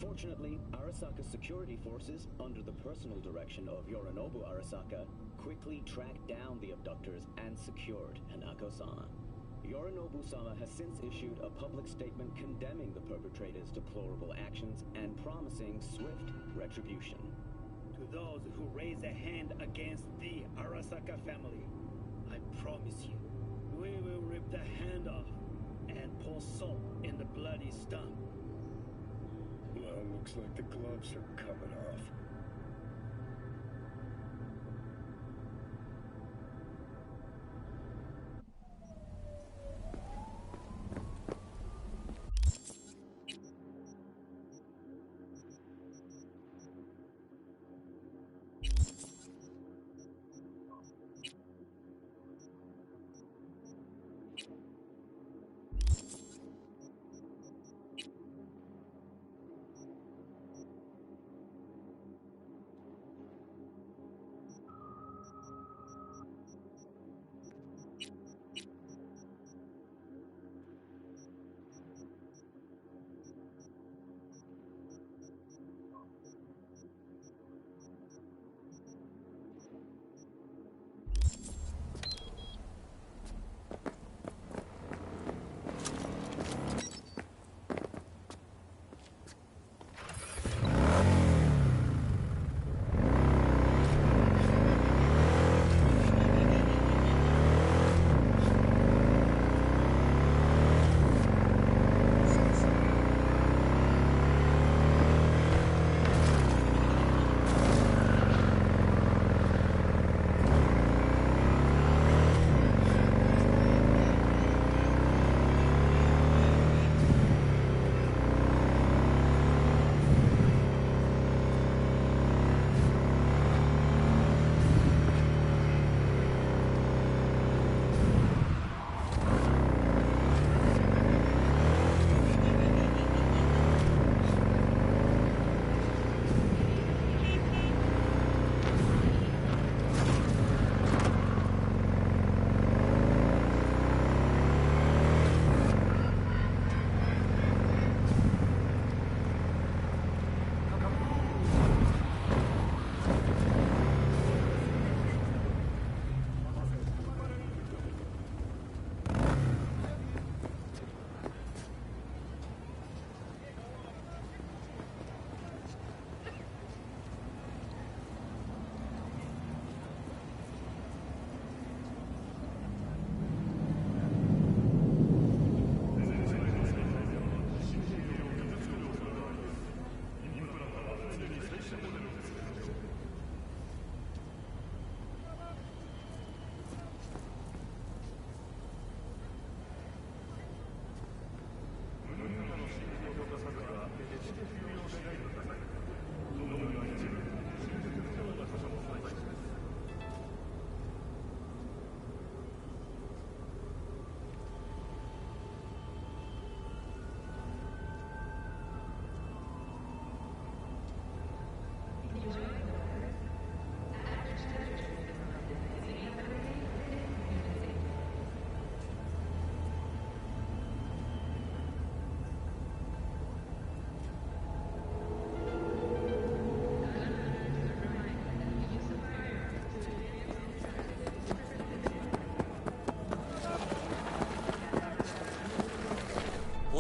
Fortunately, Arasaka's security forces, under the personal direction of Yorinobu Arasaka, quickly tracked down the abductors and secured Hanako-sama. Yorinobu-sama has since issued a public statement condemning the perpetrators' deplorable actions and promising swift retribution. To those who raise a hand against the Arasaka family, I promise you, we will rip the hand off and pour salt in the bloody stump. Well, looks like the gloves are coming off.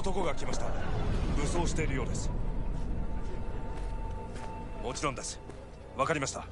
男が来ました。武装しているようです。もちろんです。わかりました。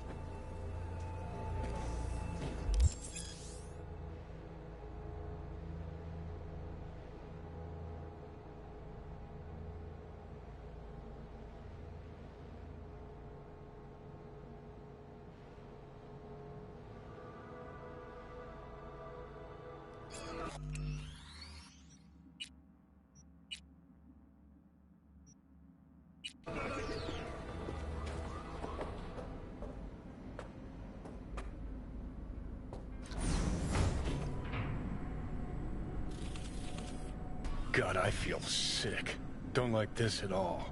God, I feel sick. Don't like this at all.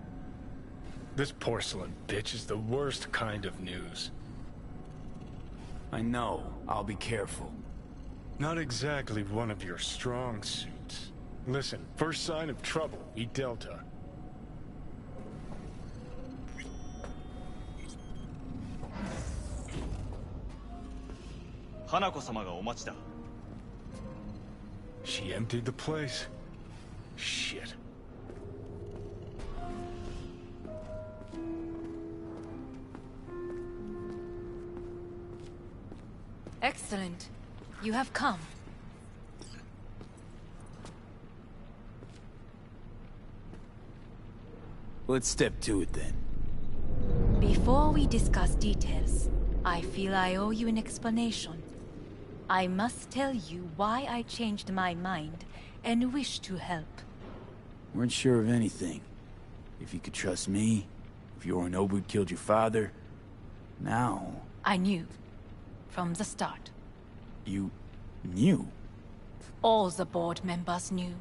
This porcelain bitch is the worst kind of news. I know. I'll be careful. Not exactly one of your strong suits. Listen, first sign of trouble, eat Delta. 花子様がお待ちだ。 She emptied the place. Shit. Excellent. You have come. Let's step to it then. Before we discuss details, I feel I owe you an explanation. I must tell you why I changed my mind and wish to help. Weren't sure of anything. If you could trust me, if Yorinobu killed your father, now... I knew. From the start. You... knew? All the board members knew.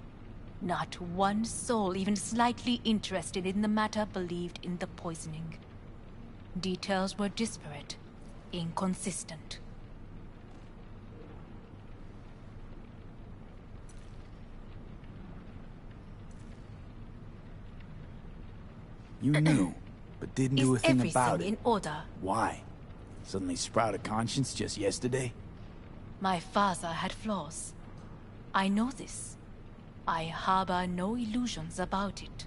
Not one soul even slightly interested in the matter believed in the poisoning. Details were disparate, inconsistent. You knew, but didn't do a thing about it. Is everything in order? Why? Suddenly sprout a conscience just yesterday? My father had flaws. I know this. I harbor no illusions about it.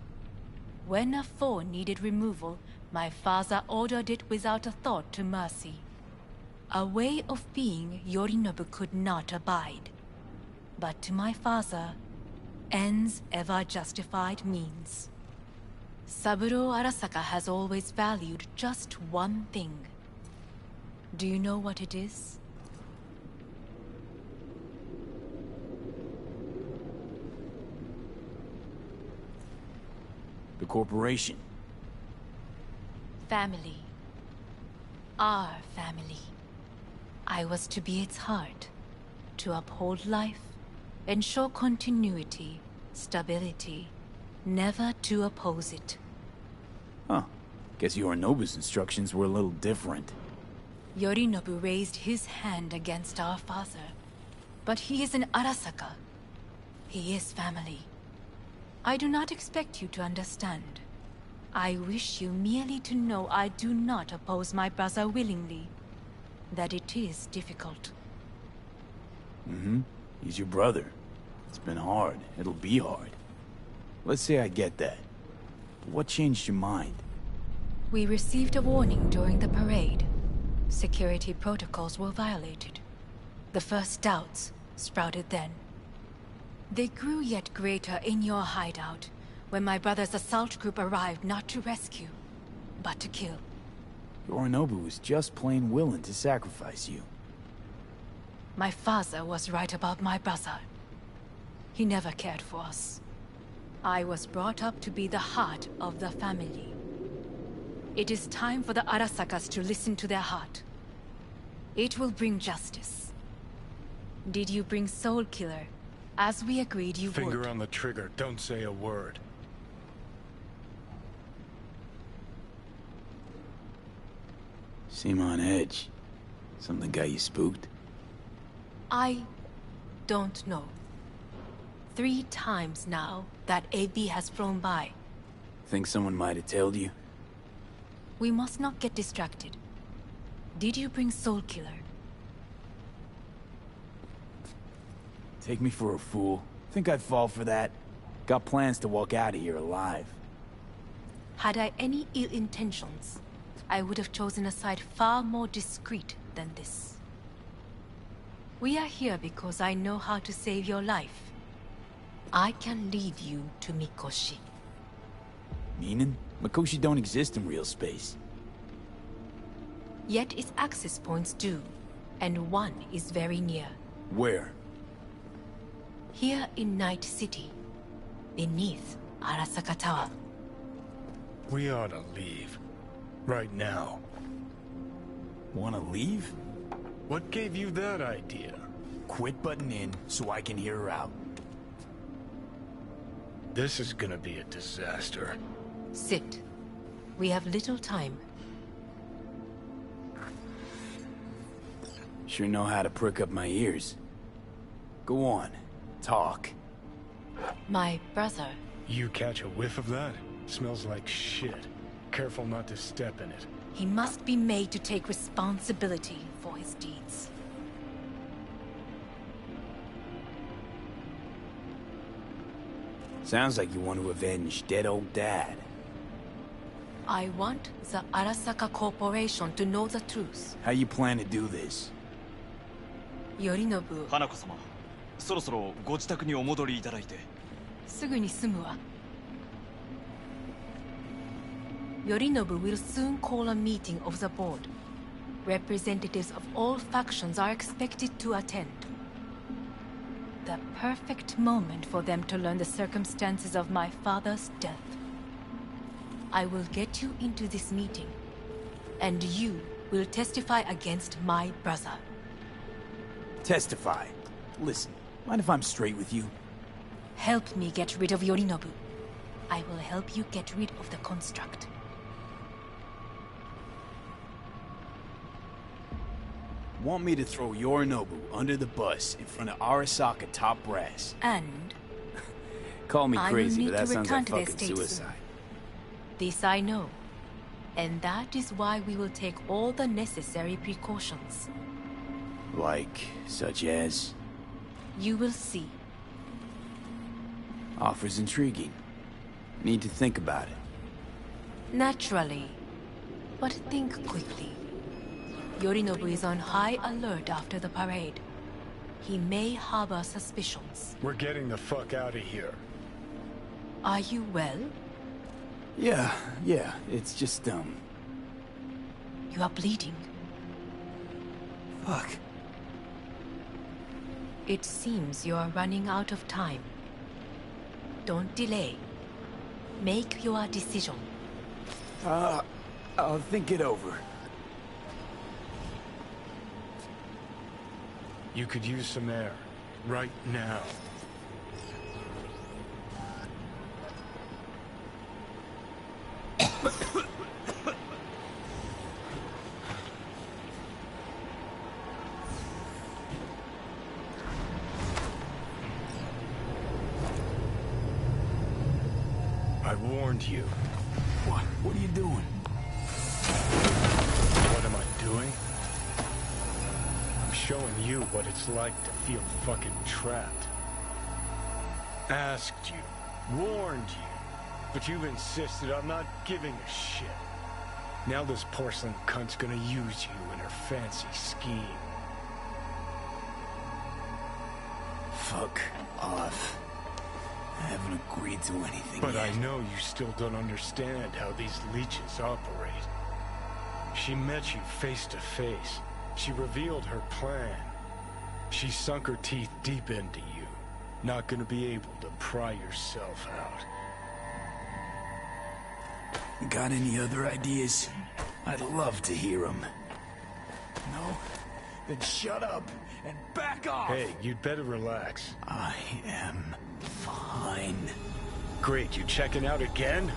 When a foe needed removal, my father ordered it without a thought to mercy. A way of being Yorinobu could not abide. But to my father, ends ever justified means. Saburo Arasaka has always valued just one thing. Do you know what it is? The corporation. Family. Our family. I was to be its heart, to uphold life, ensure continuity, stability, never to oppose it. Huh. Guess Yorinobu's instructions were a little different. Yorinobu raised his hand against our father, but he is an Arasaka. He is family. I do not expect you to understand. I wish you merely to know I do not oppose my brother willingly. That it is difficult. Mm-hmm. He's your brother. It's been hard. It'll be hard. Let's say I get that. But what changed your mind? We received a warning during the parade. Security protocols were violated. The first doubts sprouted then. They grew yet greater in your hideout, when my brother's assault group arrived not to rescue, but to kill. Yorinobu was just plain willing to sacrifice you. My father was right about my brother. He never cared for us. I was brought up to be the heart of the family. It is time for the Arasakas to listen to their heart. It will bring justice. Did you bring Soul Killer, as we agreed you would? Finger on the trigger, don't say a word. Seem on edge. Something got you spooked? I don't know. 3 times now that AB has flown by. Think someone might have told you? We must not get distracted. Did you bring Soul Killer? Take me for a fool. Think I'd fall for that? Got plans to walk out of here alive. Had I any ill intentions, I would have chosen a side far more discreet than this. We are here because I know how to save your life. I can lead you to Mikoshi. Meaning? Mikoshi don't exist in real space. Yet its access points do, and one is very near. Where? Here in Night City, beneath Arasaka Tower. We ought to leave. Right now. Wanna leave? What gave you that idea? Quit butting in so I can hear her out. This is gonna be a disaster. Sit. We have little time. Sure know how to prick up my ears. Go on. Talk. My brother. You catch a whiff of that? Smells like shit. Careful not to step in it. He must be made to take responsibility for his deeds. Sounds like you want to avenge dead old dad. I want the Arasaka Corporation to know the truth. How you plan to do this? Yorinobu, 花子様、そろそろご自宅にお戻りいただいて。すぐに済むわ。Yorinobu will soon call a meeting of the board. Representatives of all factions are expected to attend. The perfect moment for them to learn the circumstances of my father's death. I will get you into this meeting, and you will testify against my brother. Testify. Listen, mind if I'm straight with you? Help me get rid of Yorinobu. I will help you get rid of the construct. Want me to throw Yorinobu under the bus in front of Arasaka top brass? And Call me I crazy, will but need that to sounds return like to their fucking state soon. suicide. This I know. And that is why we will take all the necessary precautions. Like, such as? You will see. Offers intriguing. Need to think about it. Naturally. But think quickly. Yorinobu is on high alert after the parade. He may harbor suspicions. We're getting the fuck out of here. Are you well? Yeah, it's just, You are bleeding. Fuck. It seems you are running out of time. Don't delay. Make your decision. I'll think it over. You could use some air. Right now. I warned you. What? What are you doing? What am I doing? I'm showing you what it's like to feel fucking trapped. Asked you, warned you, but you've insisted I'm not giving a shit. Now this porcelain cunt's gonna use you in her fancy scheme. Fuck off. I haven't agreed to anything But yet. I know you still don't understand how these leeches operate. She met you face to face. She revealed her plan. She sunk her teeth deep into you. Not gonna be able to pry yourself out. Got any other ideas? I'd love to hear them. No? Then shut up and back off! Hey, you'd better relax. I am fine. Great, you checking out again?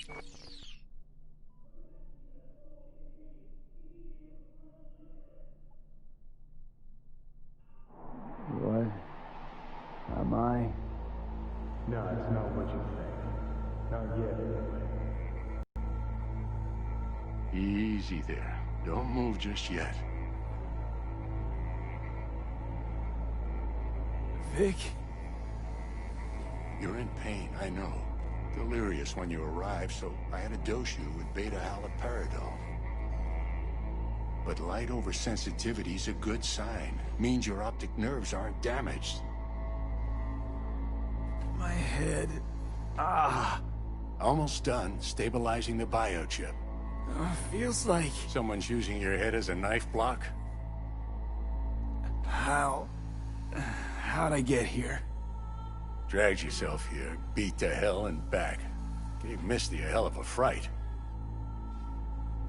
What? Am I? No, it's not what you think. Not yet, anyway. Easy there. Don't move just yet. Vic? You're in pain, I know. Delirious when you arrived, so I had to dose you with beta-haloperidol. But light oversensitivity's a good sign. Means your optic nerves aren't damaged. My head. Ah. Almost done stabilizing the biochip. Feels like... Someone's using your head as a knife block? How'd I get here? Dragged yourself here, beat to hell and back. Gave Misty a hell of a fright.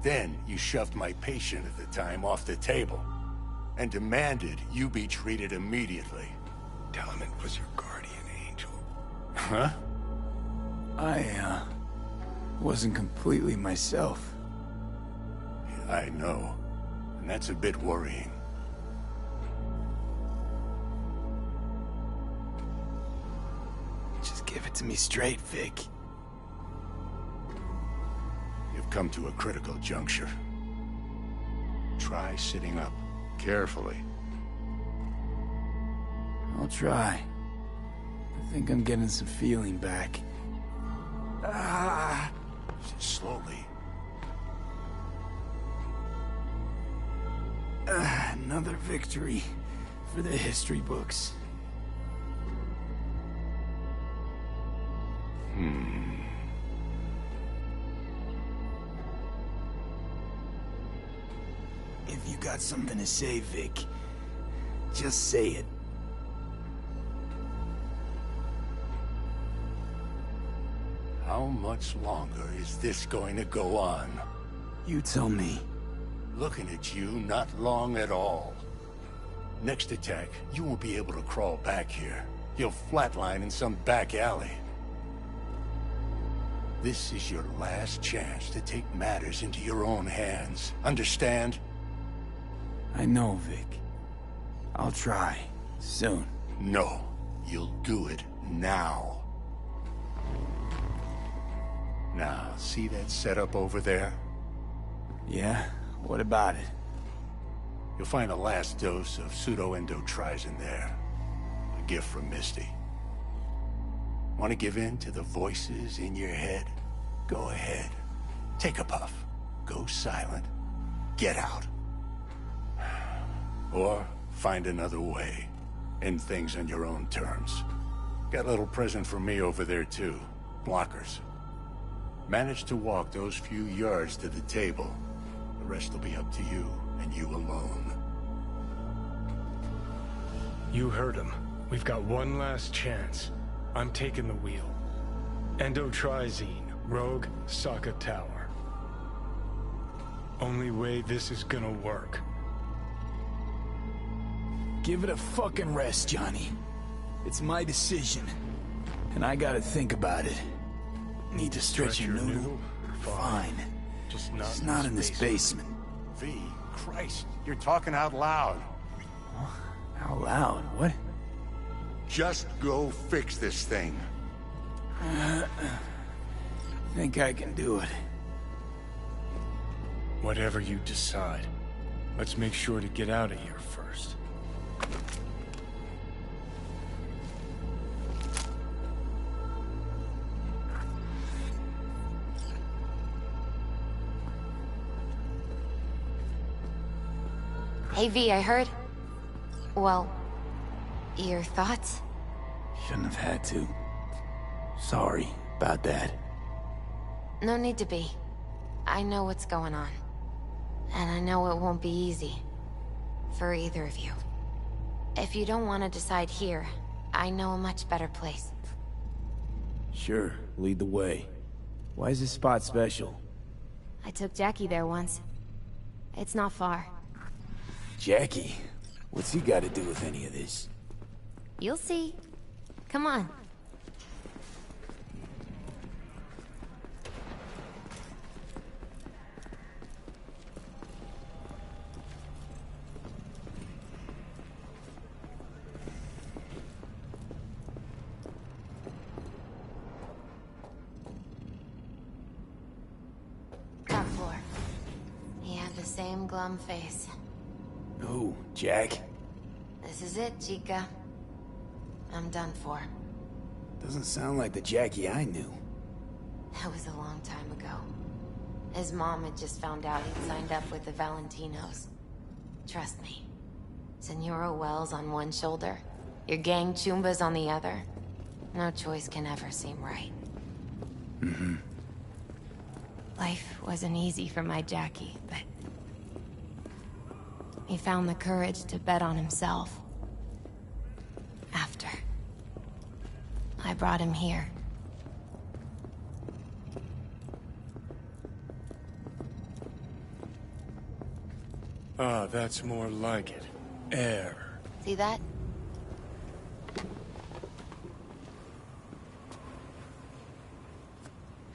Then you shoved my patient at the time off the table and demanded you be treated immediately. Tell him it was your guardian angel. Huh? I, wasn't completely myself. Yeah, I know. And that's a bit worrying. Just give it to me straight, Vic. You've come to a critical juncture. Try sitting up, carefully. I'll try. I think I'm getting some feeling back. Ah! Slowly. Another victory for the history books. If you got something to say, Vic, just say it. How much longer is this going to go on? You tell me. Looking at you, not long at all. Next attack, you won't be able to crawl back here. You'll flatline in some back alley. This is your last chance to take matters into your own hands. Understand? I know, Vic. I'll try. Soon. No. You'll do it now. Now, see that setup over there? Yeah? What about it? You'll find a last dose of pseudo-endotrizin there. A gift from Misty. Want to give in to the voices in your head? Go ahead. Take a puff. Go silent. Get out. Or find another way. End things on your own terms. Got a little present for me over there too. Blockers. Manage to walk those few yards to the table. The rest will be up to you, and you alone. You heard him. We've got one last chance. I'm taking the wheel. Endotrizine, Rogue, Sokka Tower. Only way this is gonna work. Give it a fucking rest, Johnny. It's my decision. And I gotta think about it. Need to stretch your noodle? Fine. Just not in this basement. V, Christ, you're talking out loud. Out loud? What? Just go fix this thing. Think I can do it. Whatever you decide. Let's make sure to get out of here first. Hey V, I heard... Well, your thoughts? Shouldn't have had to. Sorry about that. No need to be. I know what's going on. And I know it won't be easy. For either of you. If you don't want to decide here, I know a much better place. Sure, lead the way. Why is this spot special? I took Jackie there once. It's not far. Jackie? What's he got to do with any of this? You'll see. Come on. same glum face. Who, Jack? This is it, Chica. I'm done for. Doesn't sound like the Jackie I knew. That was a long time ago. His mom had just found out he'd signed up with the Valentinos. Trust me. Senora Wells on one shoulder, your gang Chumbas on the other. No choice can ever seem right. Mm-hmm. Life wasn't easy for my Jackie, but... he found the courage to bet on himself. After. I brought him here. Ah, that's more like it. Air. See that?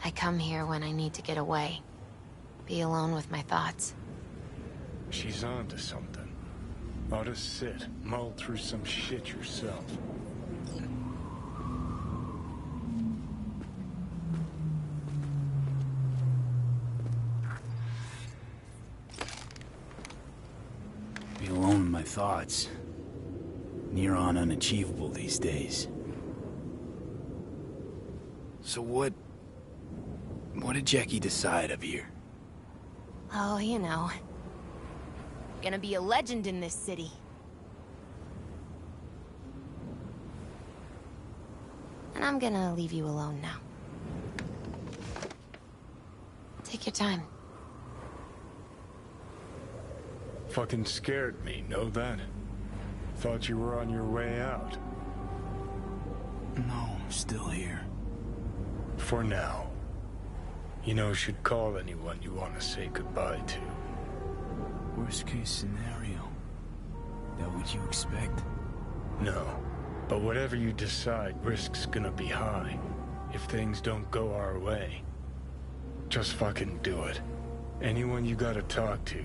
I come here when I need to get away. Be alone with my thoughts. She's onto something. Ought to sit, mull through some shit yourself. Be alone with my thoughts. Near on unachievable these days. So what did Jackie decide of here? Oh, you know. Gonna be a legend in this city. And I'm gonna leave you alone now. Take your time. Fucking scared me, know that? Thought you were on your way out. No, still here. For now. You know, should call anyone you want to say goodbye to. Worst case scenario. That what you expect? No. But whatever you decide, risk's gonna be high. If things don't go our way. Just fucking do it. Anyone you gotta talk to,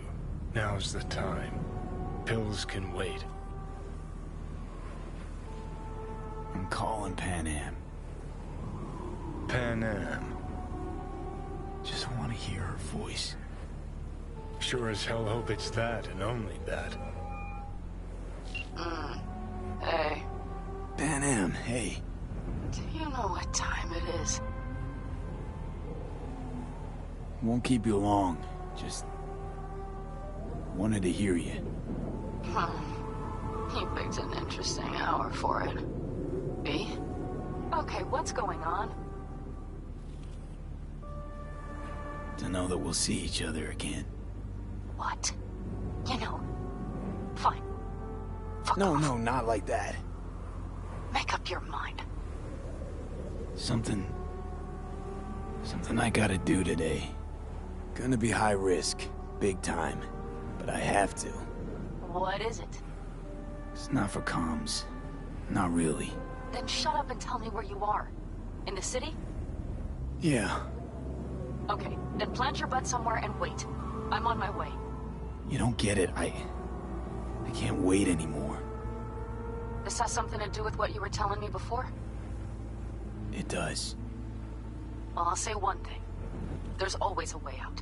now's the time. Pills can wait. I'm calling Pan Am. Pan Am. Just want to hear her voice. Sure as hell hope it's that and only that. Hey. Pan Am, hey. Do you know what time it is? Won't keep you long. Just wanted to hear you. You picked an interesting hour for it. B? Okay, what's going on? To know that we'll see each other again. What? You know, fine. Fuck No, off. no, not like that. Make up your mind. Something I gotta do today. Gonna be high risk, big time, but I have to. What is it? It's not for comms. Not really. Then shut up and tell me where you are. In the city? Yeah. Okay, then plant your butt somewhere and wait. I'm on my way. You don't get it. I can't wait anymore. This has something to do with what you were telling me before? It does. Well, I'll say one thing. There's always a way out.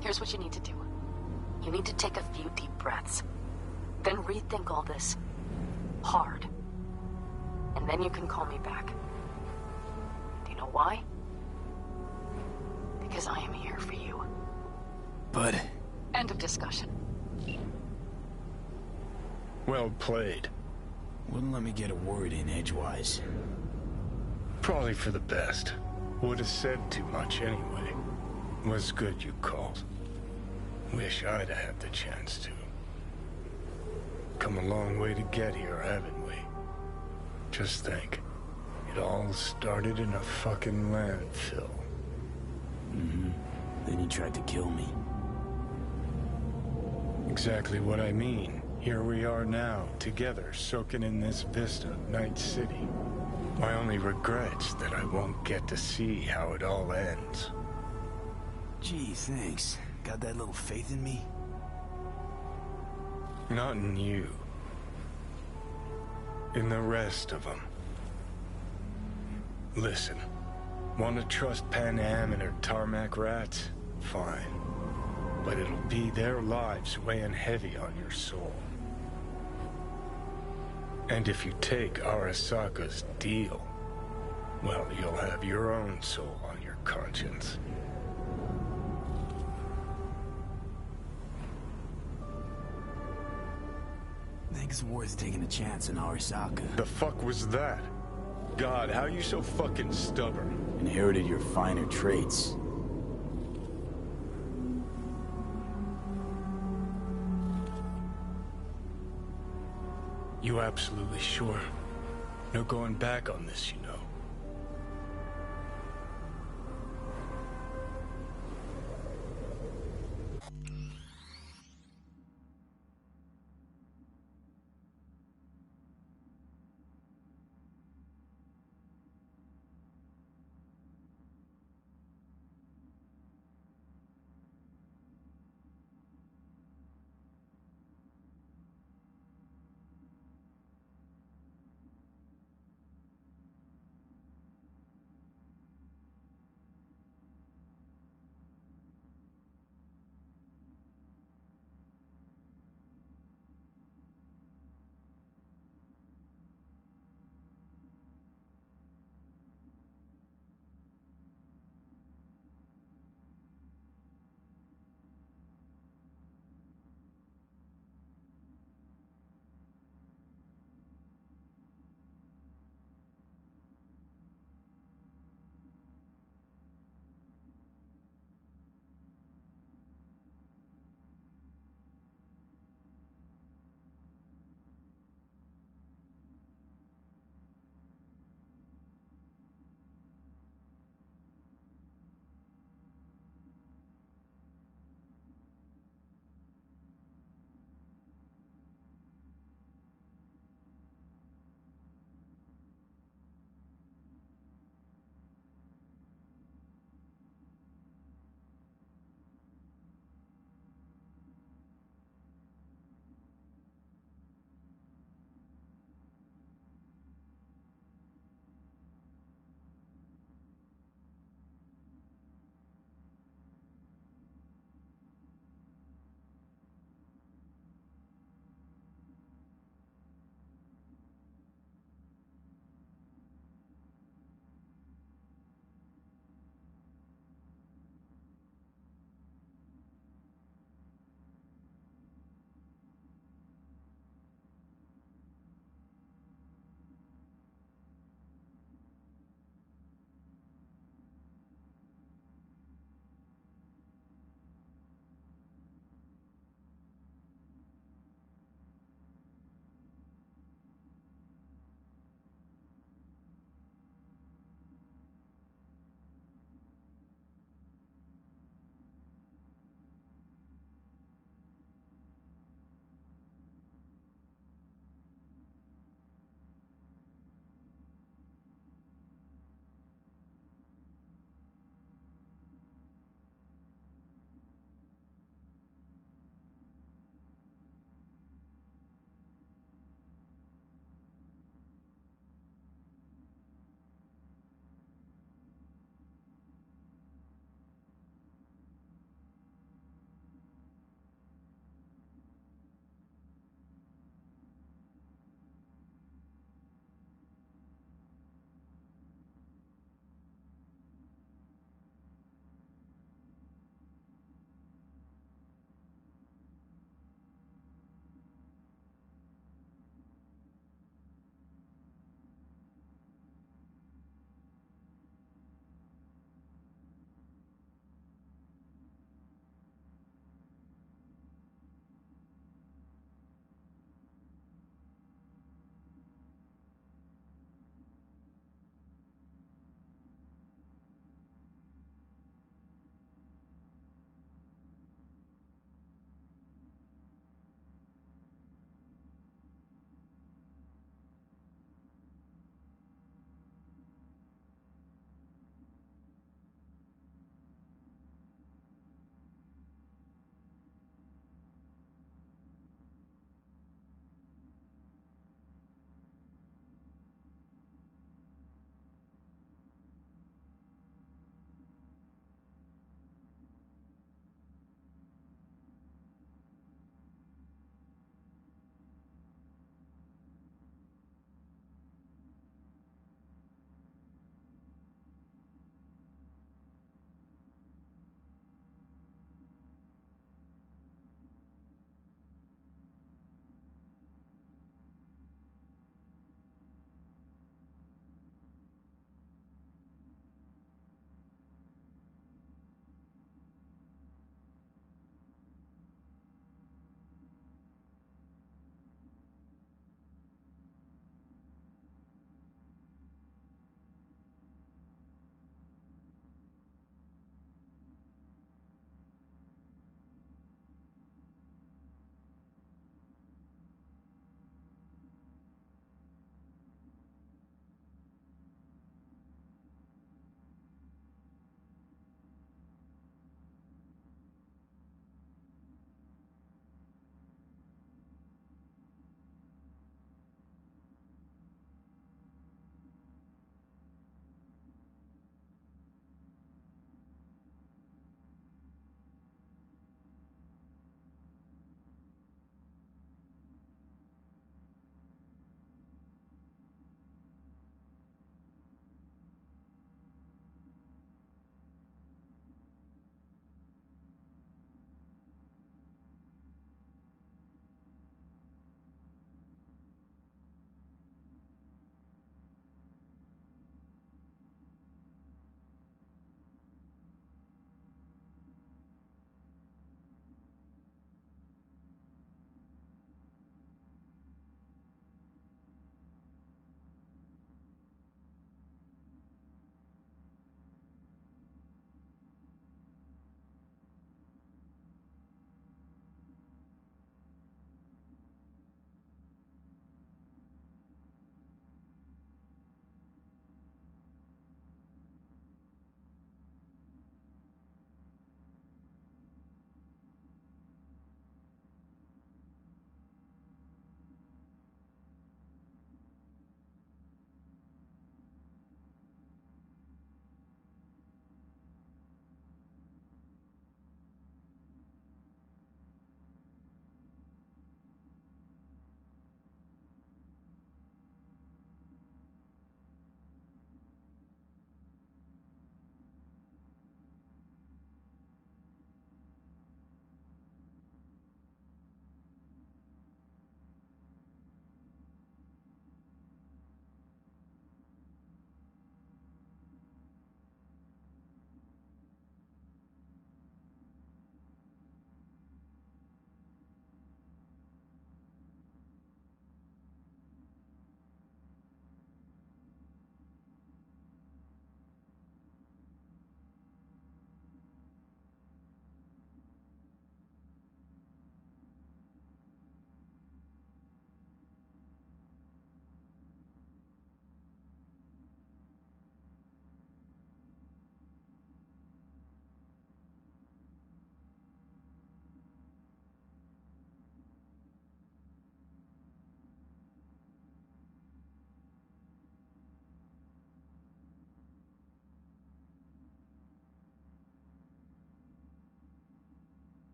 Here's what you need to do. You need to take a few deep breaths. Then rethink all this. Hard. And then you can call me back. Do you know why? Because I am here for you. But... End of discussion. Well played. wouldn't let me get a word in edgewise. Probably for the best. Would have said too much anyway. Was good you called. Wish I'd have had the chance to. Come a long way to get here, haven't we? Just think. It all started in a fucking landfill. Mm-hmm. Then you tried to kill me. Exactly what I mean. Here we are now, together, soaking in this vista of Night City. My only regret's that I won't get to see how it all ends. Gee, thanks. Got that little faith in me? Not in you. In the rest of them. Listen, want to trust Pan Am and her tarmac rats? Fine. but it'll be their lives weighing heavy on your soul. And if you take Arasaka's deal, well, you'll have your own soul on your conscience. Think it's worth taking a chance on Arasaka. The fuck was that? God, how you so fucking stubborn? Inherited your finer traits. You absolutely sure? No going back on this, you know.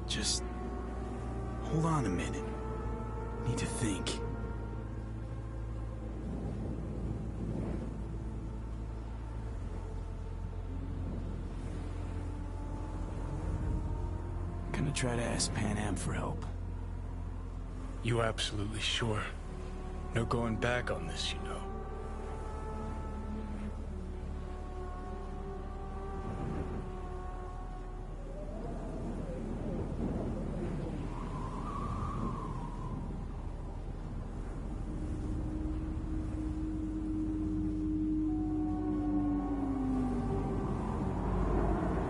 Just... hold on a minute. Need to think. Gonna try to ask Pan Am for help. You absolutely sure? No going back on this, you know.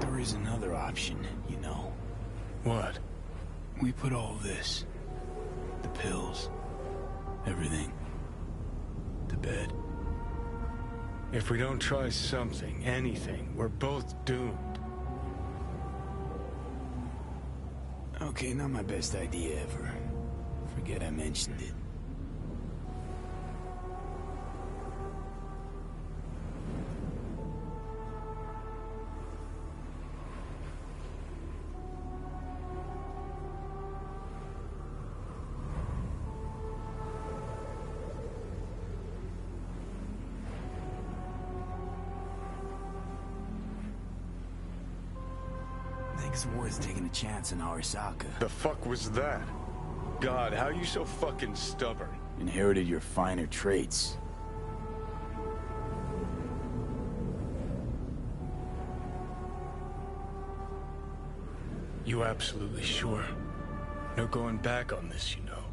There is another option, you know. What? We put all this, the pills, everything, to bed. If we don't try something, anything, we're both doomed. Okay, not my best idea ever. Forget I mentioned it. It's worth taking a chance on Arasaka. The fuck was that? God, how you so fucking stubborn? Inherited your finer traits. You absolutely sure? No going back on this, you know.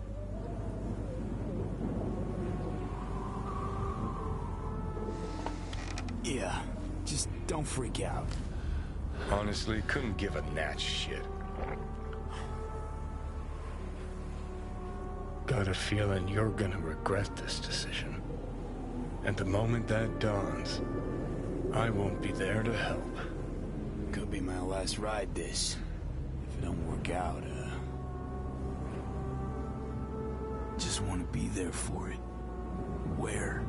Yeah, just don't freak out. Honestly, couldn't give a gnat's shit. Got a feeling you're gonna regret this decision. And the moment that dawns, I won't be there to help. Could be my last ride this. If it don't work out, just want to be there for it. Where?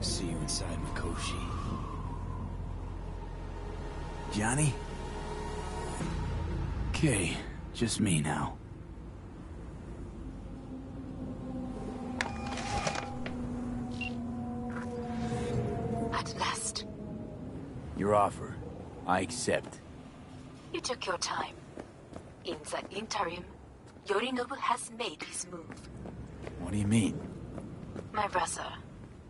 See you inside, Mikoshi. Johnny? Okay, just me now. At last. Your offer. I accept. You took your time. In the interim, Yorinobu has made his move. What do you mean? My brother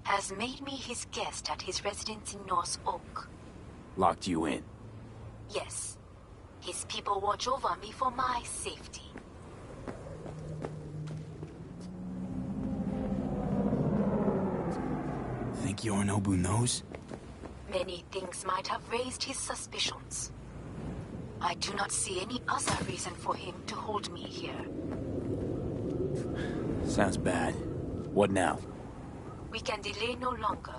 has made me his guest at his residence in North Oak. Locked you in? Yes. His people watch over me for my safety. Think Yorinobu knows? Many things might have raised his suspicions. I do not see any other reason for him to hold me here. Sounds bad. What now? We can delay no longer.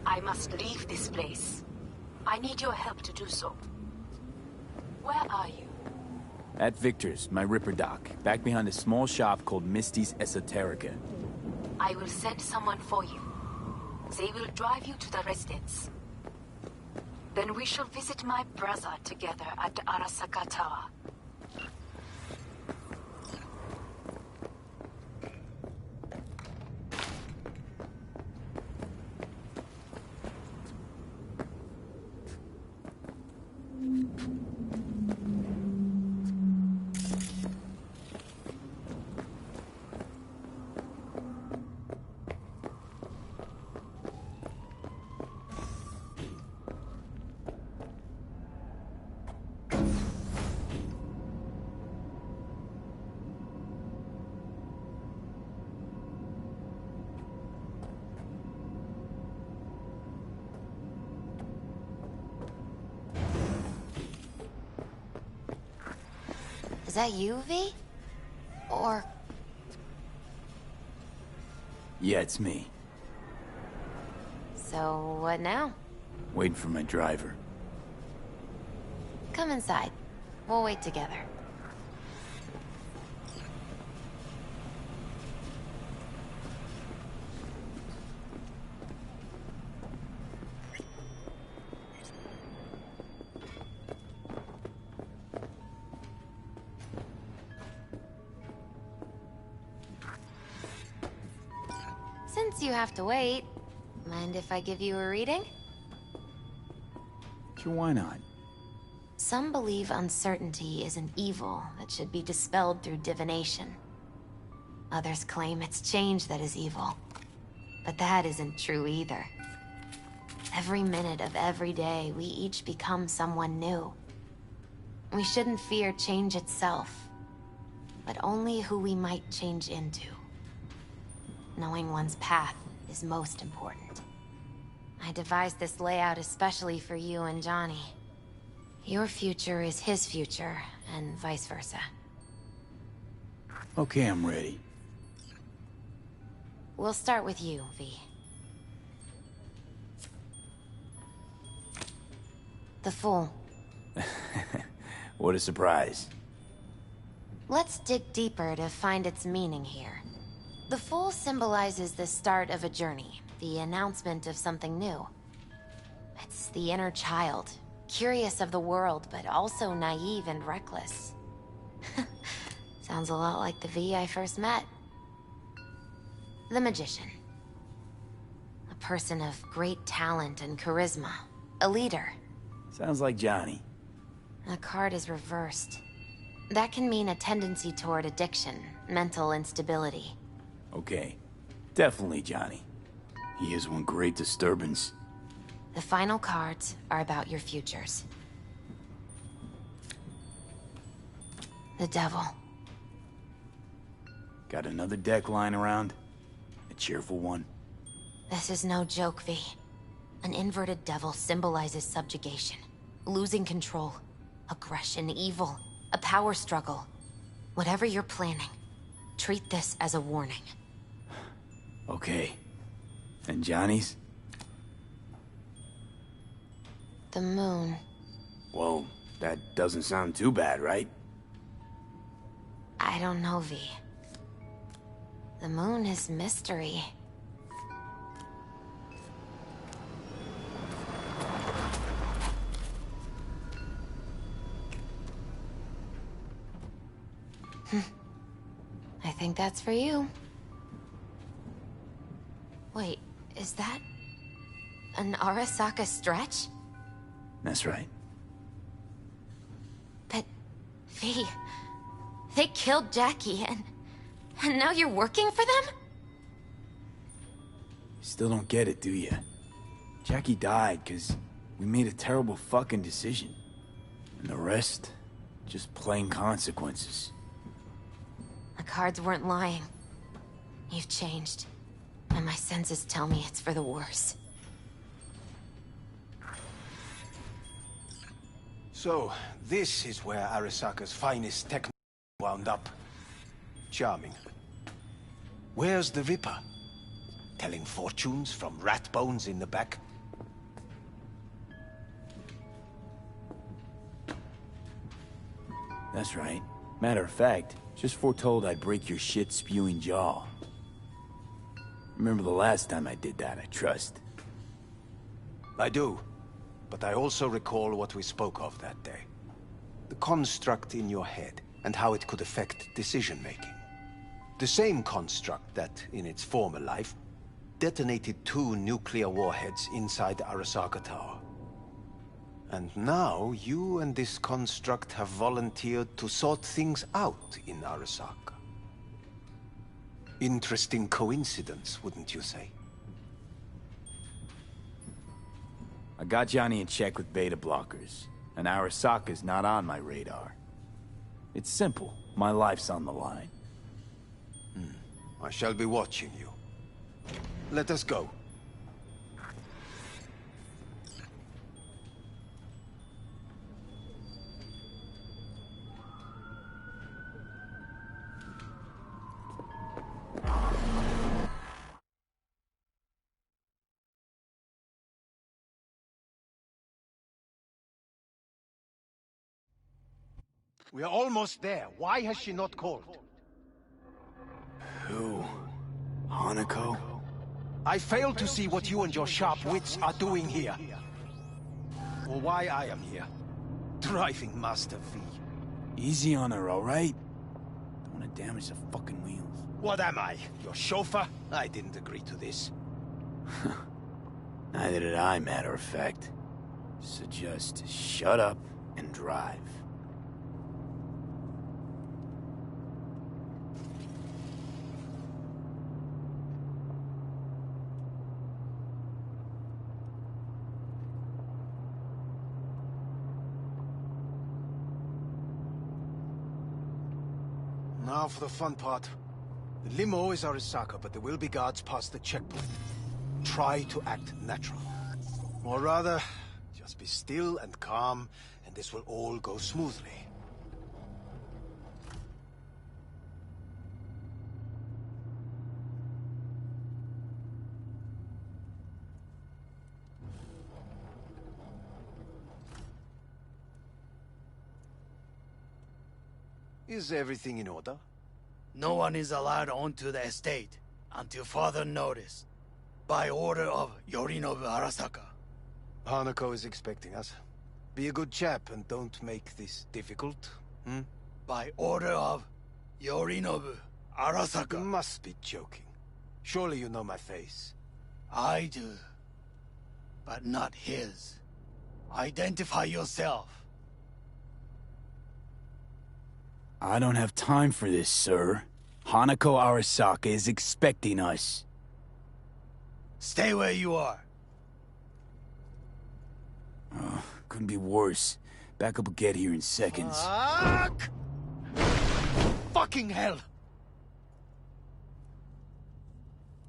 I must leave this place. I need your help to do so. Where are you? At Victor's, my Ripper dock, back behind a small shop called Misty's Esoterica. I will send someone for you. They will drive you to the residence. Then we shall visit my brother together at the Arasaka Tower. Is that you, V? Or... Yeah, it's me. So, what now? Waiting for my driver. Come inside. We'll wait together. since you have to wait, mind if I give you a reading? Sure, why not? Some believe uncertainty is an evil that should be dispelled through divination. Others claim it's change that is evil. But that isn't true either. Every minute of every day, we each become someone new. We shouldn't fear change itself, but only who we might change into. Knowing one's path is most important. I devised this layout especially for you and Johnny. Your future is his future, and vice versa. Okay, I'm ready. We'll start with you, V. The Fool. What a surprise. Let's dig deeper to find its meaning here. The Fool symbolizes the start of a journey, the announcement of something new. It's the inner child, curious of the world, but also naive and reckless. Sounds a lot like the V I first met. The Magician. A person of great talent and charisma. A leader. Sounds like Johnny. The card is reversed. That can mean a tendency toward addiction, mental instability. Okay. Definitely Johnny. He is one great disturbance. The final cards are about your futures. The Devil. Got another deck lying around? A cheerful one? This is no joke, V. An inverted devil symbolizes subjugation, losing control, aggression, evil, a power struggle. Whatever you're planning, treat this as a warning. Okay. And Johnny's? The Moon. Well, that doesn't sound too bad, right? I don't know, V. The Moon is mystery. I think that's for you. Wait, is that an Arasaka stretch? That's right. But, V, they killed Jackie and now you're working for them? Still don't get it, do you? Jackie died because we made a terrible fucking decision. And the rest, just plain consequences. The cards weren't lying. You've changed. And my senses tell me it's for the worse. So, this is where Arasaka's finest technology wound up. Charming. Where's the Ripper? Telling fortunes from rat bones in the back? That's right. Matter of fact, just foretold I'd break your shit-spewing jaw. Remember the last time I did that, I trust. I do. But I also recall what we spoke of that day. The construct in your head, and how it could affect decision-making. The same construct that, in its former life, detonated 2 nuclear warheads inside the Arasaka Tower. And now, you and this construct have volunteered to sort things out in Arasaka. Interesting coincidence, wouldn't you say? I got Johnny in check with beta blockers, and Arasaka's not on my radar. It's simple. My life's on the line. I shall be watching you. Let us go. We are almost there. Why has she not called? Who? Hanako? I fail to see what you and your sharp wits are doing here. Or why I am here. Driving Master V. Easy on her, all right? Don't want gonna damage the fucking wheels. What am I? Your chauffeur? I didn't agree to this. Neither did I, matter of fact. So just shut up and drive. Now for the fun part. The limo is Arasaka, but there will be guards past the checkpoint. Try to act natural. Or rather, just be still and calm, and this will all go smoothly. Is everything in order? No one is allowed onto the estate until further notice. By order of Yorinobu Arasaka. Hanako is expecting us. Be a good chap and don't make this difficult, hmm? By order of Yorinobu Arasaka. You must be joking. Surely you know my face. I do. But not his. Identify yourself. I don't have time for this, sir. Hanako Arasaka is expecting us. Stay where you are. Oh, couldn't be worse. Backup will get here in seconds. Fuck! Fucking hell!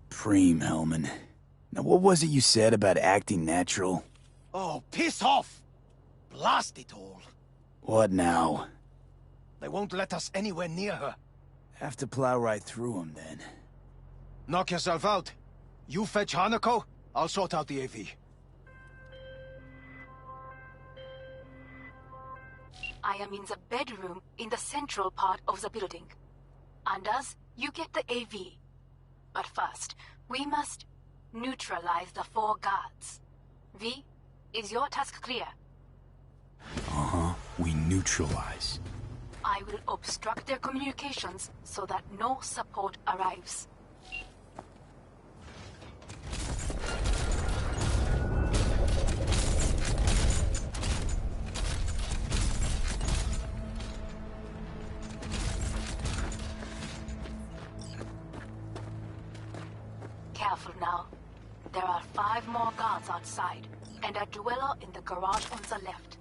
Preem, Hellman. Now what was it you said about acting natural? Oh, piss off! Blast it all. What now? They won't let us anywhere near her. Have to plow right through them, then. Knock yourself out. You fetch Hanako, I'll sort out the AV. I am in the bedroom in the central part of the building. Anders, you get the AV. But first, we must neutralize the 4 guards. V, is your task clear? Uh-huh. We neutralize. I will obstruct their communications so that no support arrives. Careful now. There are 5 more guards outside, and a dweller in the garage on the left.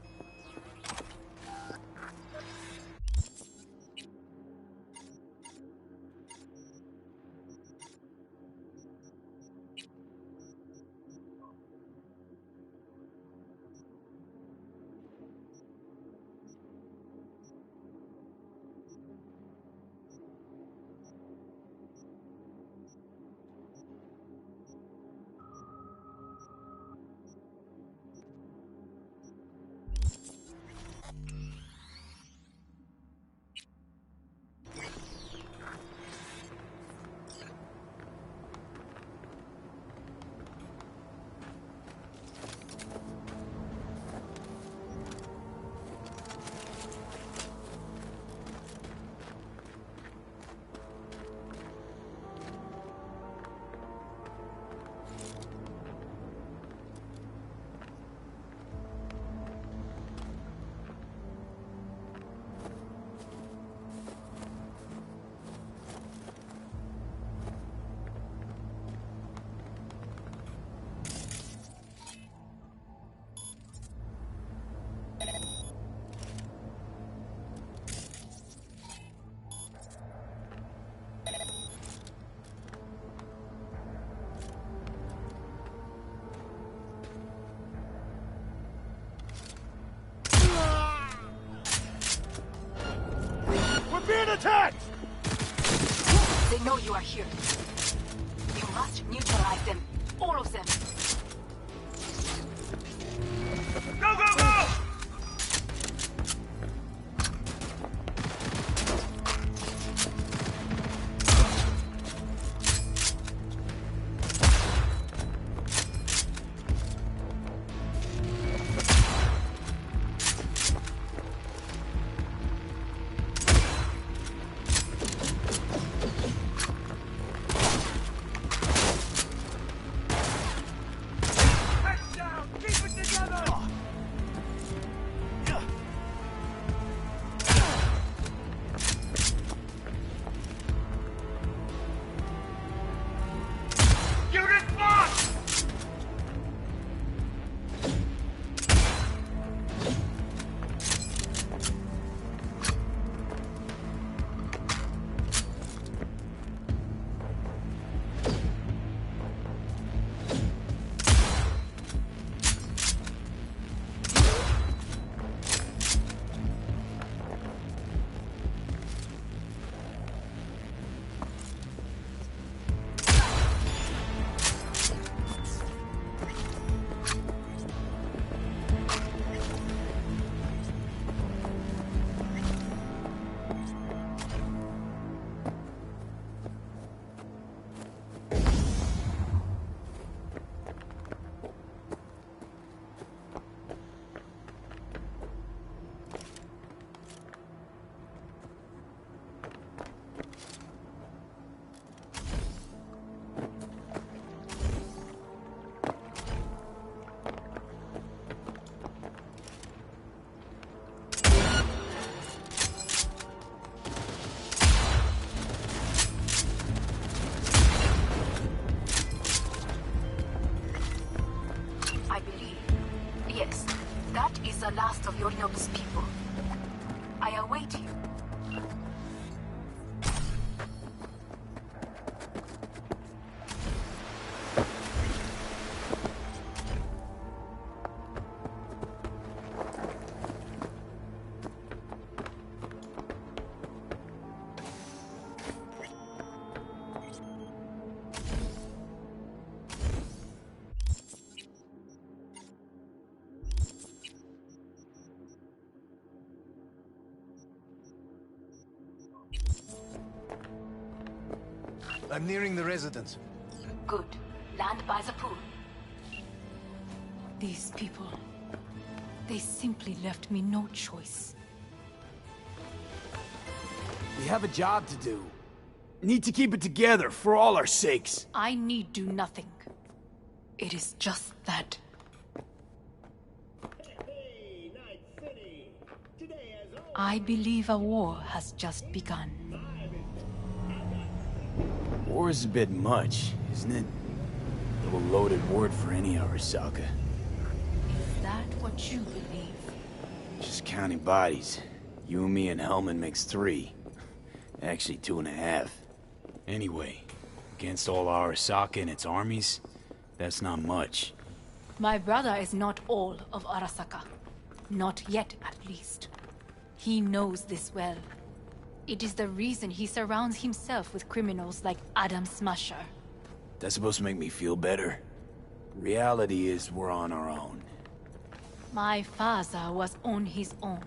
Being attacked! They know you are here. You must neutralize them. All of them. Go, go, go! last of Yorinobu's people. I await you. I'm nearing the residence. Good. Land by the pool. These people... they simply left me no choice. We have a job to do. Need to keep it together for all our sakes. I need do nothing. It is just that... I believe a war has just begun. War is a bit much, isn't it? A little loaded word for any Arasaka. Is that what you believe? Just counting bodies. You and me and Hellman makes 3. Actually 2.5. Anyway, against all Arasaka and its armies, that's not much. My brother is not all of Arasaka. Not yet, at least. He knows this well. It is the reason he surrounds himself with criminals like Adam Smasher. That's supposed to make me feel better? Reality is we're on our own. My father was on his own,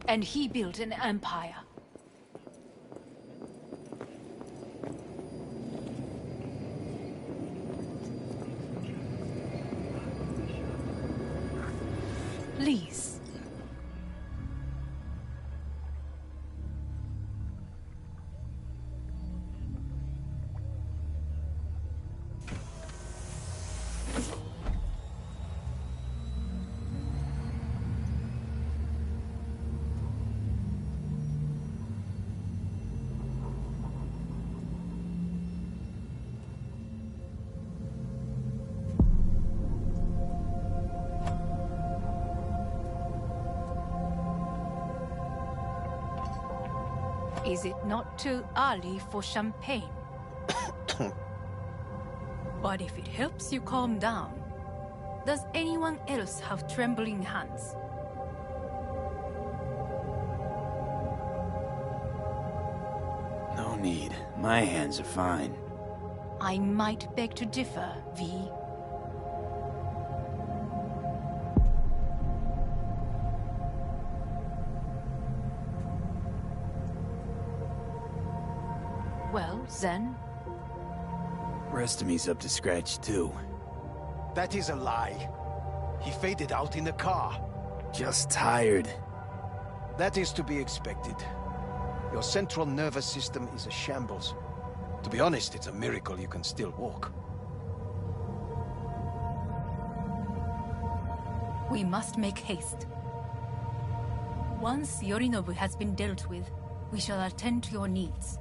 and he built an empire. Please. Is it not too early for champagne? But if it helps you calm down, does anyone else have trembling hands? No need. My hands are fine. I might beg to differ, V. Well, then... Rest of me's up to scratch, too. That is a lie. He faded out in the car. Just tired. That is to be expected. Your central nervous system is a shambles. To be honest, it's a miracle you can still walk. We must make haste. Once Yorinobu has been dealt with, we shall attend to your needs.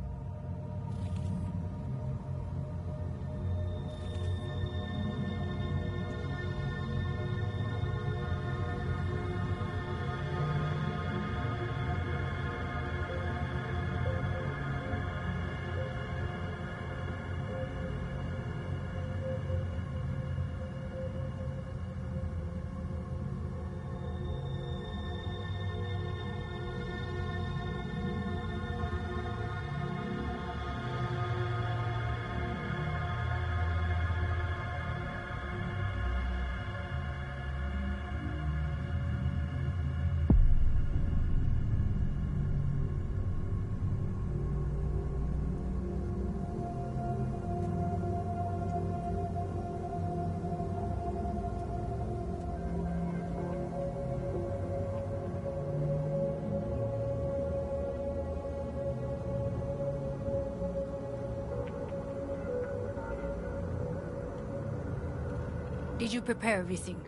Did you prepare everything?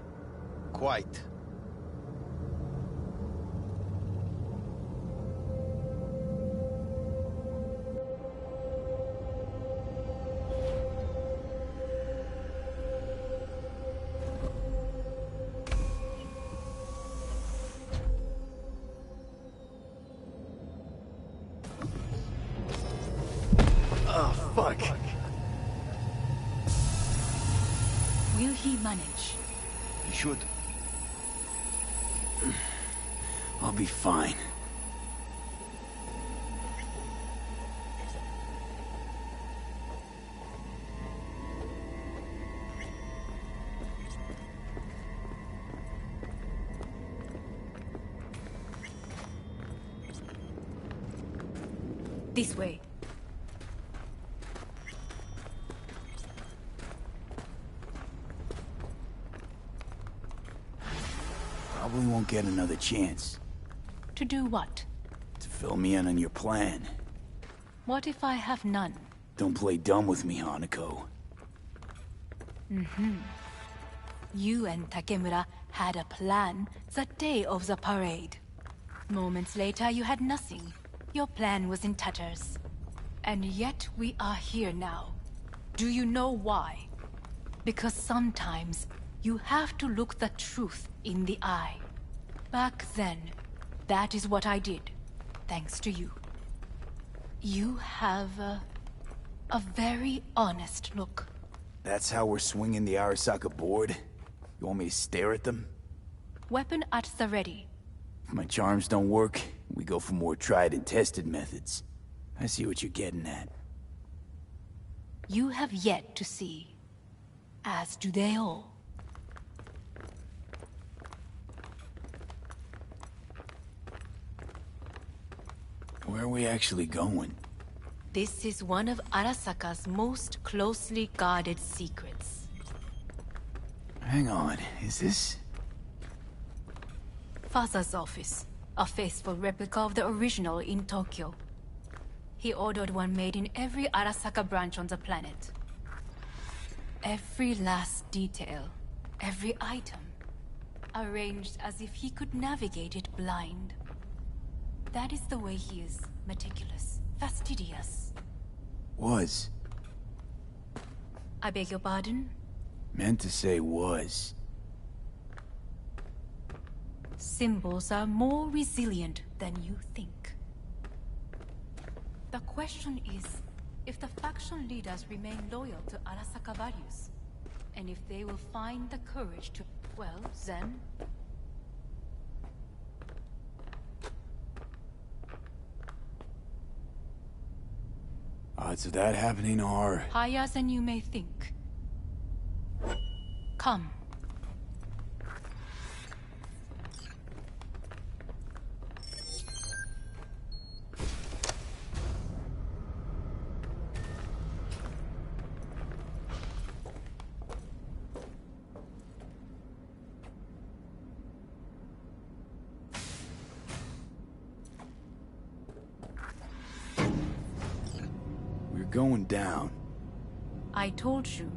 Quite. Fuck. Will he manage? He should. I'll be fine. This way. Probably won't get another chance. To do what? To fill me in on your plan. What if I have none? Don't play dumb with me, Hanako. You and Takemura had a plan the day of the parade. Moments later, you had nothing. Your plan was in tatters. And yet we are here now. Do you know why? Because sometimes you have to look the truth in the eye. Back then, that is what I did, thanks to you. You have a very honest look. That's how we're swinging the Arasaka board? You want me to stare at them? Weapon at the ready. If my charms don't work, we go for more tried and tested methods. I see what you're getting at. You have yet to see. As do they all. Where are we actually going? This is one of Arasaka's most closely guarded secrets. Hang on, is this... Father's office. A faithful replica of the original in Tokyo. He ordered one made in every Arasaka branch on the planet. Every last detail, every item, arranged as if he could navigate it blind. That is the way he is, meticulous, fastidious. Was. I beg your pardon? Meant to say was. Symbols are more resilient than you think. The question is, if the faction leaders remain loyal to Arasaka values, and if they will find the courage to... well, then... Odds of that happening are... higher than you may think. Come. Going down. I told you.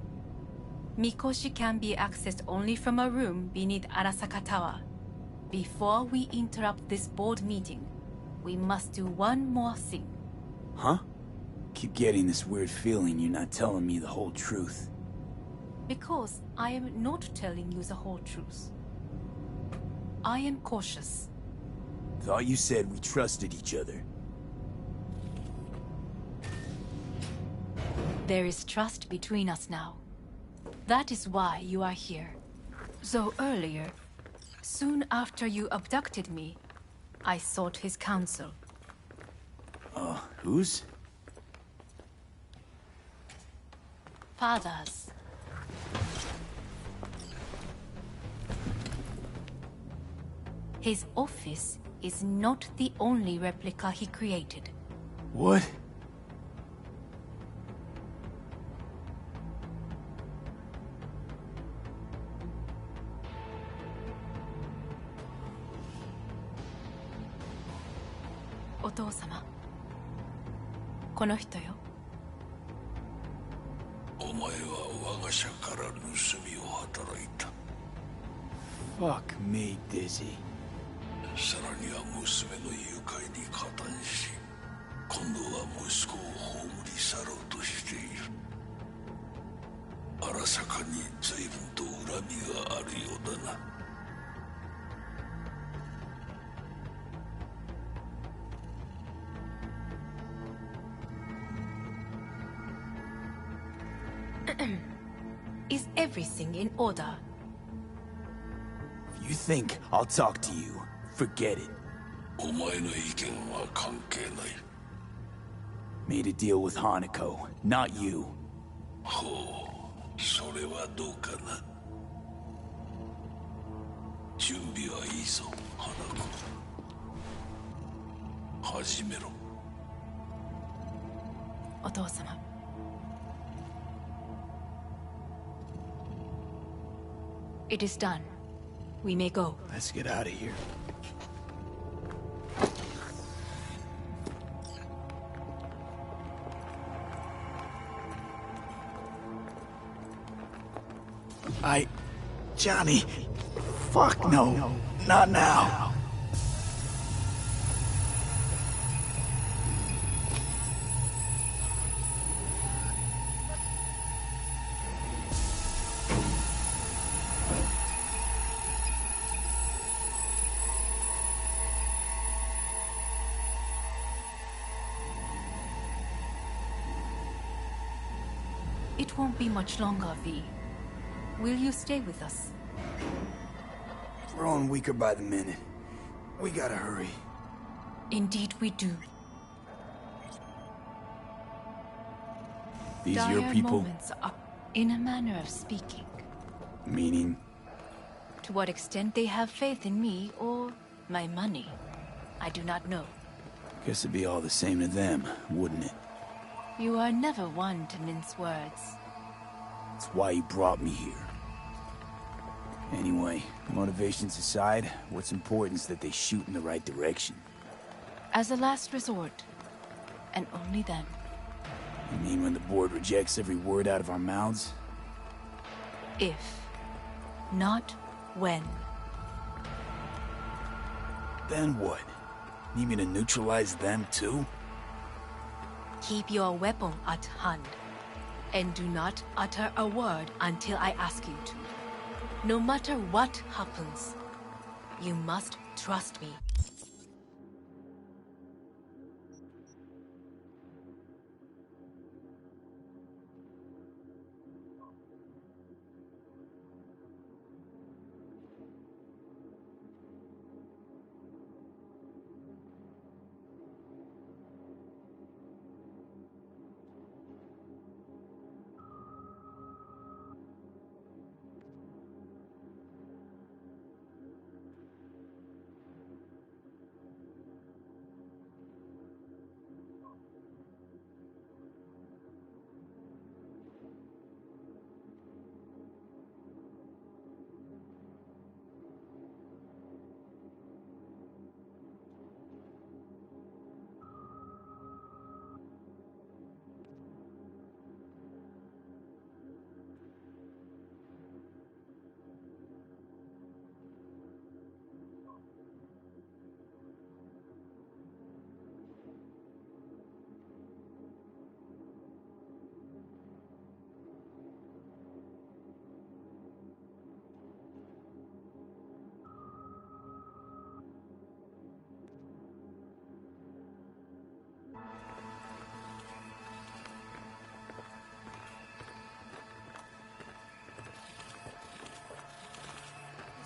Mikoshi can be accessed only from a room beneath Arasaka Tower. Before we interrupt this board meeting, we must do one more thing. Huh? Keep getting this weird feeling you're not telling me the whole truth. Because I am not telling you the whole truth. I am cautious. Thought you said we trusted each other. There is trust between us now. That is why you are here. Though earlier, soon after you abducted me, I sought his counsel. Whose? Father's. His office is not the only replica he created. What? Otou-sama. この人よ。お前は我が社から盗みを働いた。Fuck me, Dizzy. さらには娘の誘拐に加担し、今度は息子を葬り去ろうとしている。荒坂に随分と恨みがあるようだな。Is everything in order? If you think I'll talk to you, forget it. お前の意見は関係ない。 Made a deal with Hanako, not you. ほう、それはどうかな。準備はいいぞ、花子。始めろ。お父様。It is done. We may go. Let's get out of here. Johnny. Fuck no. Not now. It won't be much longer, V. Will you stay with us? Growing weaker by the minute. We gotta hurry. Indeed we do. These Dire your people? moments are, in a manner of speaking. Meaning? To what extent they have faith in me or my money, I do not know. Guess it'd be all the same to them, wouldn't it? You are never one to mince words. That's why you brought me here. Anyway, motivations aside, what's important is that they shoot in the right direction. As a last resort, and only then. You mean when the board rejects every word out of our mouths? If, not when. Then what? Need me to neutralize them too? Keep your weapon at hand, and do not utter a word until I ask you to. No matter what happens, you must trust me.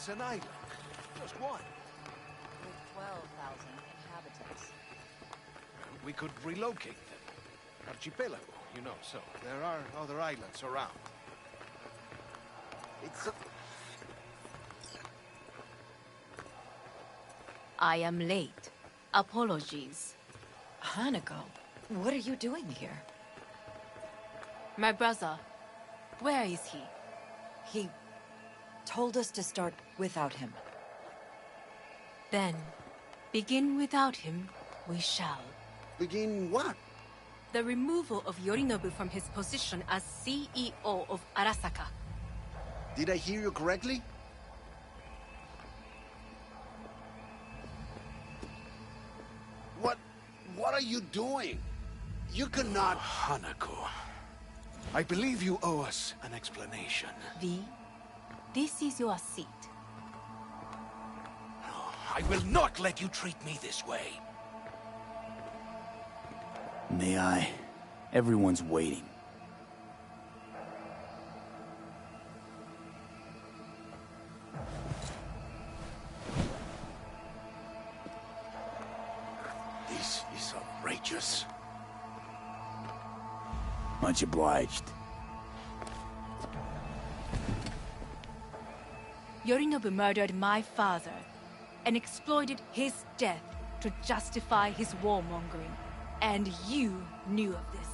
It's an island. Just one. With 12,000 inhabitants. We could relocate them. Archipelago, you know, so there are other islands around. It's a... I am late. Apologies. Hanako, what are you doing here? My brother, where is he? He told us to start without him. Then, begin without him, we shall. Begin what? The removal of Yorinobu from his position as CEO of Arasaka. Did I hear you correctly? What are you doing? You cannot... Hanako, I believe you owe us an explanation. V, this is your seat. I will not let you treat me this way. May I? Everyone's waiting. creatures. Much obliged. Yorinobu murdered my father and exploited his death to justify his warmongering. And you knew of this.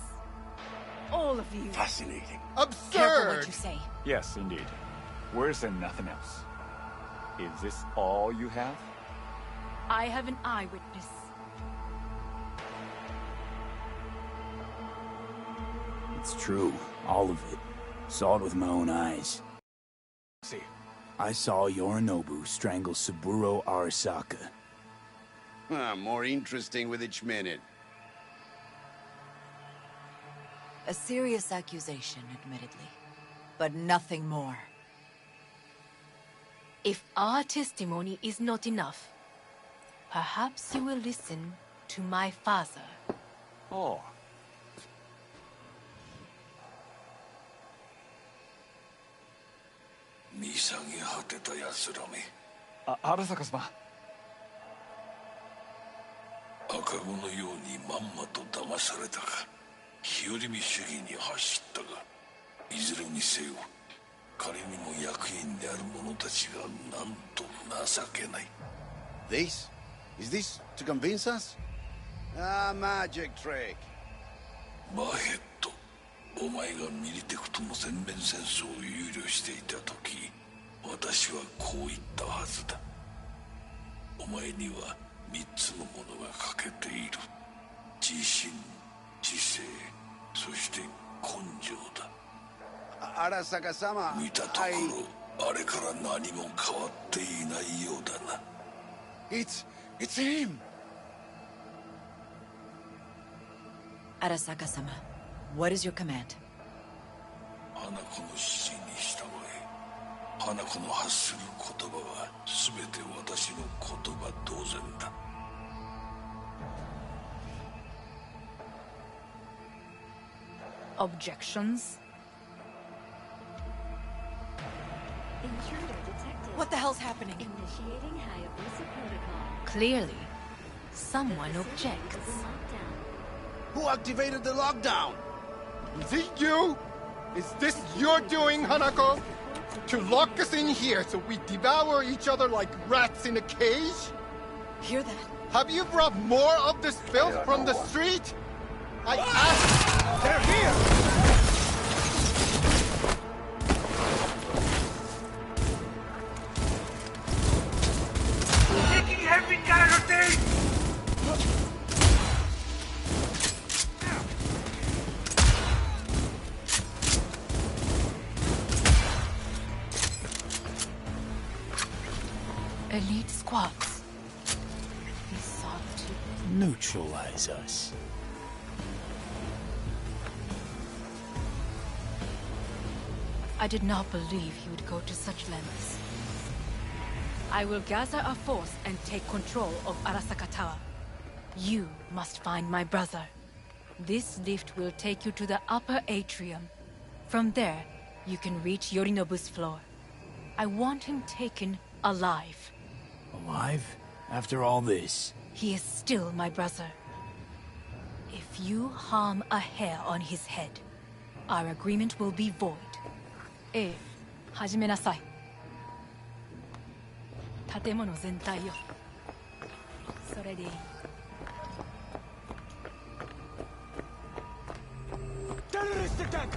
All of you. Fascinating. Absurd! Careful what you say. Yes, indeed. Worse and nothing else. Is this all you have? I have an eyewitness. It's true. All of it. Saw it with my own eyes. See. I saw Yorinobu strangle Saburo Arasaka. More interesting with each minute. A serious accusation, admittedly. But nothing more. If our testimony is not enough, perhaps you will listen to my father. Oh. Arasaka様。赤子のようにまんまと騙されたか、日和見主義に走ったが、いずれにせよ彼にも役員である者たちがなんと情けない。 This? Is this to convince us? Ah, magic trick. マヘッド、お前がミリテクとの全面戦争を憂慮していた時、私はこう言ったはずだ。お前には3つのものが欠けている。自信、知性、そして根性だ。Arasaka-sama, 見たところ、あれから何も変わっていないようだな。It's him! Arasaka-sama, what is your command? 花子の指示に従え。花子の発する言葉は全て私の言葉同然だ。Objections? What the hell's happening? Initiating Hayabusa protocol. Clearly, someone objects. Who activated the lockdown? Is it you? Is this your doing, Hanako? To lock us in here so we devour each other like rats in a cage? Hear that? Have you brought more of this filth from the street? I asked... They're here! Taking heavy casualties! Elite squads. He sought to Neutralize us. I did not believe he would go to such lengths. I will gather a force and take control of Arasaka Tower. You must find my brother. This lift will take you to the upper atrium. From there, you can reach Yorinobu's floor. I want him taken alive. Alive? After all this? He is still my brother. If you harm a hair on his head, our agreement will be void. 始めなさい。建物全体よ。それでいい。Terrorist attack!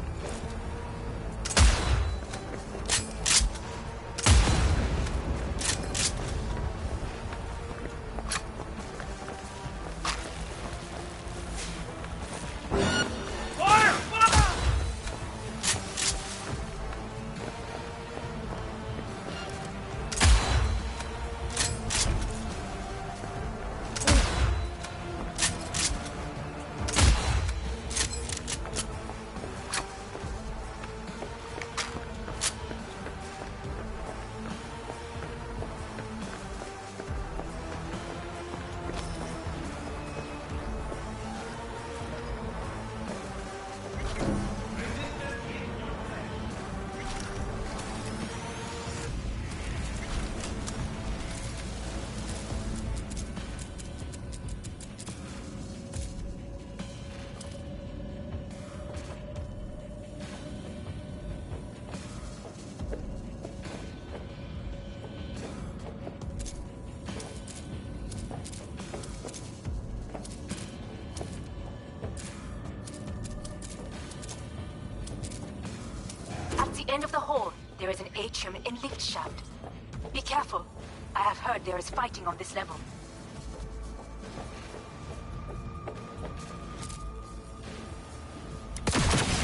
the end of the hall, there is an atrium and lift shaft. Be careful. I have heard there is fighting on this level.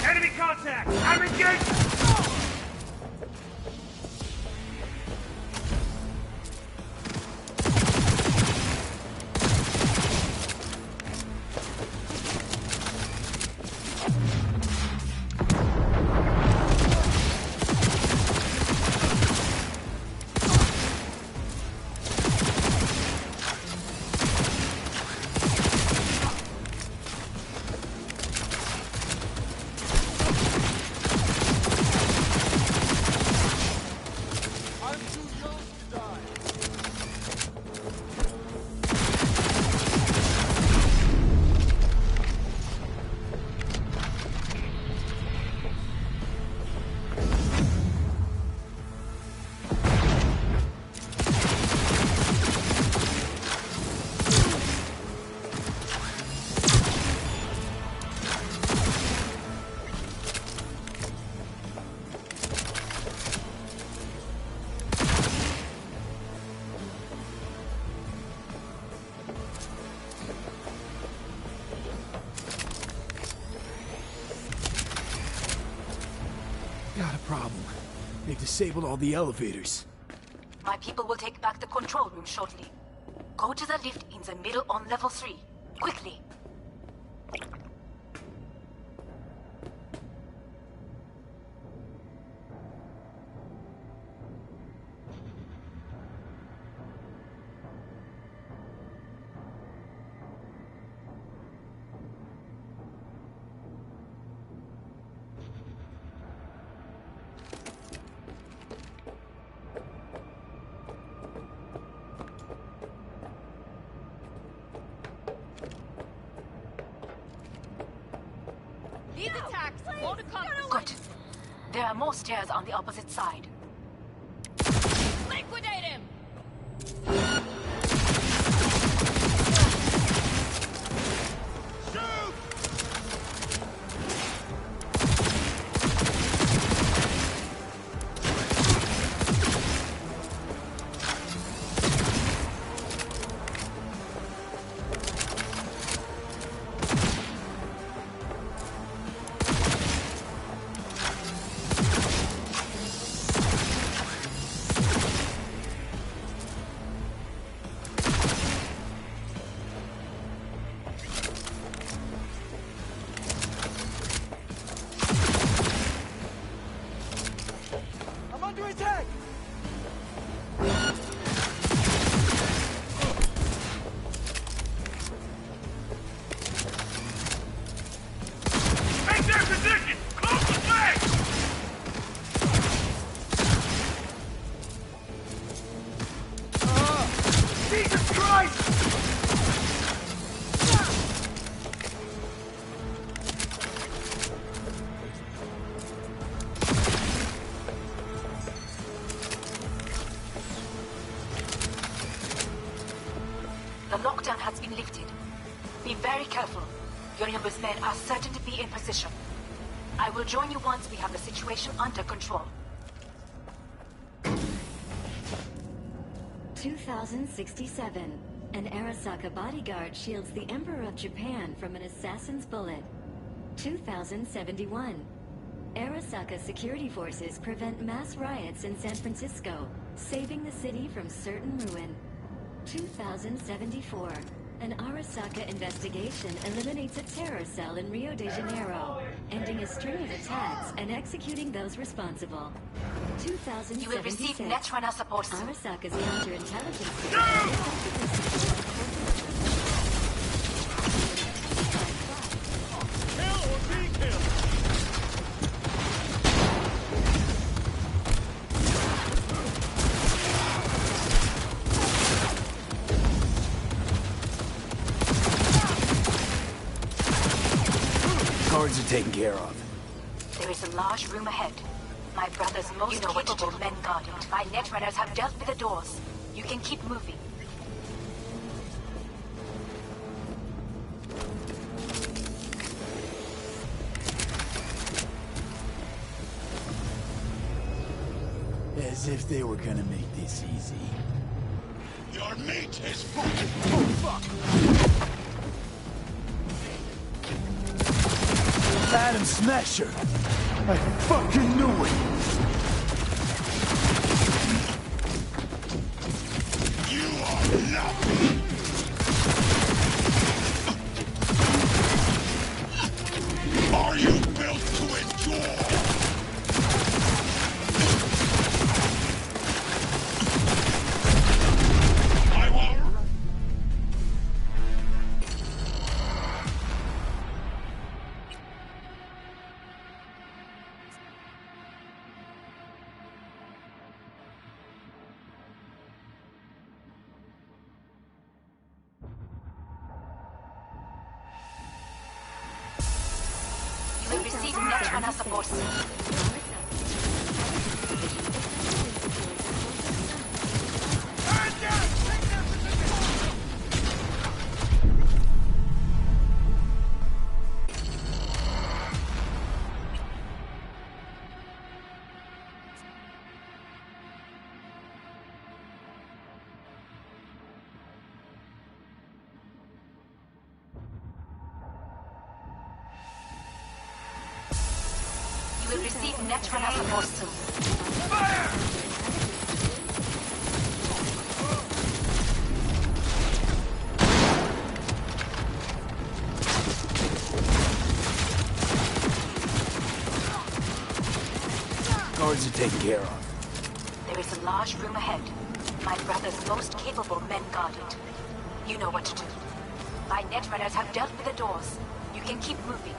Enemy contact! I'm engaged! Got a problem. They've disabled all the elevators. My people will take back the control room shortly. Go to the lift in the middle on level 3. Quickly. These attacks won't accomplish. Good. There are more stairs on the opposite side. Liquidate him! The lockdown has been lifted. Be very careful. Yorinobu's men are certain to be in position. I will join you once we have the situation under control. 2067. An Arasaka bodyguard shields the Emperor of Japan from an assassin's bullet. 2071. Arasaka security forces prevent mass riots in San Francisco, saving the city from certain ruin. 2074. An Arasaka investigation eliminates a terror cell in Rio de Janeiro, ending a string of attacks and executing those responsible. 2076. You will receive Netrunner support soon. Arasaka's counterintelligence. Kill or be killed! Guards are taken care of. There is a large room ahead. My brother's most capable men guard it. My Netrunners have dealt with the doors. You can keep moving. As if they were gonna make this easy. Your meat is Oh, fuck! Adam Smasher! I fucking knew it! You are nothing! Are you built to endure? I will... You will receive Netrunner support soon. You will receive Netrunner support soon. Guards are taken care of. There is a large room ahead. My brother's most capable men guard it. You know what to do. My Netrunners have dealt with the doors. You can keep moving.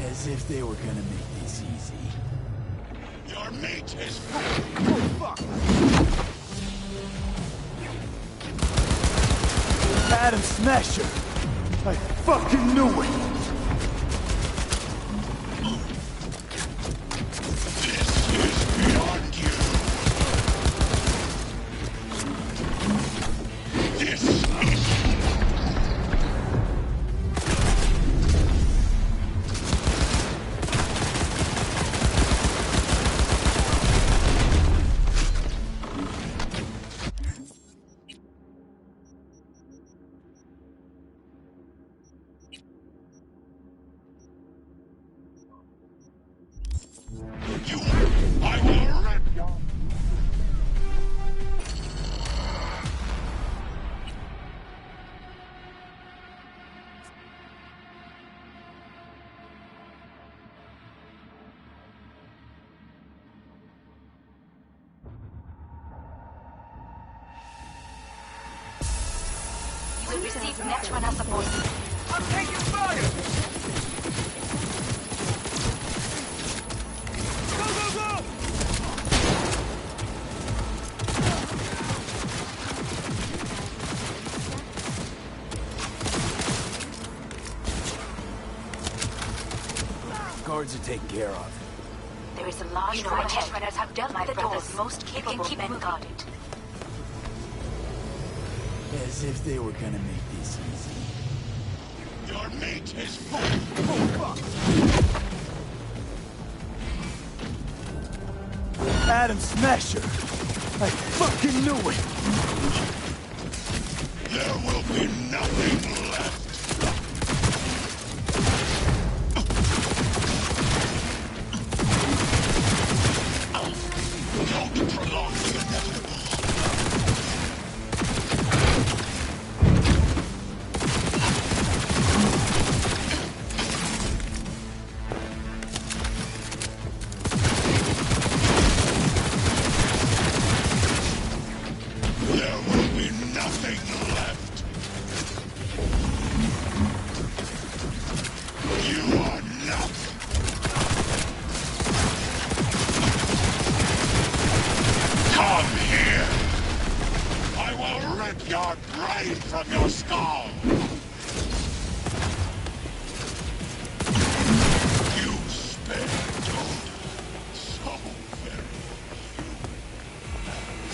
As if they were gonna make this easy. Your meat is... Oh, fuck! Adam Smasher! I fucking knew it! You will receive Netrunner support soon. I'm taking fire! Guards are taken care of. There is a large room ahead. Netrunners have dealt with the doors. Most capable men guard it. As if they were gonna make this easy. Your meat is... Oh, fuck! Adam Smasher! I fucking knew it! There will be nothing left! Don't prolong the inevitable. There will be nothing left. You are nothing. Come here. I will rip your brain from your skull. You spared so very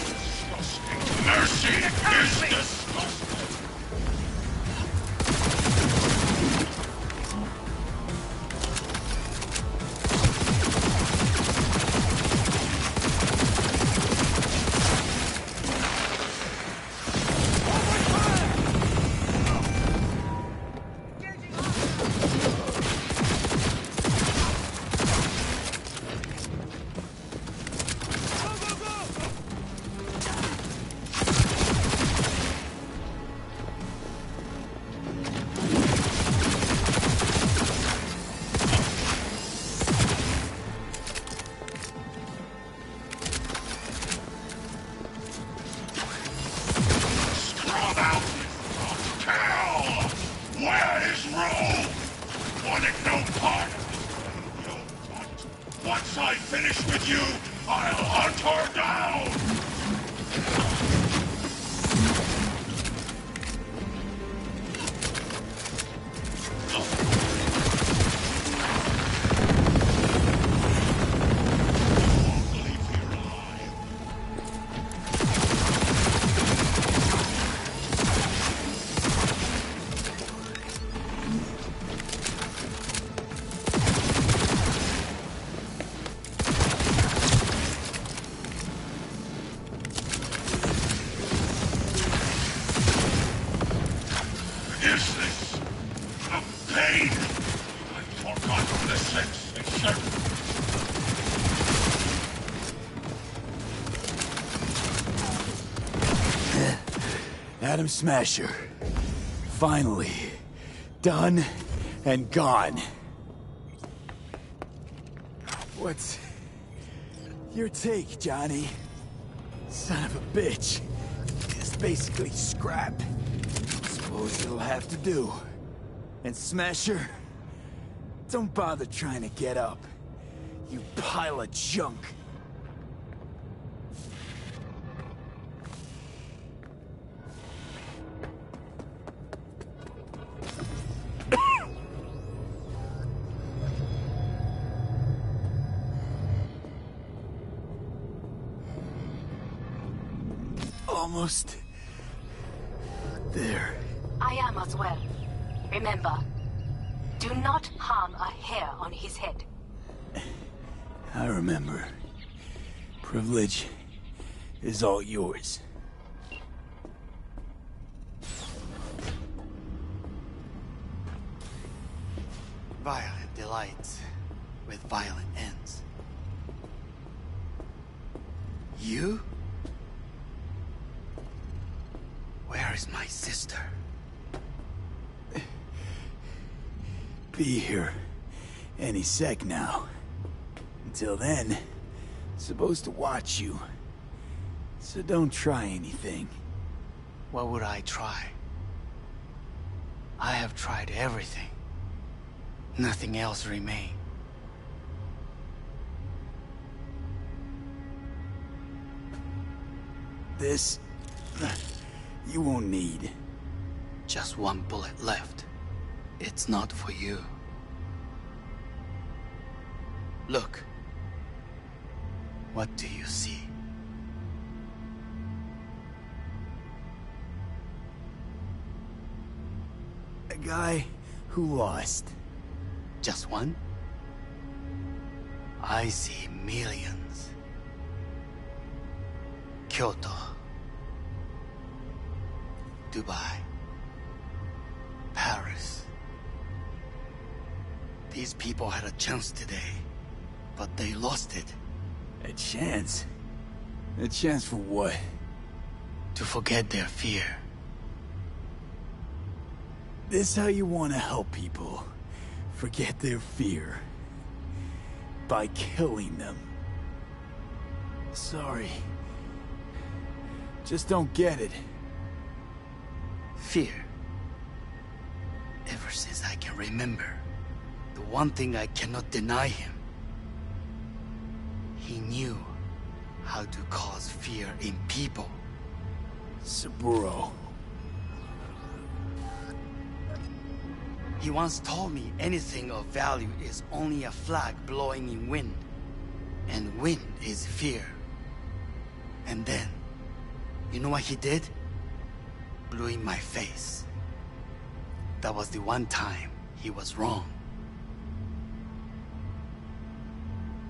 disgusting. Mercy is disgusting. wanted no part. Once I finish with you, I'll hunt her down! Atom Smasher. Finally. Done and gone. What's your take, Johnny? Son of a bitch. It's basically scrap. Suppose it'll have to do. And Smasher, don't bother trying to get up. You pile of junk. Almost there. I am as well. Remember, do not harm a hair on his head. I remember. Privilege is all yours. Violent delights with violent ends. You? Where is my sister? Be here any sec now. Until then, supposed to watch you. So don't try anything. What would I try? I have tried everything. Nothing else remains. This... you won't need. Just one bullet left. It's not for you. Look. What do you see? A guy who lost. Just one? I see millions. Kyoto. Dubai. Paris. These people had a chance today, but they lost it. A chance? A chance for what? To forget their fear. This how you want to help people forget their fear? By killing them. Sorry. Just don't get it. Fear. Ever since I can remember, the one thing I cannot deny him. He knew how to cause fear in people. Saburo. He once told me anything of value is only a flag blowing in wind. And wind is fear. And then, you know what he did? Blew in my face. That was the one time he was wrong.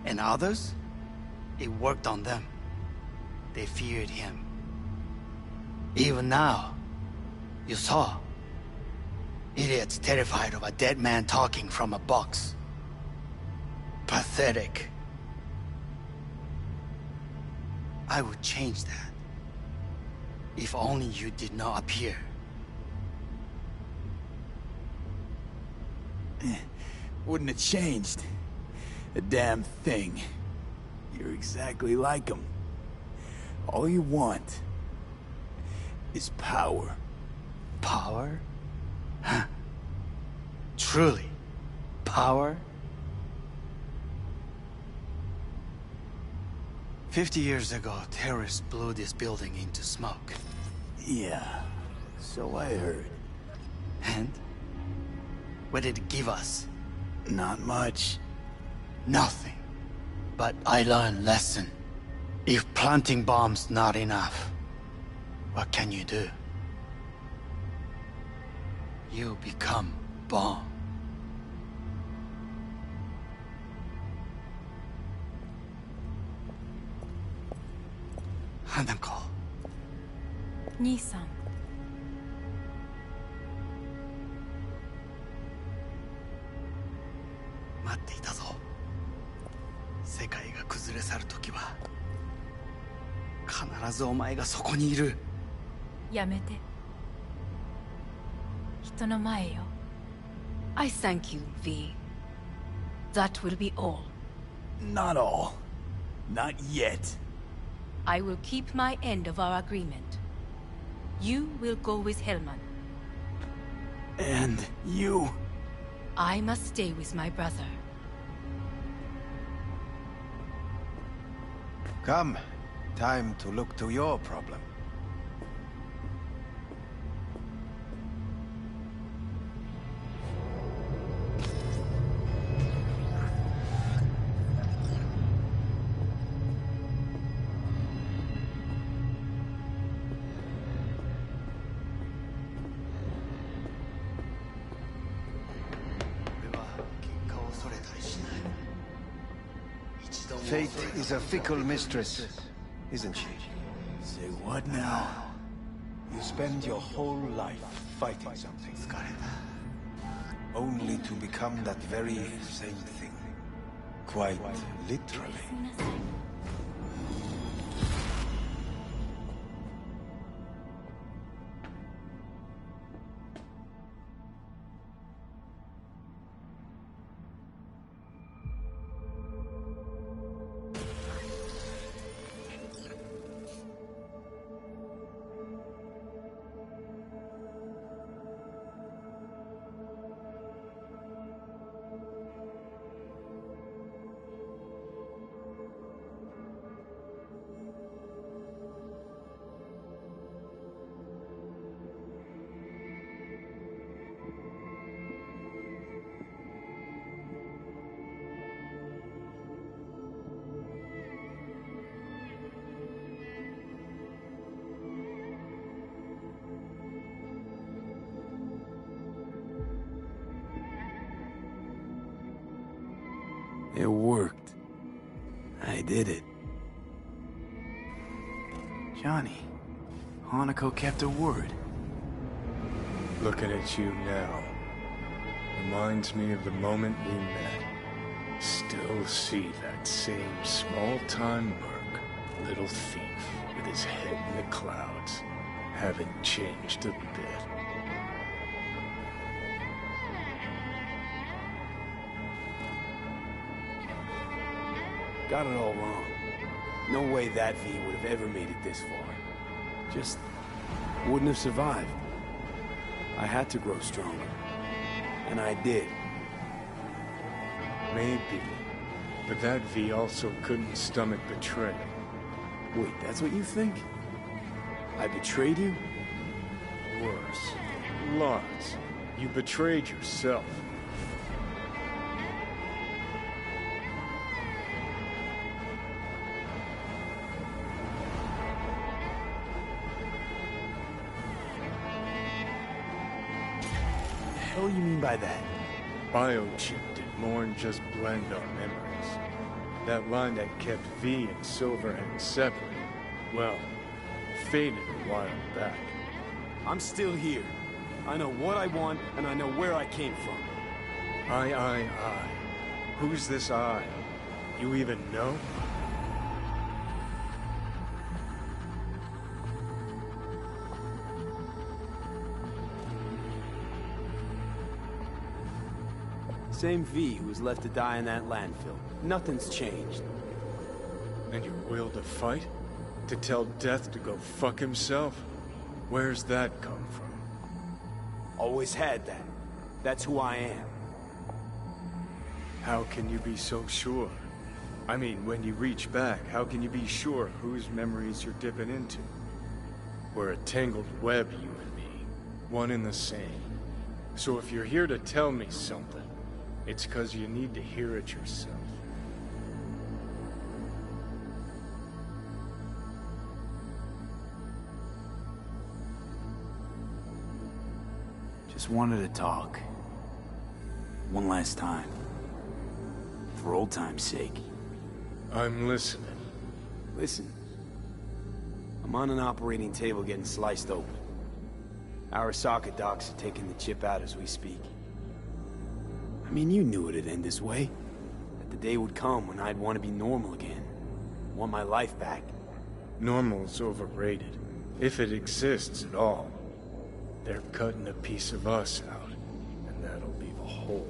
And others? It worked on them. They feared him. Even now, you saw. Idiots terrified of a dead man talking from a box. Pathetic. I would change that. If only you did not appear. Wouldn't have changed a damn thing. You're exactly like him. All you want is power. Power? Huh. Truly, Power? 50 years ago, terrorists blew this building into smoke. Yeah, so I heard. And? What did it give us? Not much. Nothing. But I learned lesson. If planting bombs not enough, what can you do? You become bomb. Hanako. 兄さん。待っていたぞ。世界が崩れ去る時は必ずお前がそこにいる。やめて。人の前よ。I thank you, V. That will be all. Not all. Not yet. I will keep my end of our agreement. You will go with Hellman. And you? I must stay with my brother. Come. Time to look to your problem. Fate is a fickle mistress, isn't she? Say what now? You spend your whole life fighting something, only to become that very same thing. Quite literally. It worked. I did it. Johnny, Hanako kept her word. Looking at you now reminds me of the moment we met. Still see that same small-time merc, little thief with his head in the clouds. Haven't changed a bit. Got it all wrong. No way that V would have ever made it this far. Just wouldn't have survived. I had to grow stronger. And I did. Maybe. But that V also couldn't stomach betrayal. Wait, that's what you think? I betrayed you? Worse. Lots. You betrayed yourself. What do you mean by that? Biochip did more than just blend our memories. That line that kept V and Silverhand separate, well, faded a while back. I'm still here. I know what I want, and I know where I came from. I. Who's this I? You even know? Same V who was left to die in that landfill. Nothing's changed. And your will to fight? To tell Death to go fuck himself? Where's that come from? Always had that. That's who I am. How can you be so sure? I mean, when you reach back, how can you be sure whose memories you're dipping into? We're a tangled web, you and me. One and the same. So if you're here to tell me something, it's 'cause you need to hear it yourself. Just wanted to talk. One last time. For old time's sake. I'm listening. Listen. I'm on an operating table getting sliced open. Arasaka docs are taking the chip out as we speak. I mean, you knew it'd end this way. That the day would come when I'd want to be normal again. Want my life back. Normal's overrated. If it exists at all. They're cutting a piece of us out, and that'll leave a hole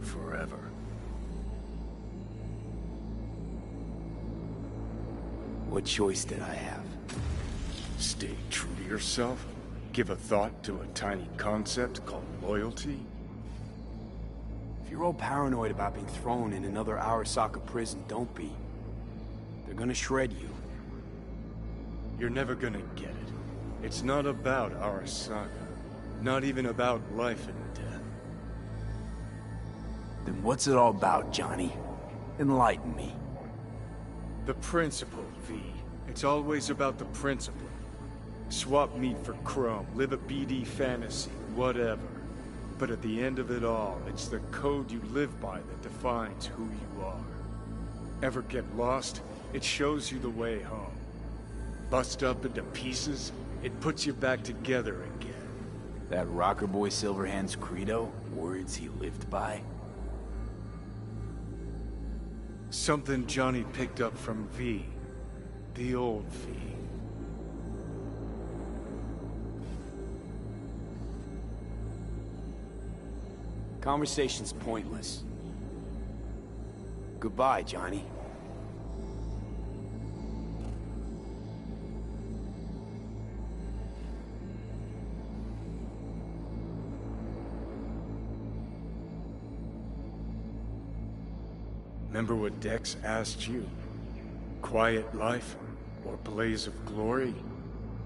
forever. What choice did I have? Stay true to yourself? Give a thought to a tiny concept called loyalty? If you're all paranoid about being thrown in another Arasaka prison, don't be. They're gonna shred you. You're never gonna get it. It's not about Arasaka. Not even about life and death. Then what's it all about, Johnny? Enlighten me. The principle, V. It's always about the principle. Swap meat for chrome, live a BD fantasy, whatever. But at the end of it all, it's the code you live by that defines who you are. Ever get lost? It shows you the way home. Bust up into pieces, it puts you back together again. That rocker boy Silverhand's credo? Words he lived by? Something Johnny picked up from V. The old V. Conversation's pointless. Goodbye, Johnny. Remember what Dex asked you? Quiet life or blaze of glory?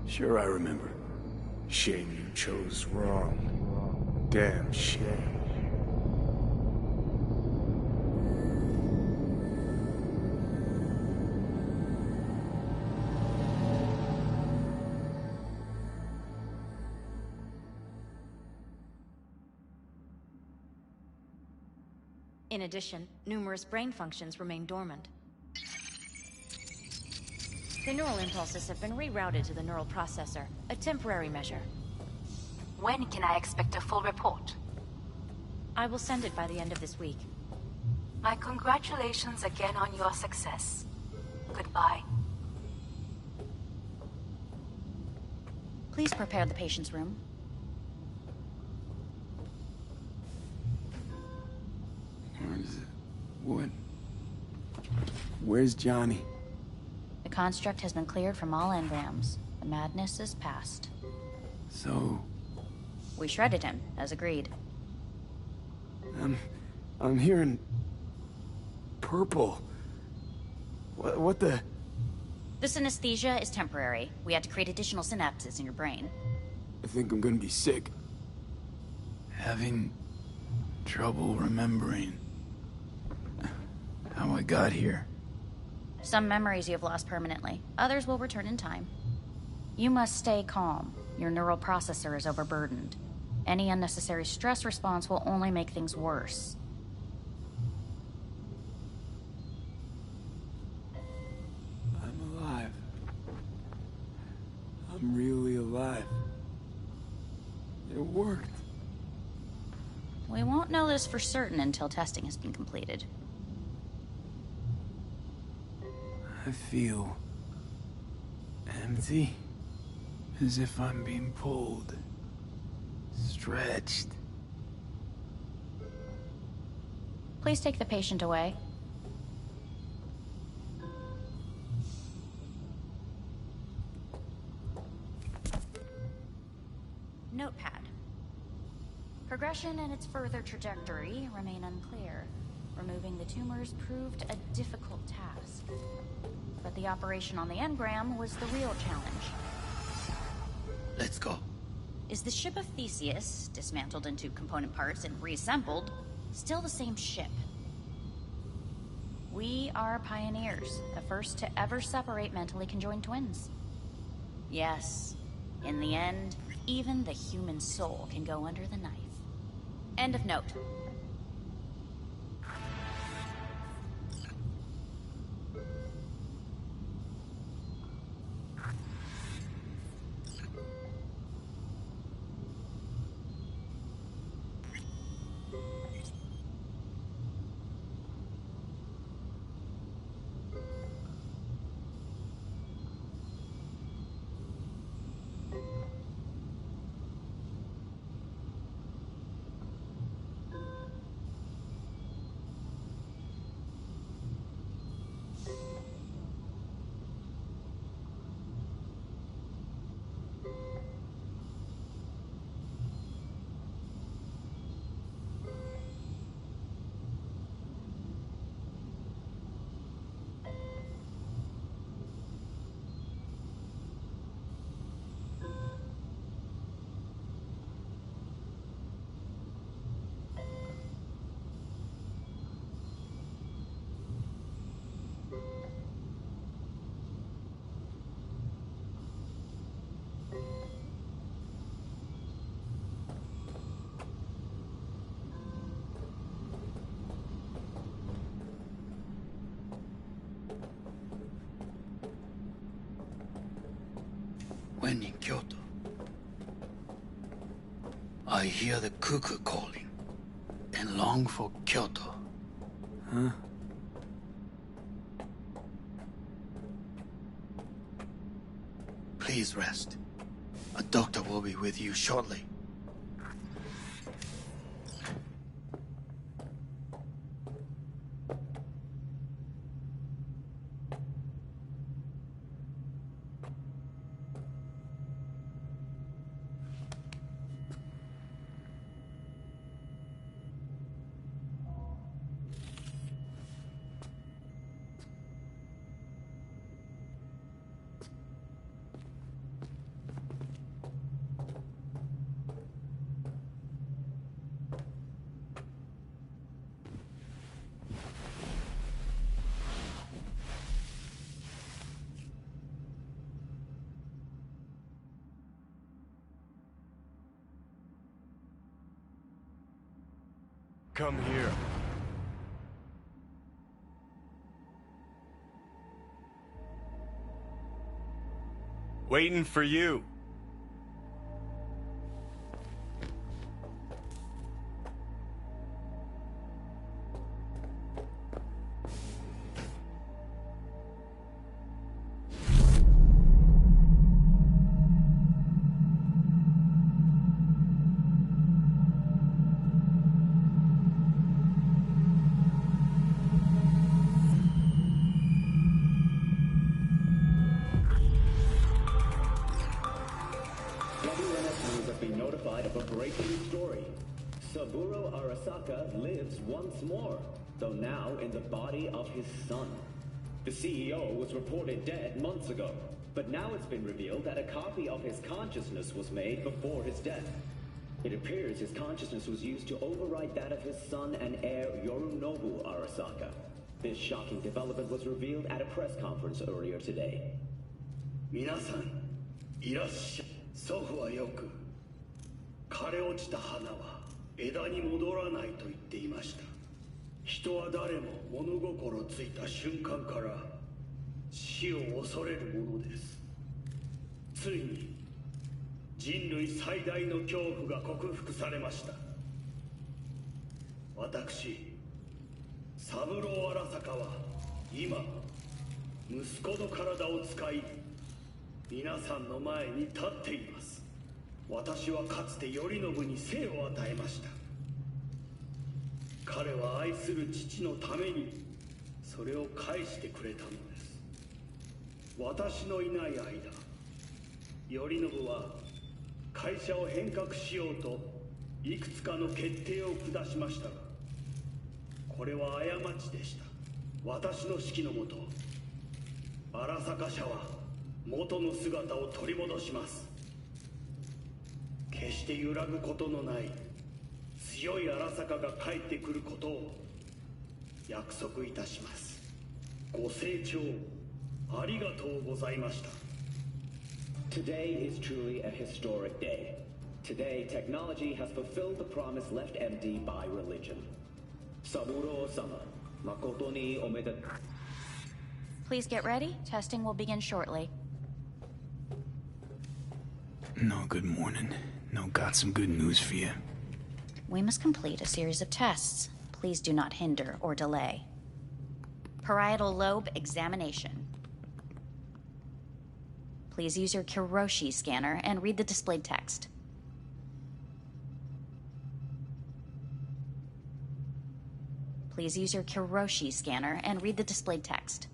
Sure I remember. Shame you chose wrong. Damn shame. In addition, numerous brain functions remain dormant. The neural impulses have been rerouted to the neural processor, a temporary measure. When can I expect a full report? I will send it by the end of this week. My congratulations again on your success. Goodbye. Please prepare the patient's room. What? Where's Johnny? The construct has been cleared from all engrams. The madness is past. So... We shredded him, as agreed. I'm hearing... purple. What the... This anesthesia is temporary. We had to create additional synapses in your brain. I think I'm gonna be sick. Having... trouble remembering... how I got here. Some memories you have lost permanently. Others will return in time. You must stay calm. Your neural processor is overburdened. Any unnecessary stress response will only make things worse. I'm alive. I'm really alive. It worked. We won't know this for certain until testing has been completed. I feel... empty. As if I'm being pulled. Stretched. Please take the patient away. Notepad. Progression and its further trajectory remain unclear. Removing the tumors proved a difficult task. But the operation on the engram was the real challenge. Let's go. Is the ship of Theseus, dismantled into component parts and reassembled, still the same ship? We are pioneers, the first to ever separate mentally conjoined twins. Yes, in the end, even the human soul can go under the knife. End of note. When in Kyoto, I hear the cuckoo calling and long for Kyoto. Huh? Please rest. A doctor will be with you shortly. Come here. Waiting for you. Saburo Arasaka lives once more, though now in the body of his son. The CEO was reported dead months ago, but now it's been revealed that a copy of his consciousness was made before his death. It appears his consciousness was used to override that of his son and heir Yorinobu Arasaka. This shocking development was revealed at a press conference earlier today. 皆さん、いらっしゃい。祖父はよく、枯れ落ちた花は枝に戻らないと言っていました。人は誰も物心ついた瞬間から死を恐れるものです。ついに人類最大の恐怖が克服されました。私、三郎荒坂は今息子の体を使い皆さんの前に立っています。私はかつて頼信に生を与えました。彼は愛する父のためにそれを返してくれたのです。私のいない間、頼信は会社を変革しようといくつかの決定を下しましたが、これは過ちでした。私の指揮のもと、荒坂社は元の姿を取り戻します。決して揺らぐことのない強い荒坂が帰ってくることを約束いたします。ご清聴ありがとうございました。 Today is truly a historic day. Today, technology has fulfilled the promise left empty by religion. Saburo-sama, makoto ni omedetou. Please get ready. Testing will begin shortly. No, good morning. No, got some good news for you. We must complete a series of tests. Please do not hinder or delay. Parietal lobe examination. Please use your Kiroshi scanner and read the displayed text. Please use your Kiroshi scanner and read the displayed text.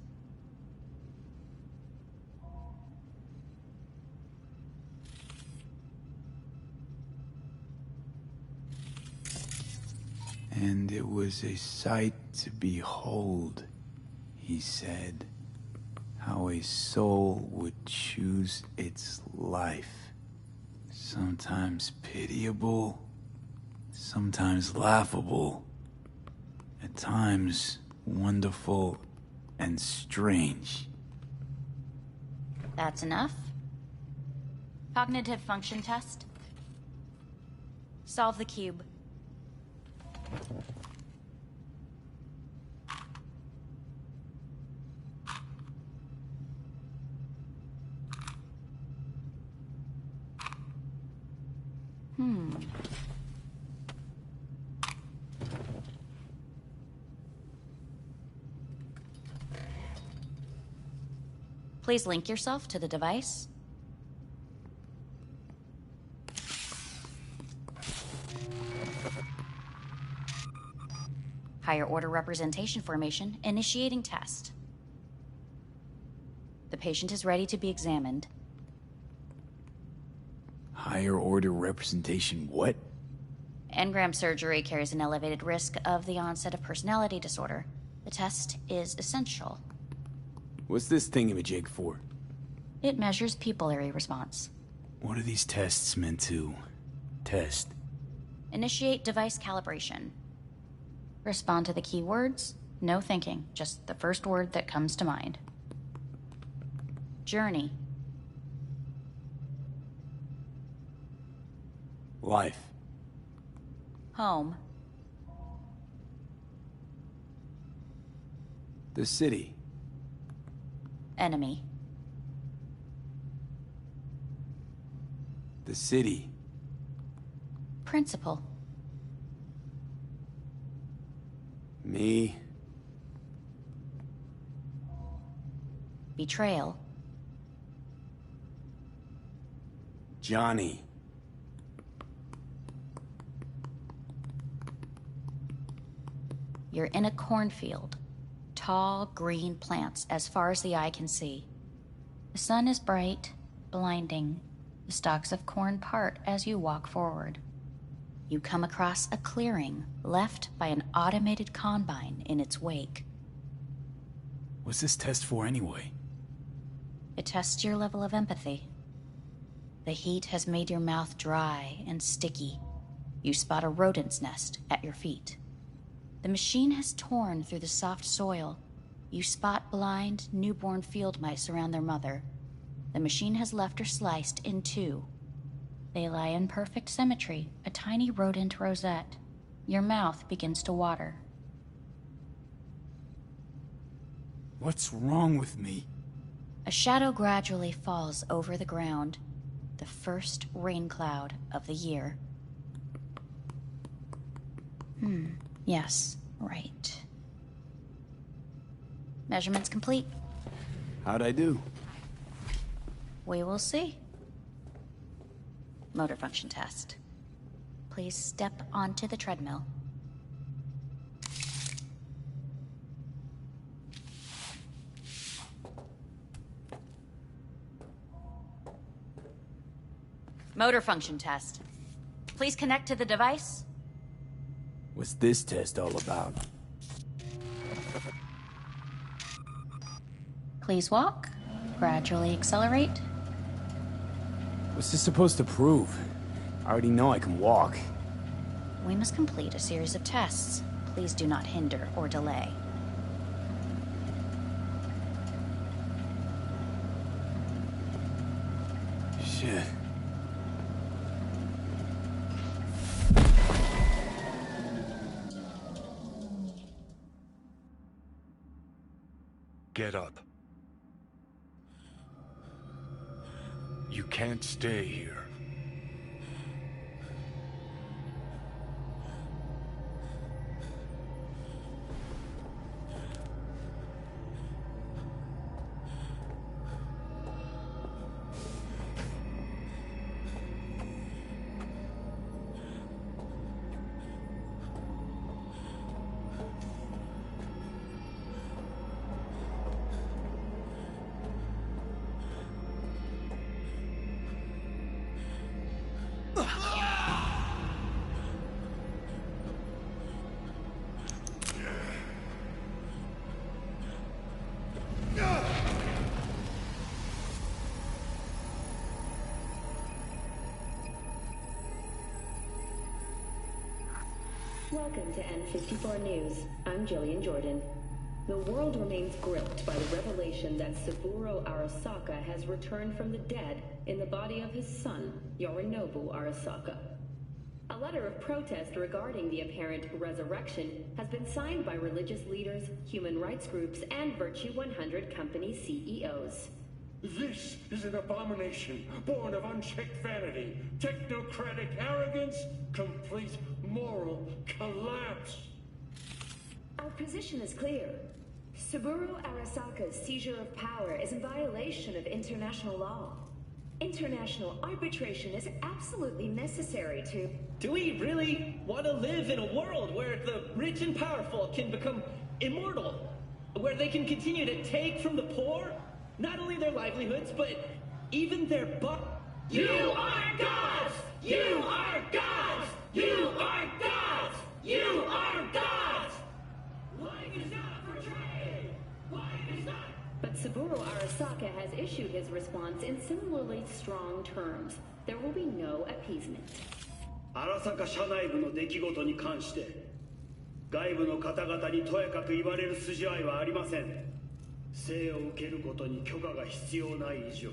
And it was a sight to behold, he said, how a soul would choose its life. Sometimes pitiable, sometimes laughable, at times wonderful and strange. That's enough. Cognitive function test. Solve the cube. Please link yourself to the device. Higher order representation formation, initiating test. The patient is ready to be examined. Higher order representation what? Engram surgery carries an elevated risk of the onset of personality disorder. The test is essential. What's this thingamajig for? It measures pupillary response. What are these tests meant to test? Initiate device calibration. Respond to the keywords. No thinking, just the first word that comes to mind. Journey. Life. Home. The city. Enemy. The city. Principal. Me. Betrayal. Johnny. You're in a cornfield. Tall, green plants as far as the eye can see. The sun is bright, blinding. The stalks of corn part as you walk forward. You come across a clearing left by an automated combine in its wake. What's this test for anyway? It tests your level of empathy. The heat has made your mouth dry and sticky. You spot a rodent's nest at your feet. The machine has torn through the soft soil. You spot blind, newborn field mice around their mother. The machine has left her sliced in two. They lie in perfect symmetry, a tiny rodent rosette. Your mouth begins to water. What's wrong with me? A shadow gradually falls over the ground. The first rain cloud of the year. Yes, right. Measurements complete. How'd I do? We will see. Motor function test. Please step onto the treadmill. Motor function test. Please connect to the device. What's this test all about? Please walk. Gradually accelerate. What's this supposed to prove? I already know I can walk. We must complete a series of tests. Please do not hinder or delay. Shit. Get up. You can't stay here. Welcome to N54 News. I'm Jillian Jordan. The world remains gripped by the revelation that Saburo Arasaka has returned from the dead in the body of his son, Yorinobu Arasaka. A letter of protest regarding the apparent resurrection has been signed by religious leaders, human rights groups, and Virtue 100 company CEOs. This is an abomination born of unchecked vanity, technocratic arrogance, complete moral collapse. Our position is clear. Saburo Arasaka's seizure of power is in violation of international law. International arbitration is absolutely necessary to... Do we really want to live in a world where the rich and powerful can become immortal? Where they can continue to take from the poor? Not only their livelihoods, but even their You are gods! You are gods! You are gods! You are gods! Life is not portrayed! Life is not... But Saburo Arasaka has issued his response in similarly strong terms. There will be no appeasement. 荒坂社内部の出来事に関して外部の方々にとやかく言われる筋合いはありません。生を受けることに許可が必要ない以上、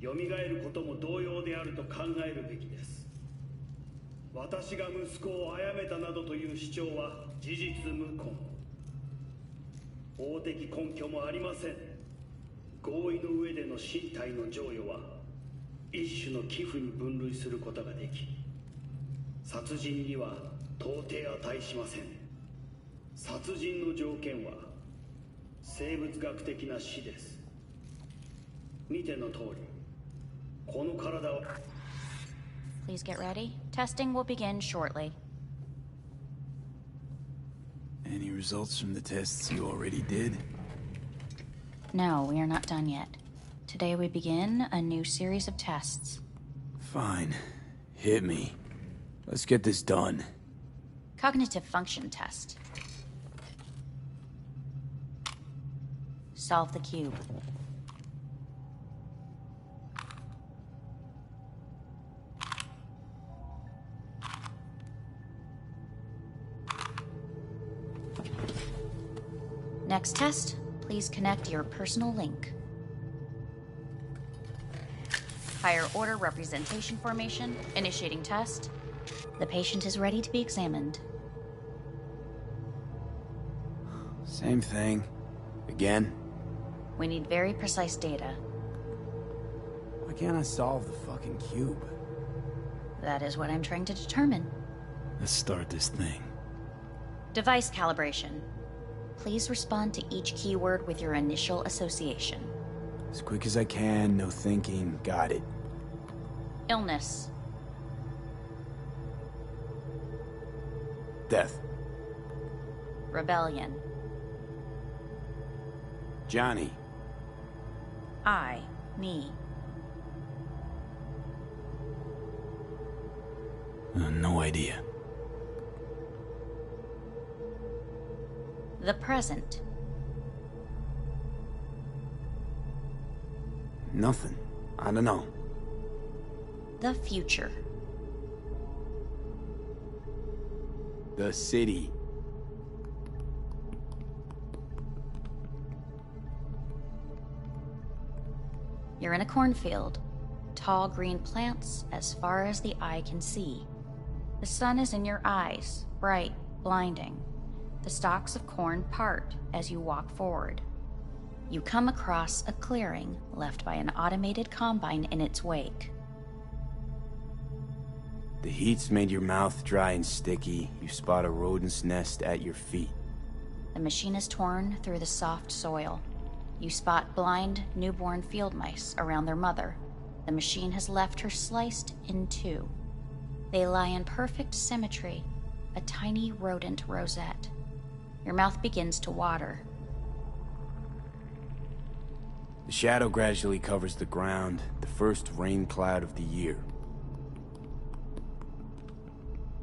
蘇ることも同様であると考えるべきです。私が息子を殺めたなどという主張は事実無根。法的根拠もありません。合意の上での身体の贈与は一種の寄付に分類することができ、殺人には到底値しません。殺人の条件は生物学的な死です。見ての通り、この体を。Please get ready. Testing will begin shortly. Any results from the tests you already did? No, we are not done yet. Today we begin a new series of tests. Fine. Hit me. Let's get this done. Cognitive function test. Solve the cube. Next test, please connect your personal link. Higher order representation formation, initiating test. The patient is ready to be examined. Same thing. Again? We need very precise data. Why can't I solve the fucking cube? That is what I'm trying to determine. Let's start this thing. Device calibration. Please respond to each keyword with your initial association. As quick as I can, no thinking. Got it. Illness. Death. Rebellion. Johnny. I. Me. No idea. The present. Nothing. I don't know. The future. The city. You're in a cornfield. Tall green plants as far as the eye can see. The sun is in your eyes, bright, blinding. The stalks of corn part as you walk forward. You come across a clearing left by an automated combine in its wake. The heat's made your mouth dry and sticky. You spot a rodent's nest at your feet. The machine is torn through the soft soil. You spot blind, newborn field mice around their mother. The machine has left her sliced in two. They lie in perfect symmetry, a tiny rodent rosette. Your mouth begins to water. The shadow gradually covers the ground, the first rain cloud of the year.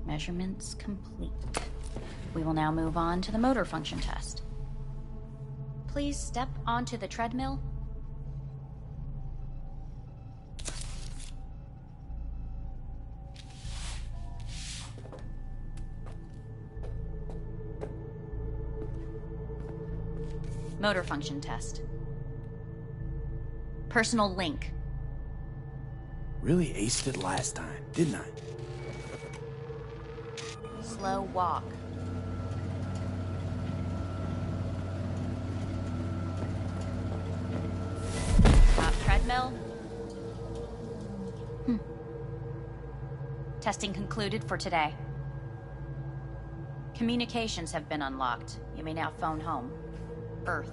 Measurements complete. We will now move on to the motor function test. Please step onto the treadmill. Motor function test. Personal link. Really aced it last time, didn't I? Slow walk. Top treadmill. Testing concluded for today. Communications have been unlocked. You may now phone home. Earth.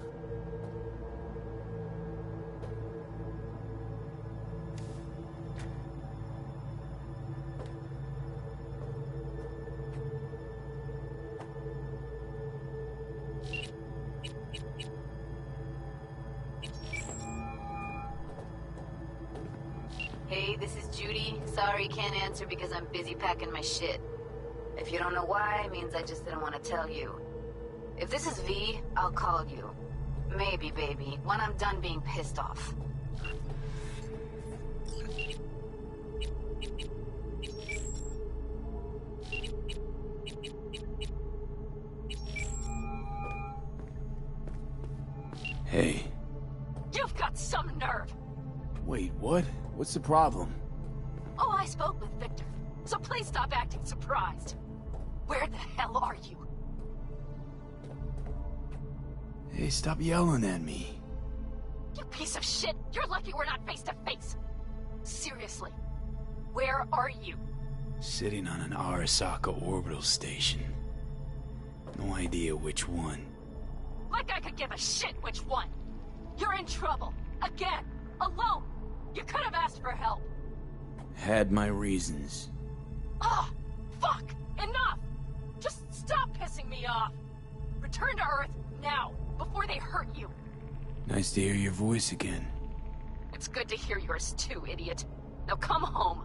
Hey, this is Judy. Sorry, can't answer because I'm busy packing my shit. If you don't know why, it means I just didn't want to tell you. If this is V, I'll call you. Maybe, baby, when I'm done being pissed off. Hey. You've got some nerve! Wait, what? What's the problem? Oh, I spoke with Victor, so please stop acting surprised. Where the hell are you? Hey, stop yelling at me. You piece of shit! You're lucky we're not face to face! Seriously, where are you? Sitting on an Arasaka orbital station. No idea which one. Like I could give a shit which one! You're in trouble! Again! Alone! You could have asked for help! Had my reasons. Ah! Fuck! Enough! Just stop pissing me off! Return to Earth, now, before they hurt you! Nice to hear your voice again. It's good to hear yours too, idiot. Now come home!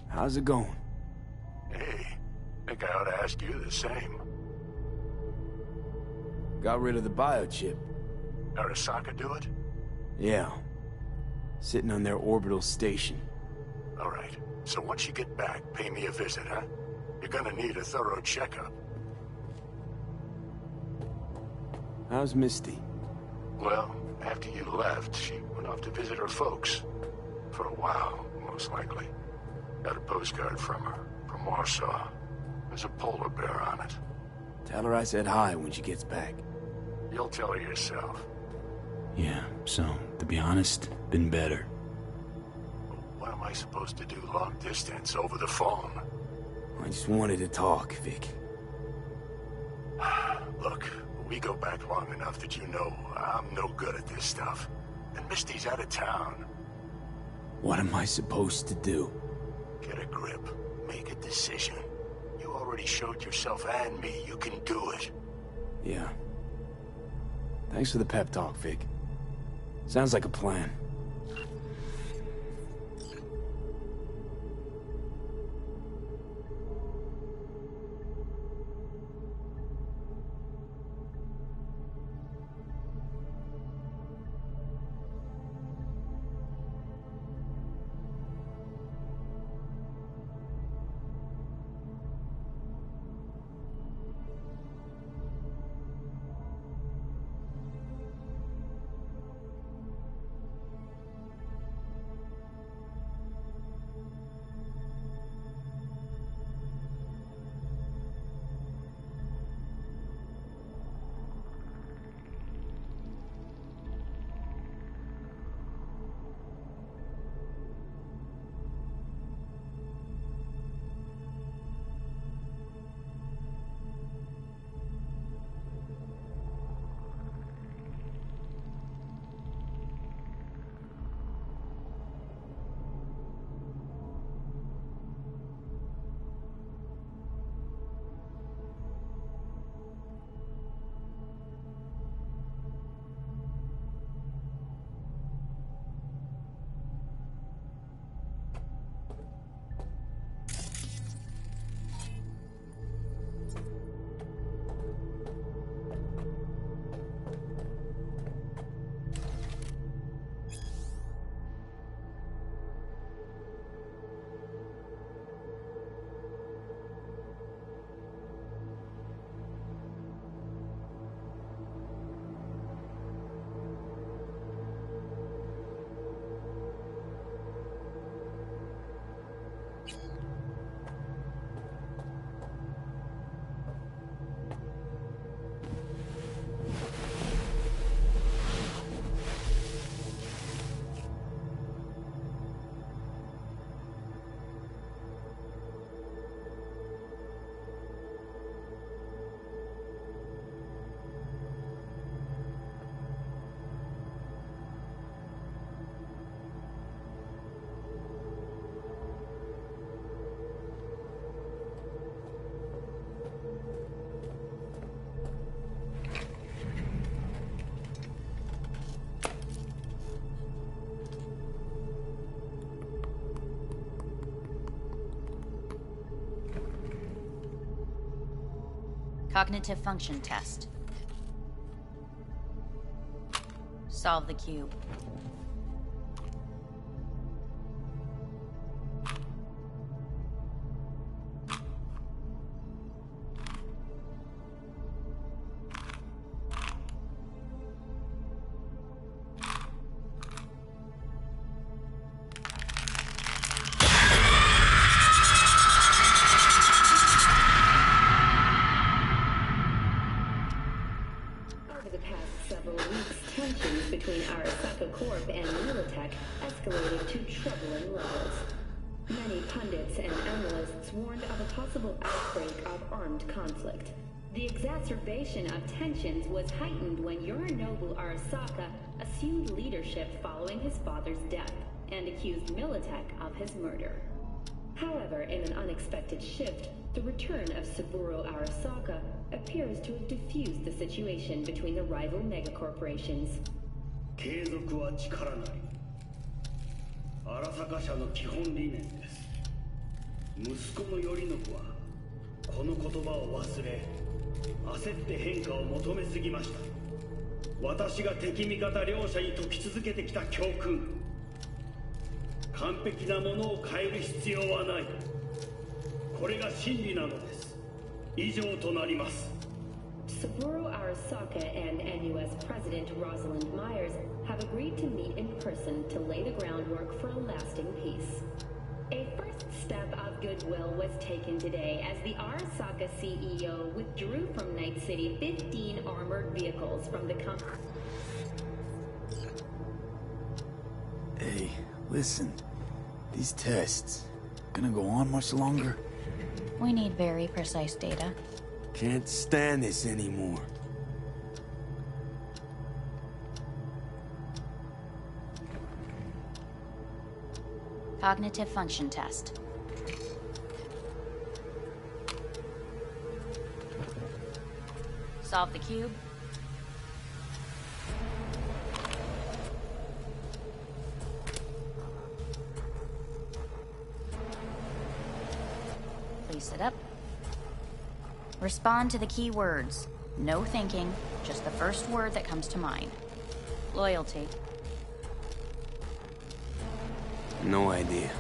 How's it going? Hey, think I ought to ask you the same. Got rid of the biochip. Arasaka do it? Yeah. Sitting on their orbital station. All right. So once you get back, pay me a visit, huh? You're gonna need a thorough checkup. How's Misty? Well, after you left, she went off to visit her folks. For a while, most likely. Got a postcard from her, from Warsaw. There's a polar bear on it. Tell her I said hi when she gets back. You'll tell her yourself. Yeah, so, to be honest, been better. What am I supposed to do long distance over the phone? I just wanted to talk, Vic. Look, we go back long enough that you know I'm no good at this stuff. And Misty's out of town. What am I supposed to do? Get a grip. Make a decision. You already showed yourself and me you can do it. Yeah. Thanks for the pep talk, Vic. Sounds like a plan. Cognitive function test. Solve the cube. Over the past several weeks, tensions between Arasaka Corp and Militech escalated to troubling levels. Many pundits and analysts warned of a possible outbreak of armed conflict. The exacerbation of tensions was heightened when Yorinobu Arasaka assumed leadership following his father's death and accused Militech of his murder. However, in an unexpected shift, the return of Saburo Arasaka appears to have diffused the situation between the rival megacorporations. 継続は力なり。荒坂社の基本理念です。息子の頼信はこの言葉を忘れ、焦って変化を求めすぎました。私が敵味方両者に説き続けてきた教訓。完璧なものを変える必要はない。これが真理なのです。以上となります。Saburo Arasaka and NUS President Rosalind Myers have agreed to meet in person to lay the groundwork for a lasting peace. A first step of goodwill was taken today as the Arasaka CEO withdrew from Night City 15 armored vehicles from the company. Hey, listen. These tests, gonna go on much longer? We need very precise data. Can't stand this anymore. Cognitive function test. Solve the cube. Please sit up. Respond to the key words. No thinking, just the first word that comes to mind. Loyalty. No idea.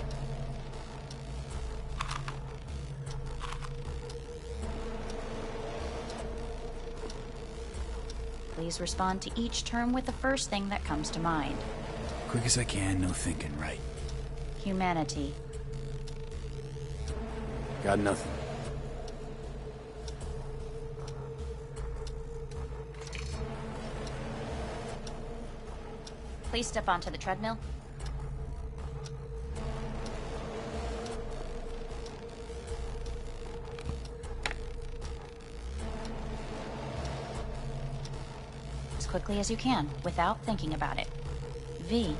Please respond to each term with the first thing that comes to mind. Quick as I can, no thinking, right? Humanity. Got nothing. Please step onto the treadmill. As quickly as you can, without thinking about it. V.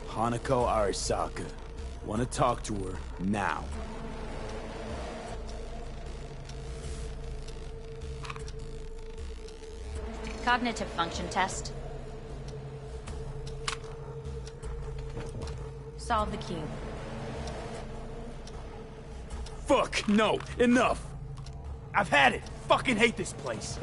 Hanako Arasaka. Want to talk to her now. Cognitive function test. Solve the cube. Fuck, no, enough! I've had it! Fucking hate this place!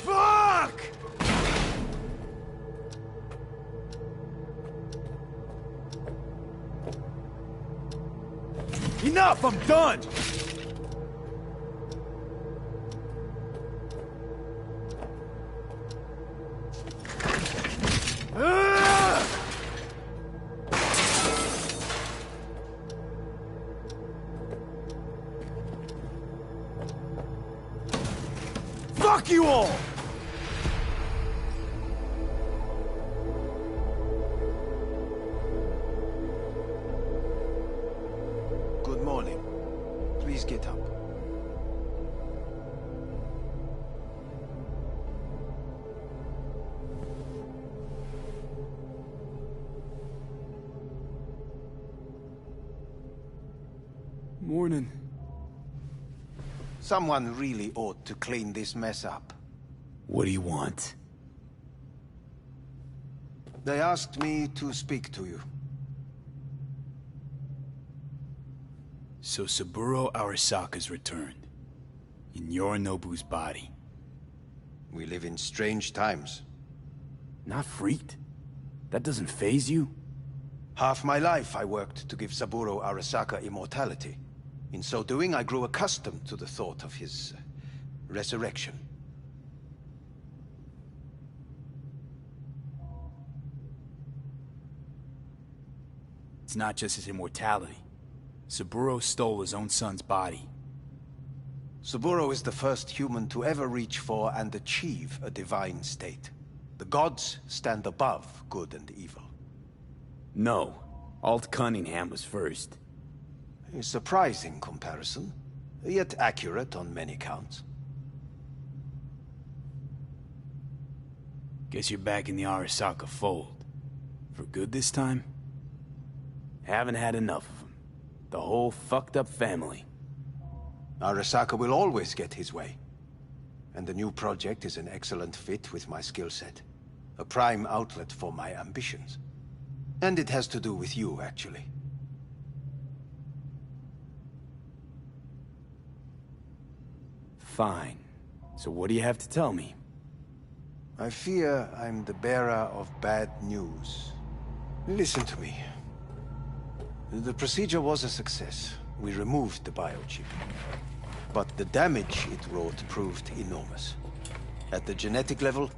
Fuck! Enough! I'm done! Fuck you all! Good morning. Please get up. Morning. Someone really ought to clean this mess up. What do you want? They asked me to speak to you. So Saburo Arasaka's returned. In Yorinobu's body. We live in strange times. Not freaked? That doesn't faze you? Half my life I worked to give Saburo Arasaka immortality. In so doing, I grew accustomed to the thought of his resurrection. It's not just his immortality. Saburo stole his own son's body. Saburo is the first human to ever reach for and achieve a divine state. The gods stand above good and evil. No. Alt Cunningham was first. A surprising comparison, yet accurate on many counts. Guess you're back in the Arasaka fold. For good this time? Haven't had enough of them. The whole fucked up family. Arasaka will always get his way. And the new project is an excellent fit with my skill set. A prime outlet for my ambitions. And it has to do with you, actually. Fine. So what do you have to tell me? I fear I'm the bearer of bad news. Listen to me. The procedure was a success. We removed the biochip. But the damage it wrought proved enormous. At the genetic level,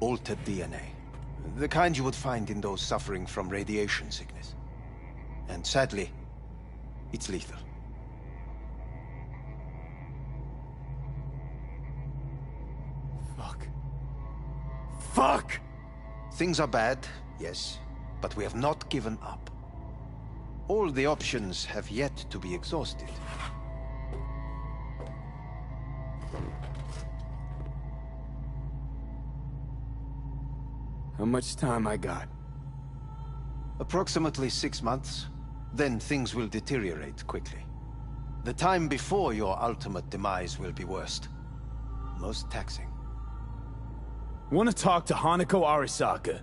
altered DNA. The kind you would find in those suffering from radiation sickness. And sadly, it's lethal. Fuck! Things are bad, yes, but we have not given up. All the options have yet to be exhausted. How much time I got? Approximately 6 months. Then things will deteriorate quickly. The time before your ultimate demise will be worst. Most taxing. Want to talk to Hanako Arasaka?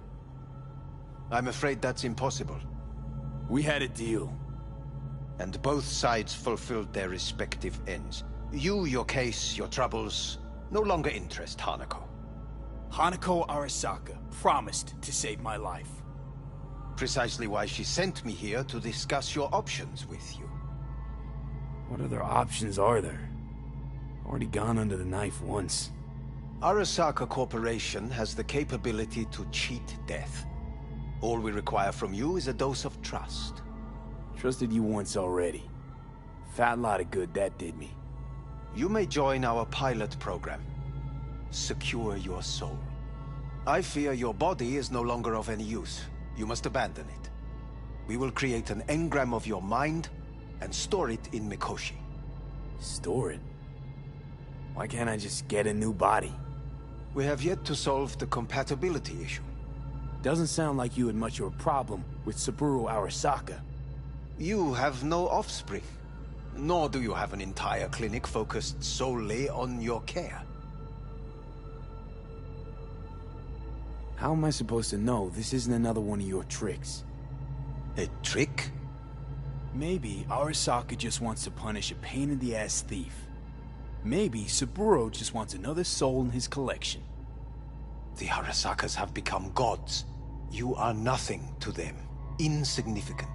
I'm afraid that's impossible. We had a deal. And both sides fulfilled their respective ends. You, your case, your troubles, no longer interest Hanako. Hanako Arasaka promised to save my life. Precisely why she sent me here to discuss your options with you. What other options are there? Already gone under the knife once. Arasaka Corporation has the capability to cheat death. All we require from you is a dose of trust. Trusted you once already. Fat lot of good that did me. You may join our pilot program. Secure your soul. I fear your body is no longer of any use. You must abandon it. We will create an engram of your mind and store it in Mikoshi. Store it? Why can't I just get a new body? We have yet to solve the compatibility issue. Doesn't sound like you had much of a problem with Saburo Arasaka. You have no offspring. Nor do you have an entire clinic focused solely on your care. How am I supposed to know this isn't another one of your tricks? A trick? Maybe Arasaka just wants to punish a pain-in-the-ass thief. Maybe Saburo just wants another soul in his collection. The Arasakas have become gods. You are nothing to them. Insignificant.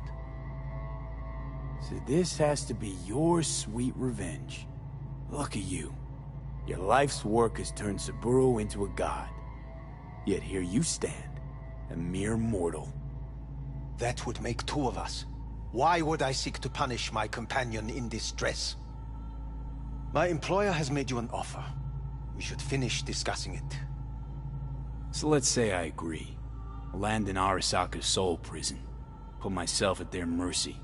So this has to be your sweet revenge. Look at you. Your life's work has turned Saburo into a god. Yet here you stand, a mere mortal. That would make two of us. Why would I seek to punish my companion in distress? My employer has made you an offer. We should finish discussing it. So let's say I agree. Land in Arasaka's soul prison. Put myself at their mercy.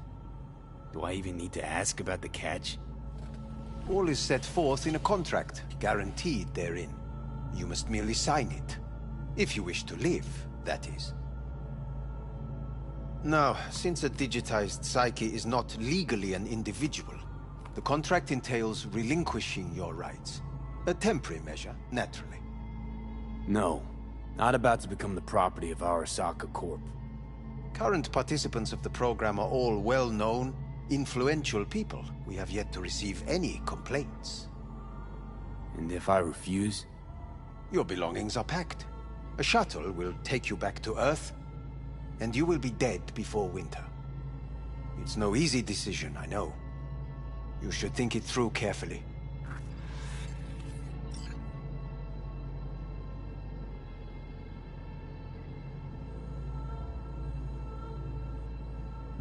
Do I even need to ask about the catch? All is set forth in a contract, guaranteed therein. You must merely sign it. If you wish to live, that is. Now, since a digitized psyche is not legally an individual, The contract entails relinquishing your rights. A temporary measure, naturally. No. Not about to become the property of Arasaka Corp. Current participants of the program are all well-known, influential people. We have yet to receive any complaints. And if I refuse? Your belongings are packed. A shuttle will take you back to Earth, and you will be dead before winter. It's no easy decision, I know. You should think it through carefully.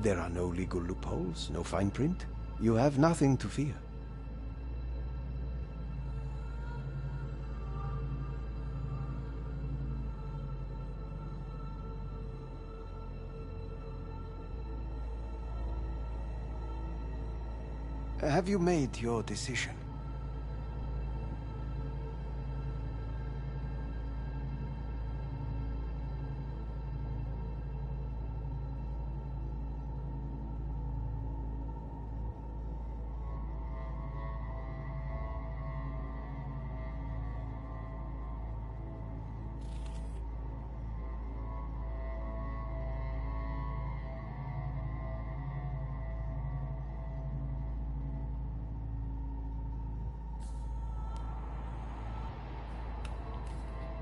There are no legal loopholes, no fine print. You have nothing to fear. Have you made your decision?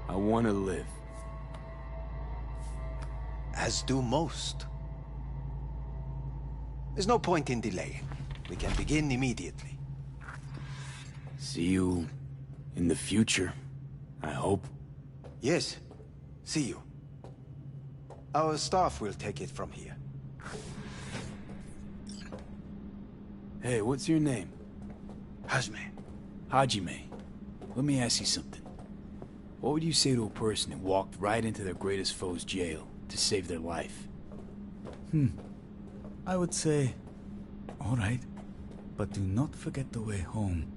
I want to live. As do most. There's no point in delaying. We can begin immediately. See you in the future, I hope. Yes. See you. Our staff will take it from here. Hey, what's your name? Hajime. Hajime. Let me ask you something. What would you say to a person who walked right into their greatest foe's jail to save their life? I would say, all right, but do not forget the way home.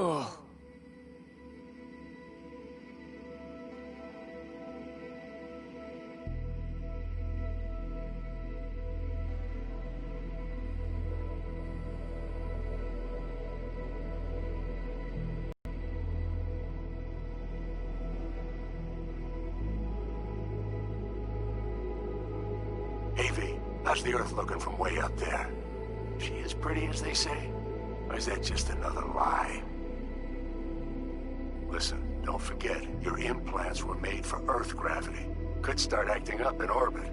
Ugh. Evie, how's the Earth looking from way up there? She as pretty as they say? Or is that just another lie? Listen, don't forget, your implants were made for Earth gravity. Could start acting up in orbit.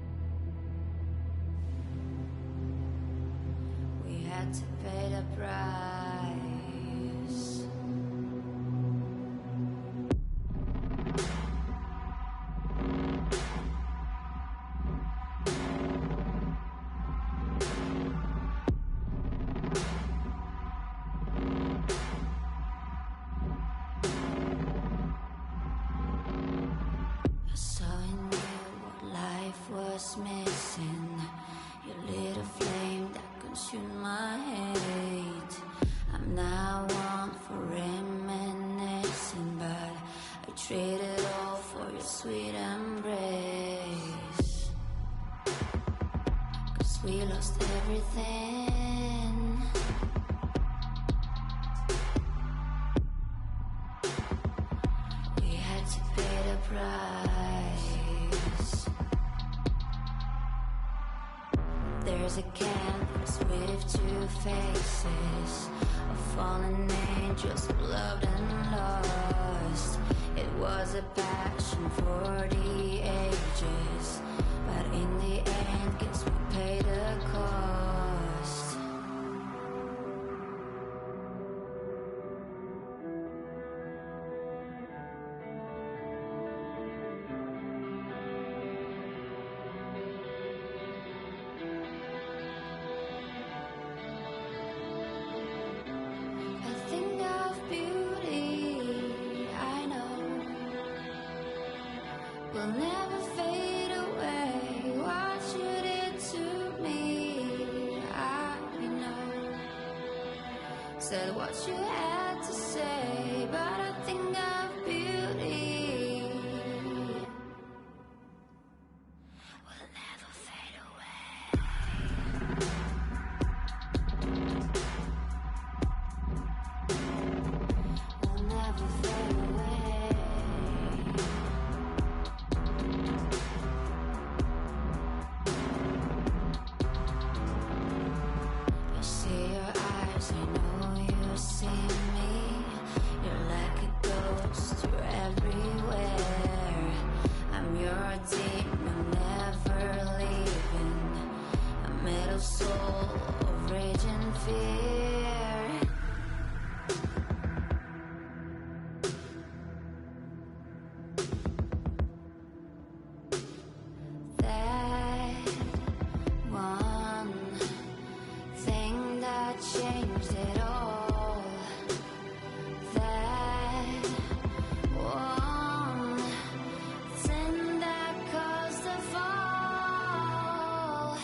to pay the price. I saw in you what life was missing. You lit a flame that consumed my hate. I'm now one for reminiscing, but I traded all for your sweet embrace. 'Cause we lost everything. We had to pay the price. There's a canvas with two faces, of fallen angels who loved and lost. It was a passion for the ages, but in the end, guess we paid the cost. A thing of beauty, I know, will never fade away. What you did to me, I know. Said what you had to say, but a thing of beauty will never fade away. Will never fade away. I see your eyes, I know you see me. You're like a ghost, you're everywhere. I'm your demon, never leaving. A metal soul of rage and fear. That one thing that changed it all. That one thing that caused the fall.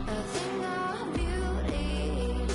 A thing of beauty,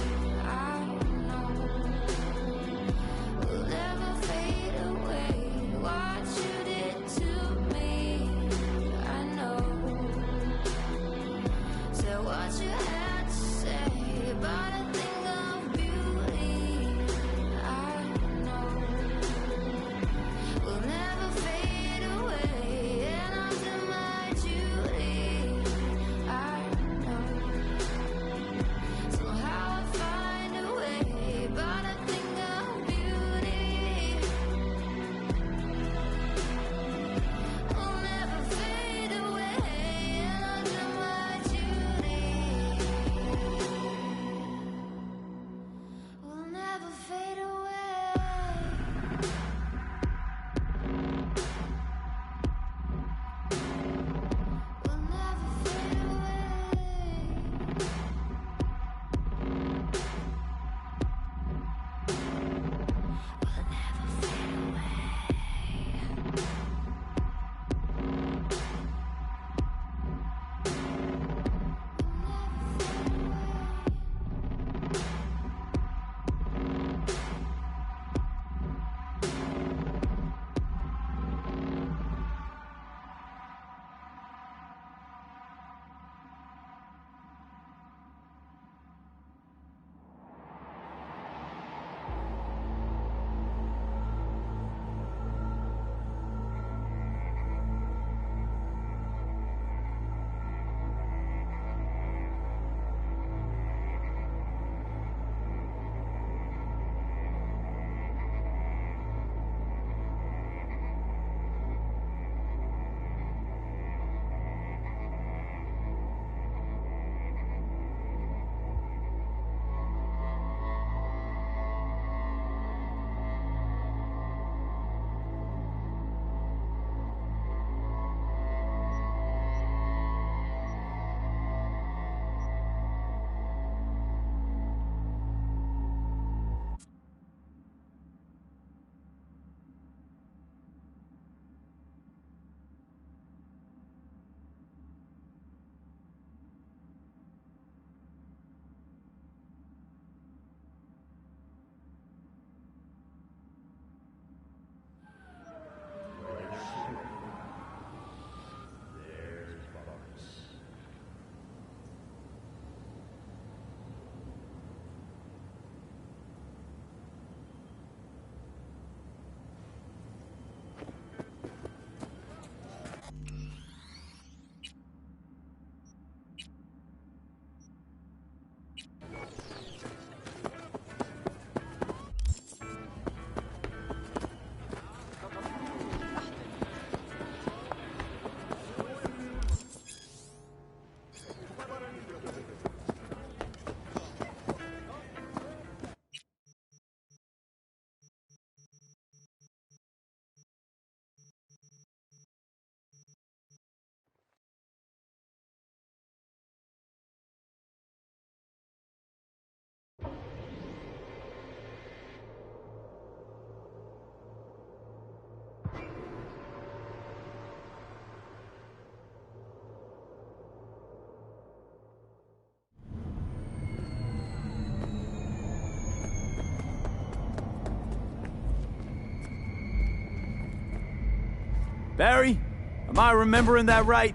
Barry? Am I remembering that right?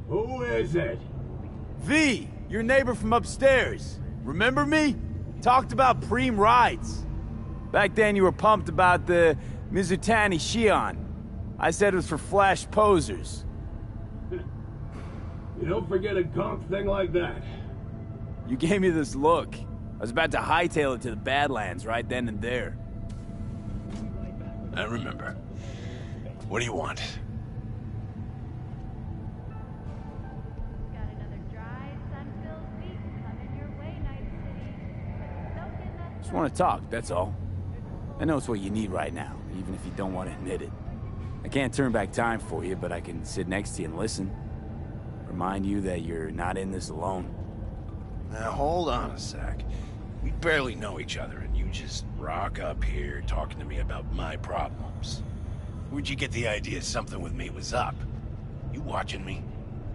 Who is it? V, your neighbor from upstairs. Remember me? Talked about preem rides. Back then you were pumped about the Mizutani Shion. I said it was for flash posers. You don't forget a gonk thing like that. You gave me this look. I was about to hightail it to the Badlands right then and there. I remember. What do you want? Just want to talk, that's all. I know it's what you need right now, even if you don't want to admit it. I can't turn back time for you, but I can sit next to you and listen. Remind you that you're not in this alone. Now hold on a sec. We barely know each other, and you just rock up here talking to me about my problems. Where'd you get the idea something with me was up? You watching me?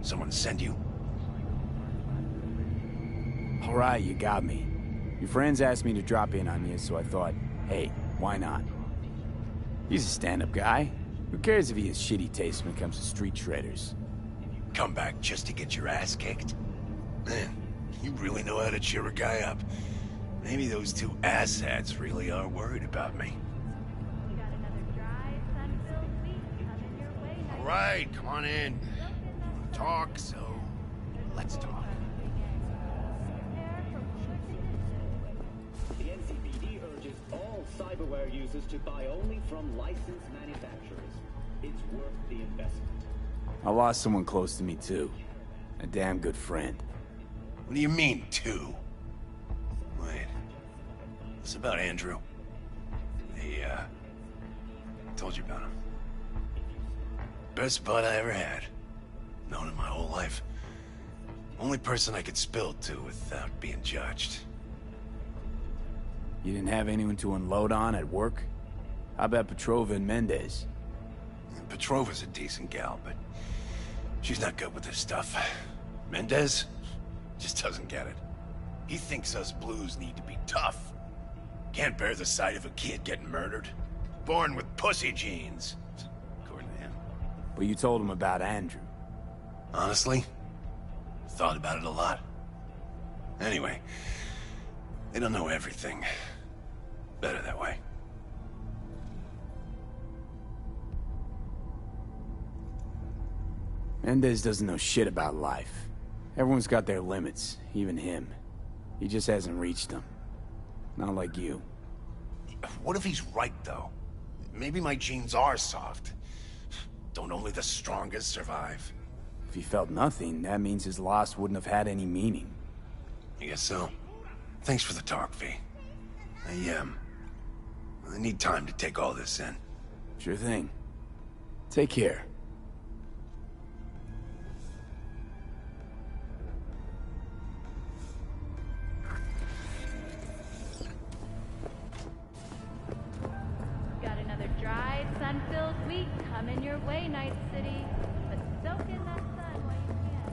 Someone send you? All right, you got me. Your friends asked me to drop in on you, so I thought, hey, why not? He's a stand-up guy. Who cares if he has shitty taste when it comes to street shredders? Come back just to get your ass kicked? Man, you really know how to cheer a guy up. Maybe those two asshats really are worried about me. All right, come on in. You want to talk, so let's talk. The NCPD urges all cyberware users to buy only from licensed manufacturers. It's worth the investment. I lost someone close to me, too. A damn good friend. What do you mean, two? Wait. This about Andrew? I told you about him. Best bud I ever had. Known him my whole life. Only person I could spill to without being judged. You didn't have anyone to unload on at work? How about Petrova and Mendez? Petrova's a decent gal, but she's not good with this stuff. Mendez just doesn't get it. He thinks us blues need to be tough. Can't bear the sight of a kid getting murdered. Born with pussy genes, according to him. But you told him about Andrew. Honestly, thought about it a lot. Anyway, they don't know everything. Better that way. Mendez doesn't know shit about life. Everyone's got their limits, even him. He just hasn't reached them. Not like you. What if he's right, though? Maybe my genes are soft. Don't only the strongest survive? If he felt nothing, that means his loss wouldn't have had any meaning. I guess so. Thanks for the talk, V. I need time to take all this in. Sure thing. Take care. Got another dry, sun-filled week coming your way, Night City. But soak in that sun while you can.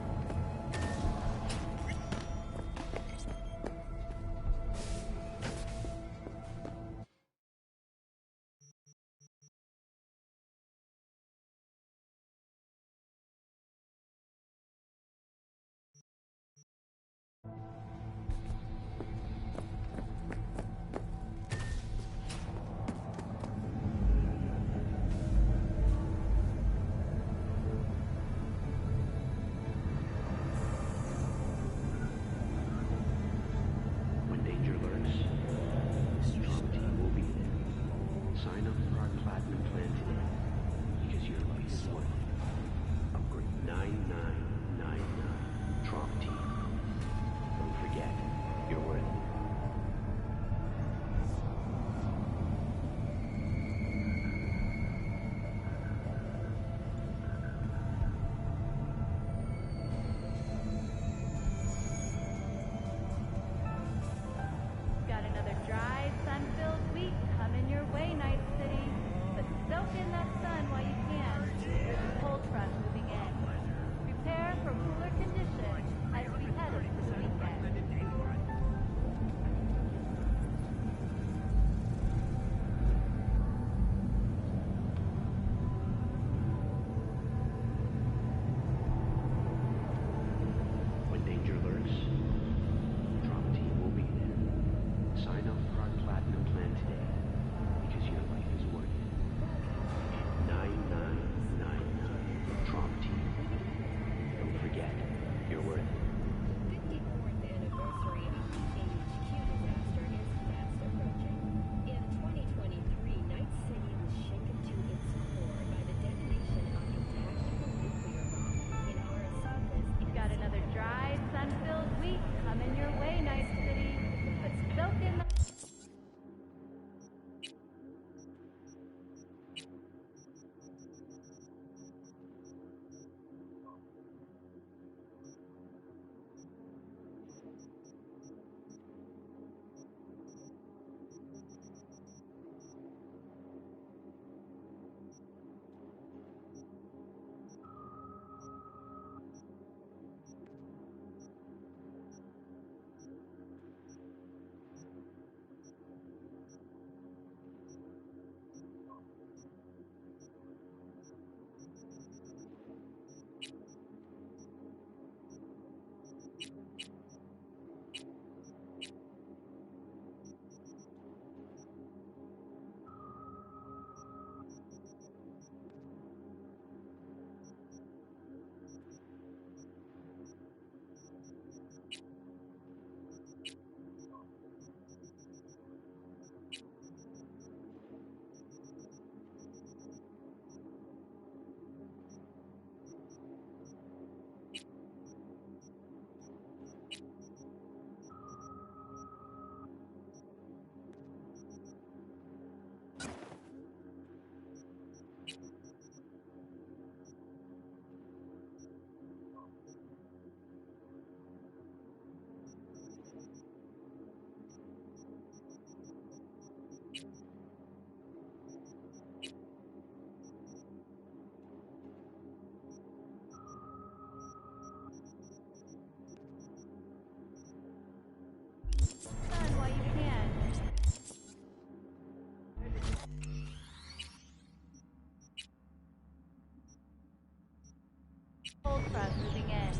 cold front moving in.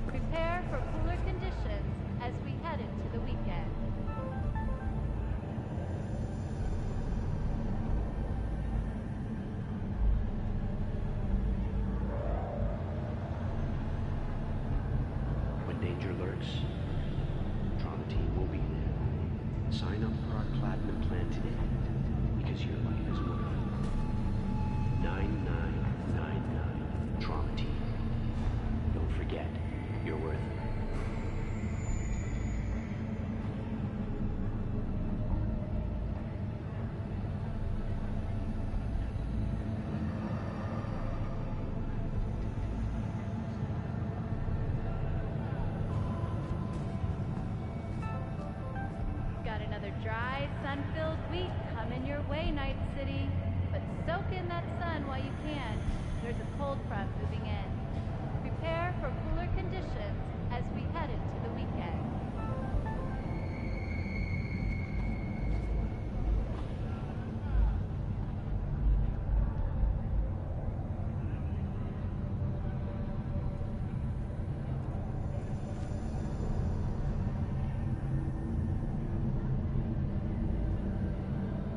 Prepare for cooler conditions as we head into the weekend. When danger lurks, Trauma Team will be there. Sign up for our Platinum plan today, because your life is worth it. 9999 Trauma Team. Don't forget, you're worth it. Got another dry, sun-filled week coming your way, Night City. But soak in that sun while you can. There's a cold front moving in. Prepare for cooler conditions as we head into the weekend.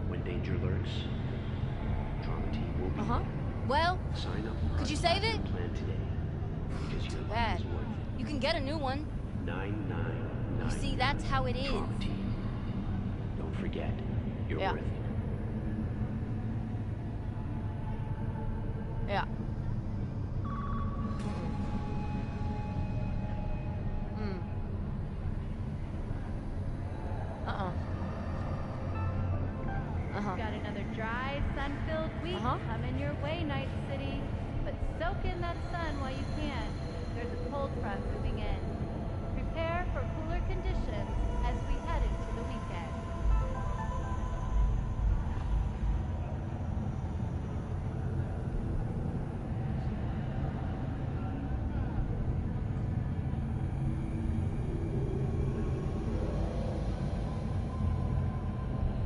When danger lurks, Trauma Team will be there. Well, Sign up for could our you save Platinum it? plan today, because your life bad. is worth it. You can get a new one. 9999 You see, that's how it is. Trauma Team. Don't forget, you're Yeah. worth it. Yeah. Got another dry, sun-filled week coming your way, Night City. But soak in that sun while you can. There's a cold front moving in. Prepare for cooler conditions as we head into the weekend.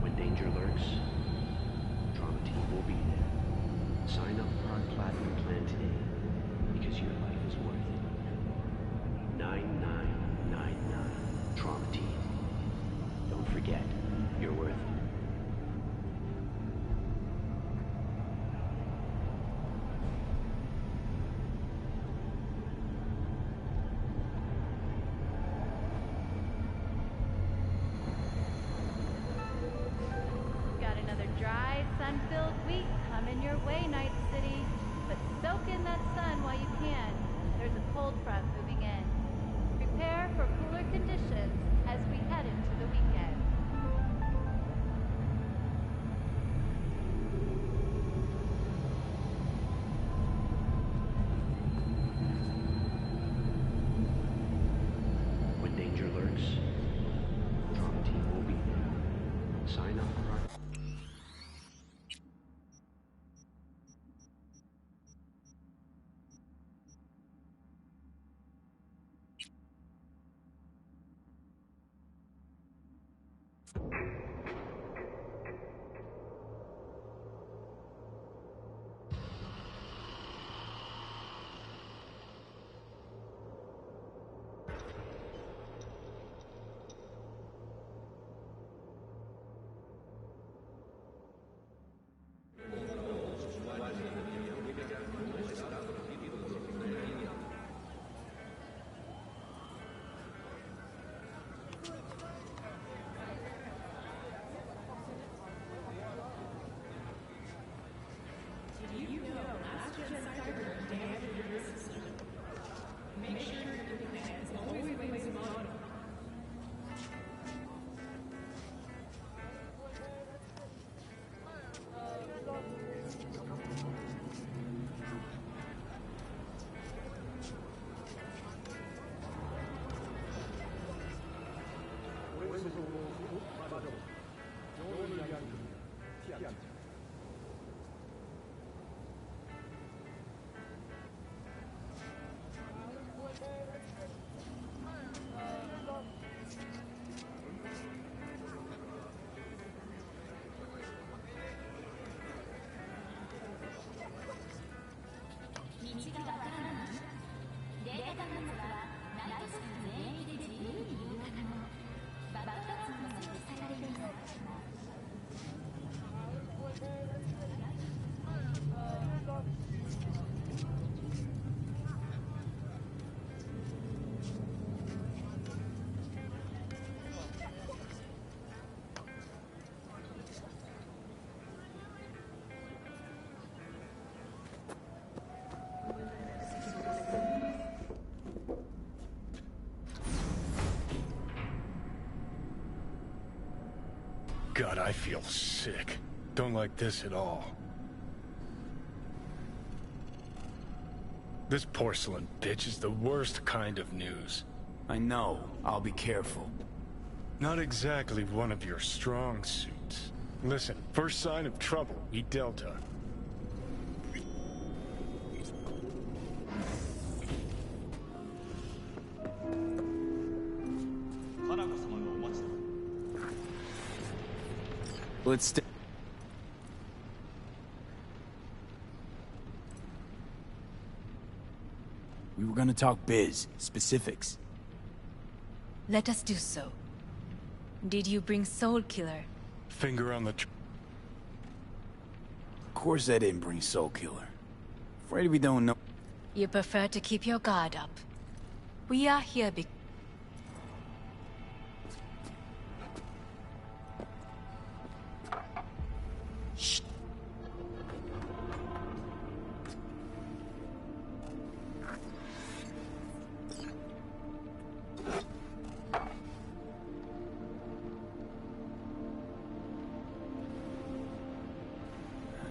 When danger lurks, Trauma Team will be there. Sign up for our Platinum plan today, because your life is worth it. 9999 Trauma Team. Don't forget, you're worth it. Got another dry, sun-filled week coming your way, Night City. But soak in that sun while you can. There's a cold front moving in. Prepare for cooler conditions as we head into the weekend. When danger lurks, Trauma Team will be there. Sign up for our... God, I feel sick. Don't like this at all. This porcelain bitch is the worst kind of news. I know. I'll be careful. Not exactly one of your strong suits. Listen, first sign of trouble, eat Delta. Let's stay. We were gonna talk biz, specifics. Let us do so. Did you bring Soul Killer? Finger on the Of course I didn't bring Soul Killer. Afraid we don't know. You prefer to keep your guard up. We are here because... Shh.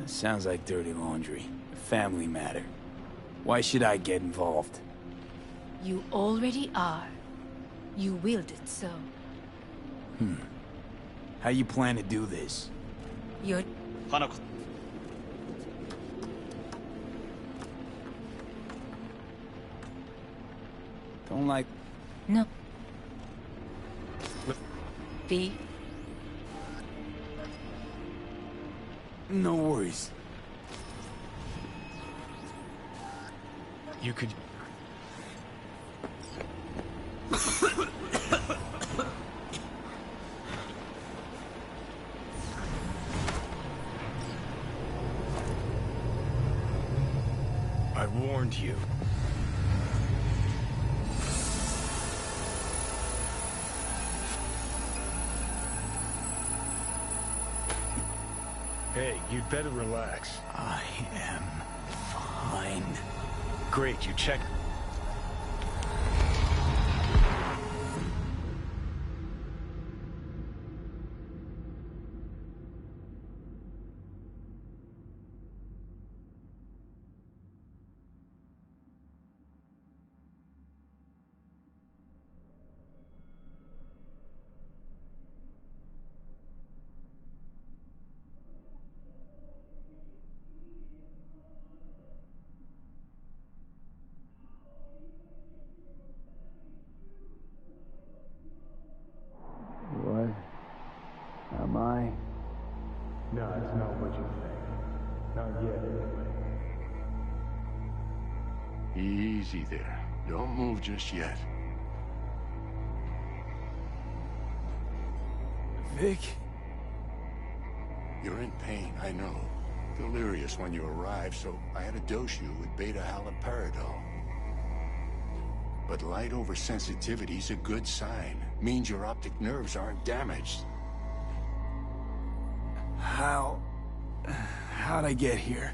Sounds like dirty laundry. A family matter. Why should I get involved? You already are. You willed it so. How you plan to do this? You're... Don't like... No. V? No worries. You could... I warned you. Hey, you'd better relax. I am fine. Great, you checked. What? Am I? No, it's not what you think. Not yet, anyway. Easy there. Don't move just yet. Vic? You're in pain, I know. Delirious when you arrived, so I had to dose you with beta-haloperidol. But light oversensitivity's a good sign. Means your optic nerves aren't damaged. How'd I get here?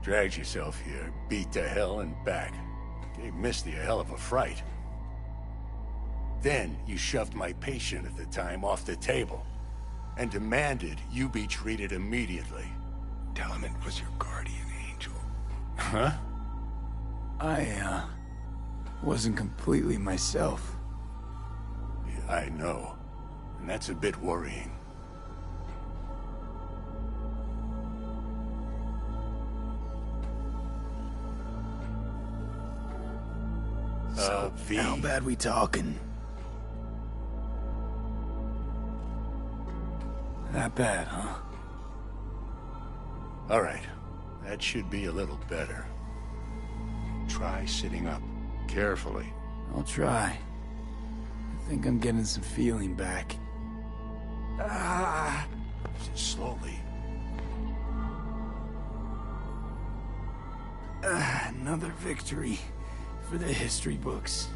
Dragged yourself here, beat to hell and back. Gave Misty a hell of a fright. Then you shoved my patient at the time off the table and demanded you be treated immediately. Tell him it was your guardian angel. Huh? I, wasn't completely myself. Yeah, I know. And that's a bit worrying. V. How bad we talking? That bad, huh? All right. That should be a little better. Try sitting up. Carefully. I'll try. I think I'm getting some feeling back. Just slowly. Another victory for the history books.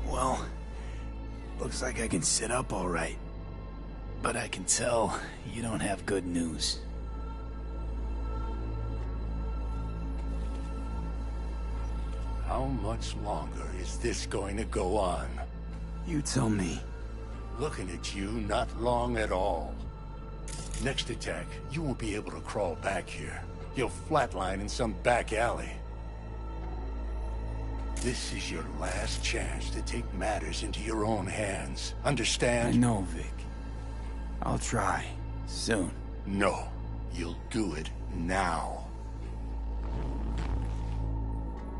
Well, looks like I can sit up all right. But I can tell you don't have good news. How much longer is this going to go on? You tell me. Looking at you, not long at all. Next attack, you won't be able to crawl back here. You'll flatline in some back alley. This is your last chance to take matters into your own hands. Understand? I know, Vic. I'll try. Soon. No. You'll do it now.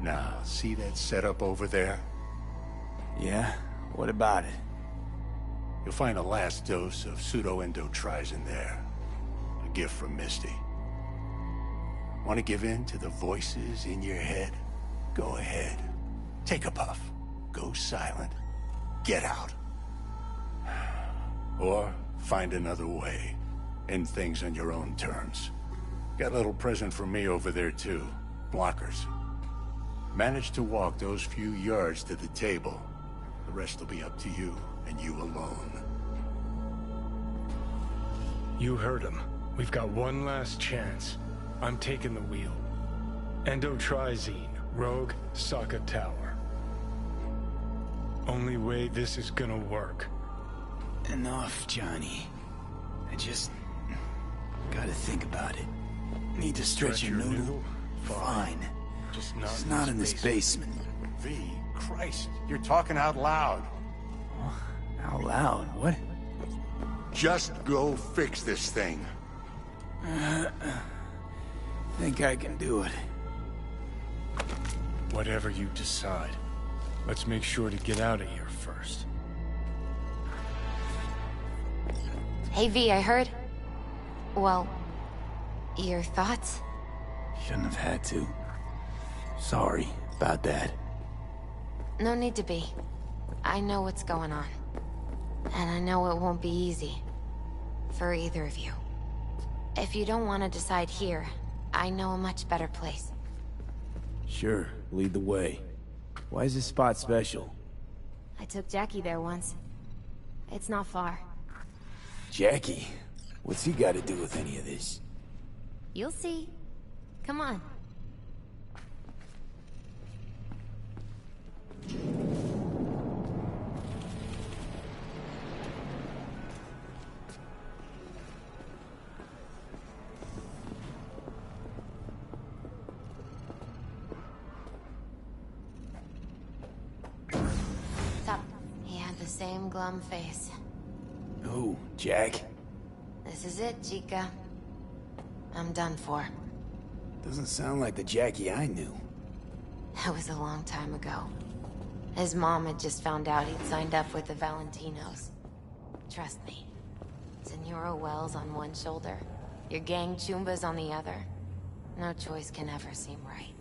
Now, see that setup over there? Yeah? What about it? You'll find a last dose of pseudo-endotrizin there. A gift from Misty. Want to give in to the voices in your head? Go ahead. Take a puff. Go silent. Get out. Or find another way. End things on your own terms. Got a little present for me over there too. Blockers. Manage to walk those few yards to the table. The rest will be up to you, and you alone. You heard him. We've got one last chance. I'm taking the wheel. Endotrizine, Rogue, Sokka Tower. Only way this is gonna work. Enough, Johnny. I just... gotta think about it. Need to stretch your noodle? Fine. Just not in this basement. V, Christ, you're talking out loud. Out loud? What? Just go fix this thing. Think I can do it. Whatever you decide. Let's make sure to get out of here first. Hey, V, I heard... Well... your thoughts? Shouldn't have had to. Sorry about that. No need to be. I know what's going on. And I know it won't be easy. For either of you. If you don't want to decide here, I know a much better place. Sure, lead the way. Why is this spot special? I took Jackie there once. It's not far. Jackie? What's he got to do with any of this? You'll see. Come on. Stop. He had the same glum face. Who? Jack? This is it, Chica. I'm done for. Doesn't sound like the Jackie I knew. That was a long time ago. His mom had just found out he'd signed up with the Valentinos. Trust me. Senora Wells on one shoulder, your gang Chumbas on the other. No choice can ever seem right.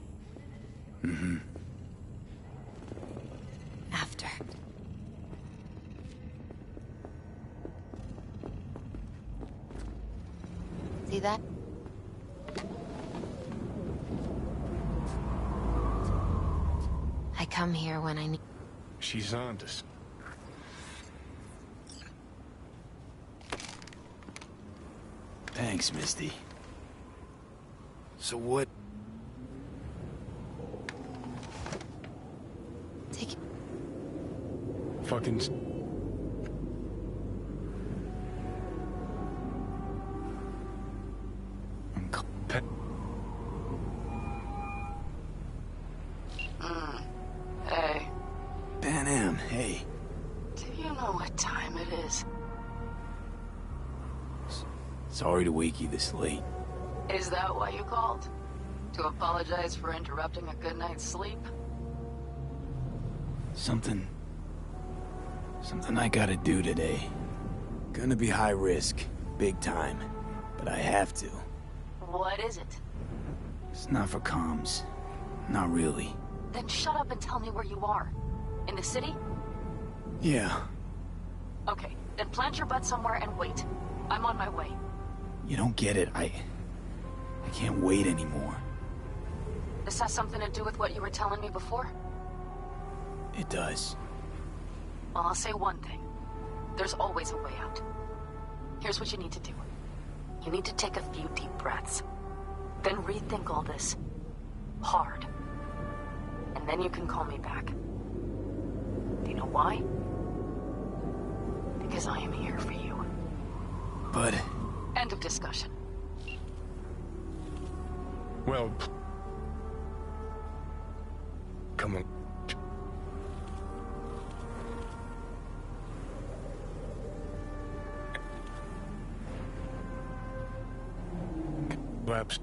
Mm-hmm. After. See that? I come here when I need... She's on to us. Thanks, Misty. So what... Take it. Fucking... Hey. Pan Am, hey. Do you know what time it is? Sorry to wake you this late. Is that why you called? To apologize for interrupting a good night's sleep? Something I gotta do today. Gonna be high risk, big time, but I have to. What is it? It's not for comms. Not really. Then shut up and tell me where you are. In the city? Yeah. Okay, then plant your butt somewhere and wait. I'm on my way. You don't get it. I can't wait anymore. This has something to do with what you were telling me before? It does. Well, I'll say one thing. There's always a way out. Here's what you need to do. You need to take a few deep breaths. Then rethink all this. Hard. And And then you can call me back. Do you know why? Because I am here for you. But... End of discussion. Well... Come on. Labs.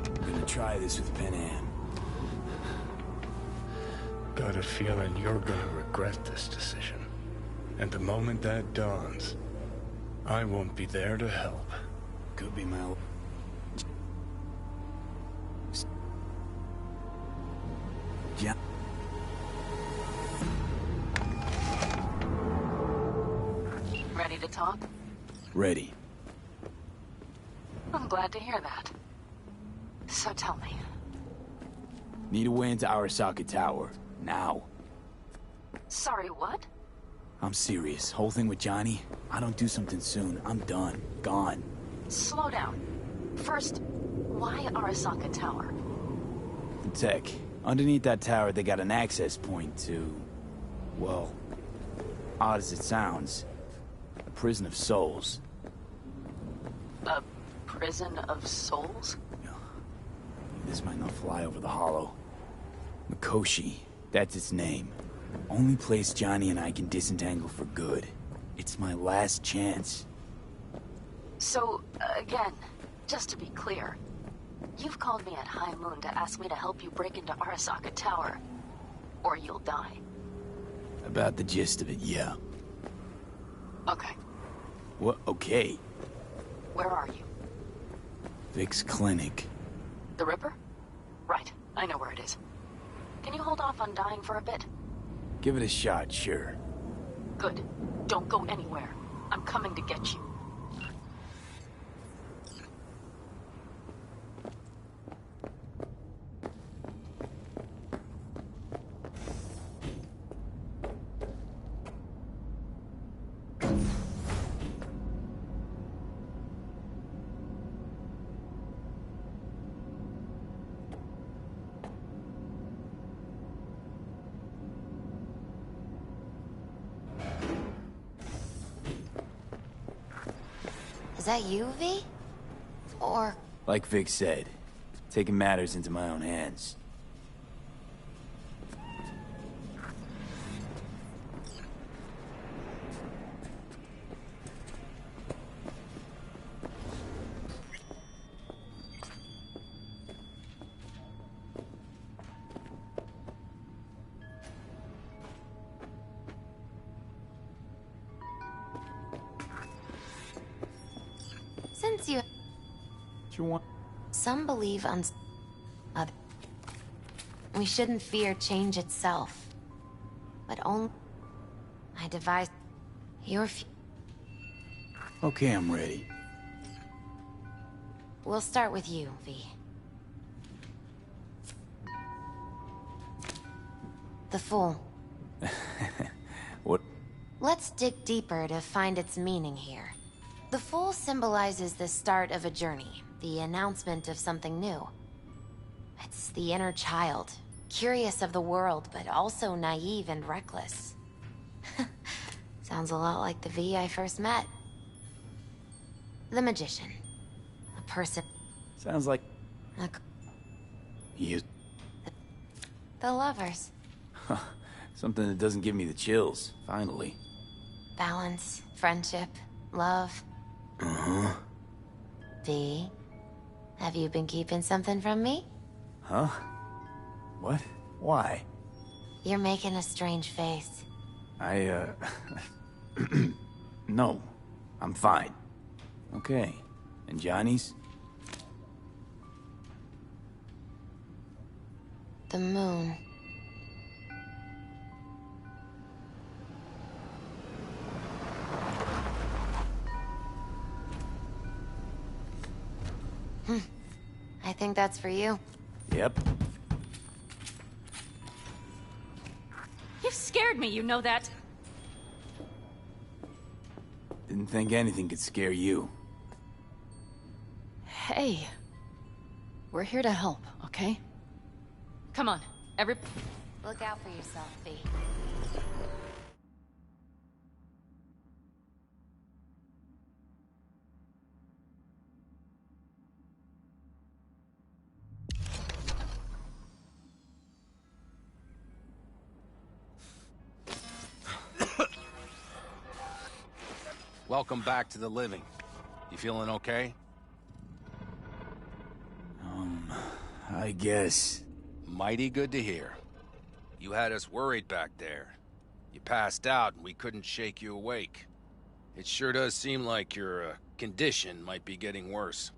I'm gonna try this with Pan Am. Got a feeling you're gonna regret this decision. And the moment that dawns, I won't be there to help. Could be my... Yeah. Ready to talk? Ready. I'm glad to hear that. So tell me. Need a way into Arasaka Tower. Now. Sorry, what? I'm serious. Whole thing with Johnny, I don't do something soon, I'm done. Gone. Slow down. First, why Arasaka Tower? The tech. Underneath that tower, they got an access point to... well... odd as it sounds. A prison of souls. A prison of souls? This might not fly over the hollow. Mikoshi, that's its name. Only place Johnny and I can disentangle for good. It's my last chance. So, again, just to be clear, you've called me at High Moon to ask me to help you break into Arasaka Tower, or you'll die. About the gist of it, yeah. Okay. What? Okay. Where are you? Vic's clinic. The Ripper? Right, I know where it is. Can you hold off on dying for a bit? Give it a shot, sure. Good. Don't go anywhere. I'm coming to get you. Is that you, V? Or... Like Vic said, taking matters into my own hands. Since you... Some believe on... other... We shouldn't fear change itself. But only... I devised... Your... Okay, I'm ready. We'll start with you, V. The Fool. What? Let's dig deeper to find its meaning here. The Fool symbolizes the start of a journey, the announcement of something new. It's the inner child, curious of the world, but also naive and reckless. Sounds a lot like the V I first met. The Magician. A person... Sounds like... He is... The Lovers. Something that doesn't give me the chills, finally. Balance, friendship, love. Uh-huh. V, have you been keeping something from me? Huh? What? Why? You're making a strange face. No. I'm fine. Okay. And Johnny's? The moon. I think that's for you. Yep. You've scared me, you know that. Didn't think anything could scare you. Hey, We're here to help, okay? Come on, Look out for yourself, V. Welcome back to the living. You feeling okay? I guess. Mighty good to hear. You had us worried back there. You passed out and we couldn't shake you awake. It sure does seem like your condition might be getting worse.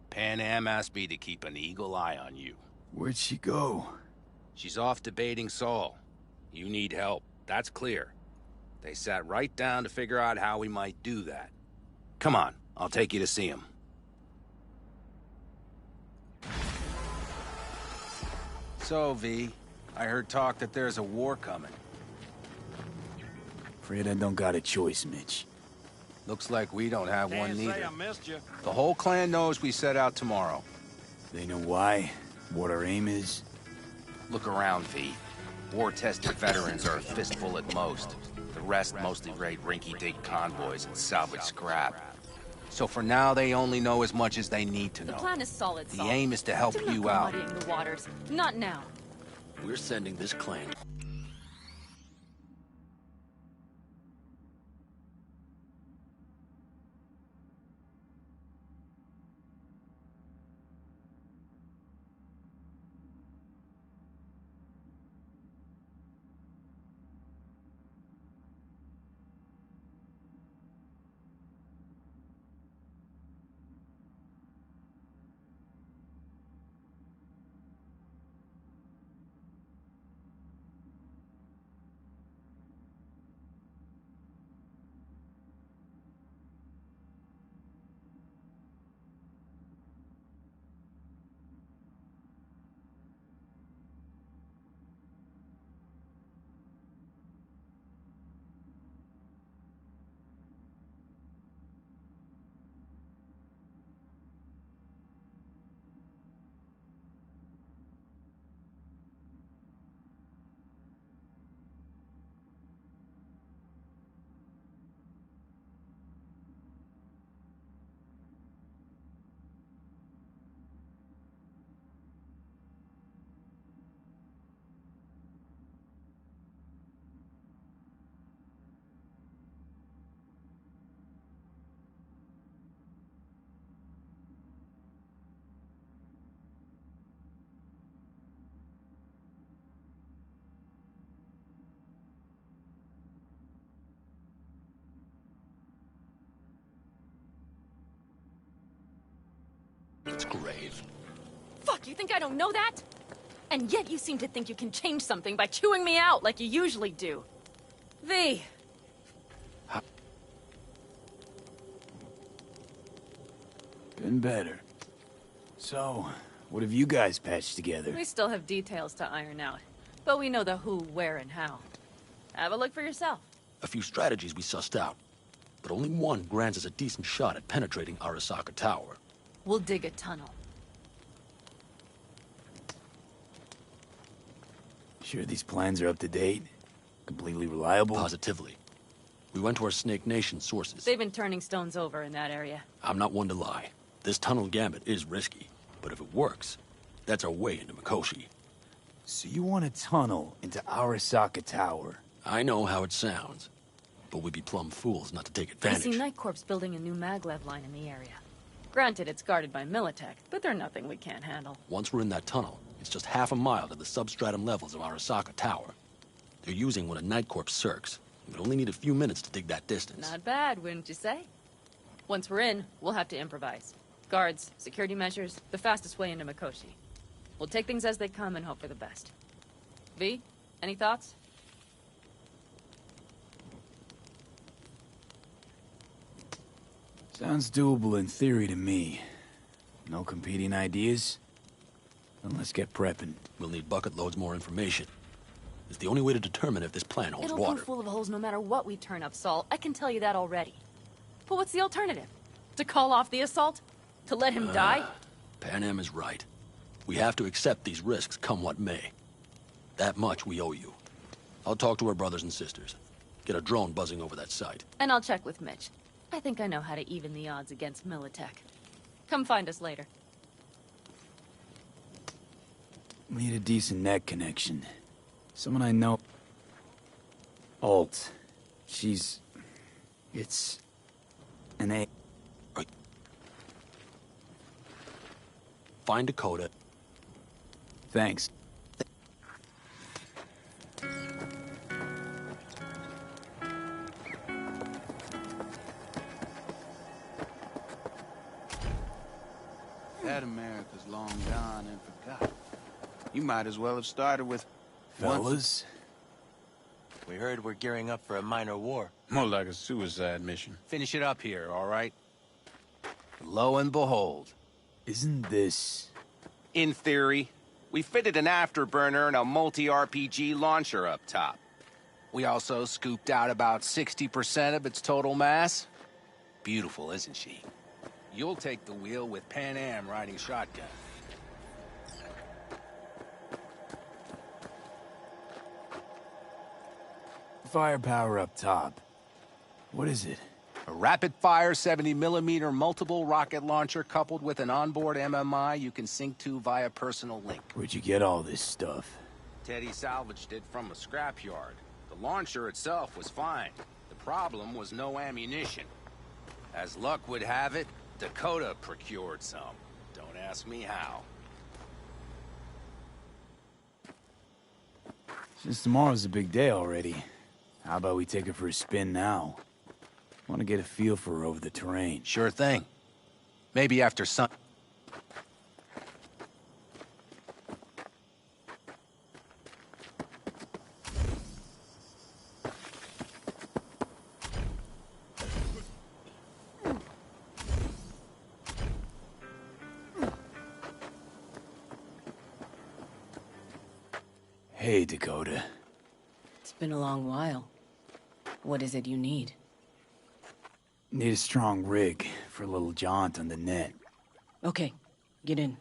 Pan Am asked me to keep an eagle eye on you. Where'd she go? She's off debating Saul. You need help, that's clear. They sat right down to figure out how we might do that. Come on, I'll take you to see him. So, V, I heard talk that there's a war coming. Afraid I don't got a choice, Mitch. Looks like we don't have one Can't say neither. I missed you. The whole clan knows we set out tomorrow. They know why? What our aim is? Look around, V. War-tested veterans are a fistful at most. The rest mostly raid rinky-dink convoys and salvage scrap. So for now, they only know as much as they need to know. The plan is solid, The Saul. aim is to help Do not you go out. muddying the waters. Not now. We're sending this clan. It's grave. Fuck, you think I don't know that? And yet you seem to think you can change something by chewing me out like you usually do. V. Been better. So, what have you guys patched together? We still have details to iron out. But we know the who, where, and how. Have a look for yourself. A few strategies we sussed out, but only one grants us a decent shot at penetrating Arasaka Tower. We'll dig a tunnel. Sure these plans are up to date? Completely reliable? Positively. We went to our Snake Nation sources. They've been turning stones over in that area. I'm not one to lie. This tunnel gambit is risky, but if it works, that's our way into Mikoshi. So you want a tunnel into Arasaka Tower? I know how it sounds, but we'd be plumb fools not to take I advantage. see Night Corps building a new maglev line in the area. Granted, it's guarded by Militech, but they're nothing we can't handle. Once we're in that tunnel, it's just half a mile to the substratum levels of Arasaka Tower. They're using one of Night Corps circs. We'd only need a few minutes to dig that distance. Not bad, wouldn't you say? Once we're in, we'll have to improvise. Guards, security measures, the fastest way into Mikoshi. We'll take things as they come and hope for the best. V, any thoughts? Sounds doable in theory to me. No competing ideas? Then let's get prepping. We'll need bucket loads more information. It's the only way to determine if this plan holds It'll water. prove full of holes no matter what we turn up, Saul. I can tell you that already. But what's the alternative? To call off the assault? To let him die? Pan Am is right. We have to accept these risks, come what may. That much we owe you. I'll talk to our brothers and sisters. Get a drone buzzing over that site. And I'll check with Mitch. I think I know how to even the odds against Militech. Come find us later. Need a decent net connection. Someone I know. Alt. It's an A. Right. Find Dakota. Thanks. That America's long gone and forgotten. You might as well have started with... Fellas? We heard we're gearing up for a minor war. More like a suicide mission. Finish it up here, all right? Lo and behold. Isn't this... In theory, we fitted an afterburner and a multi-RPG launcher up top. We also scooped out about 60% of its total mass. Beautiful, isn't she? You'll take the wheel with Pan Am riding shotgun. Firepower up top. What is it? A rapid-fire 70mm multiple rocket launcher coupled with an onboard MMI you can sync to via personal link. Where'd you get all this stuff? Teddy salvaged it from a scrapyard. The launcher itself was fine. The problem was no ammunition. As luck would have it, Dakota procured some. Don't ask me how. Since tomorrow's a big day already, how about we take her for a spin now? Want to get a feel for her over the terrain. Sure thing. Maybe after sun... Hey, Dakota. It's been a long while. What is it you need? Need a strong rig for a little jaunt on the net. Okay, get in.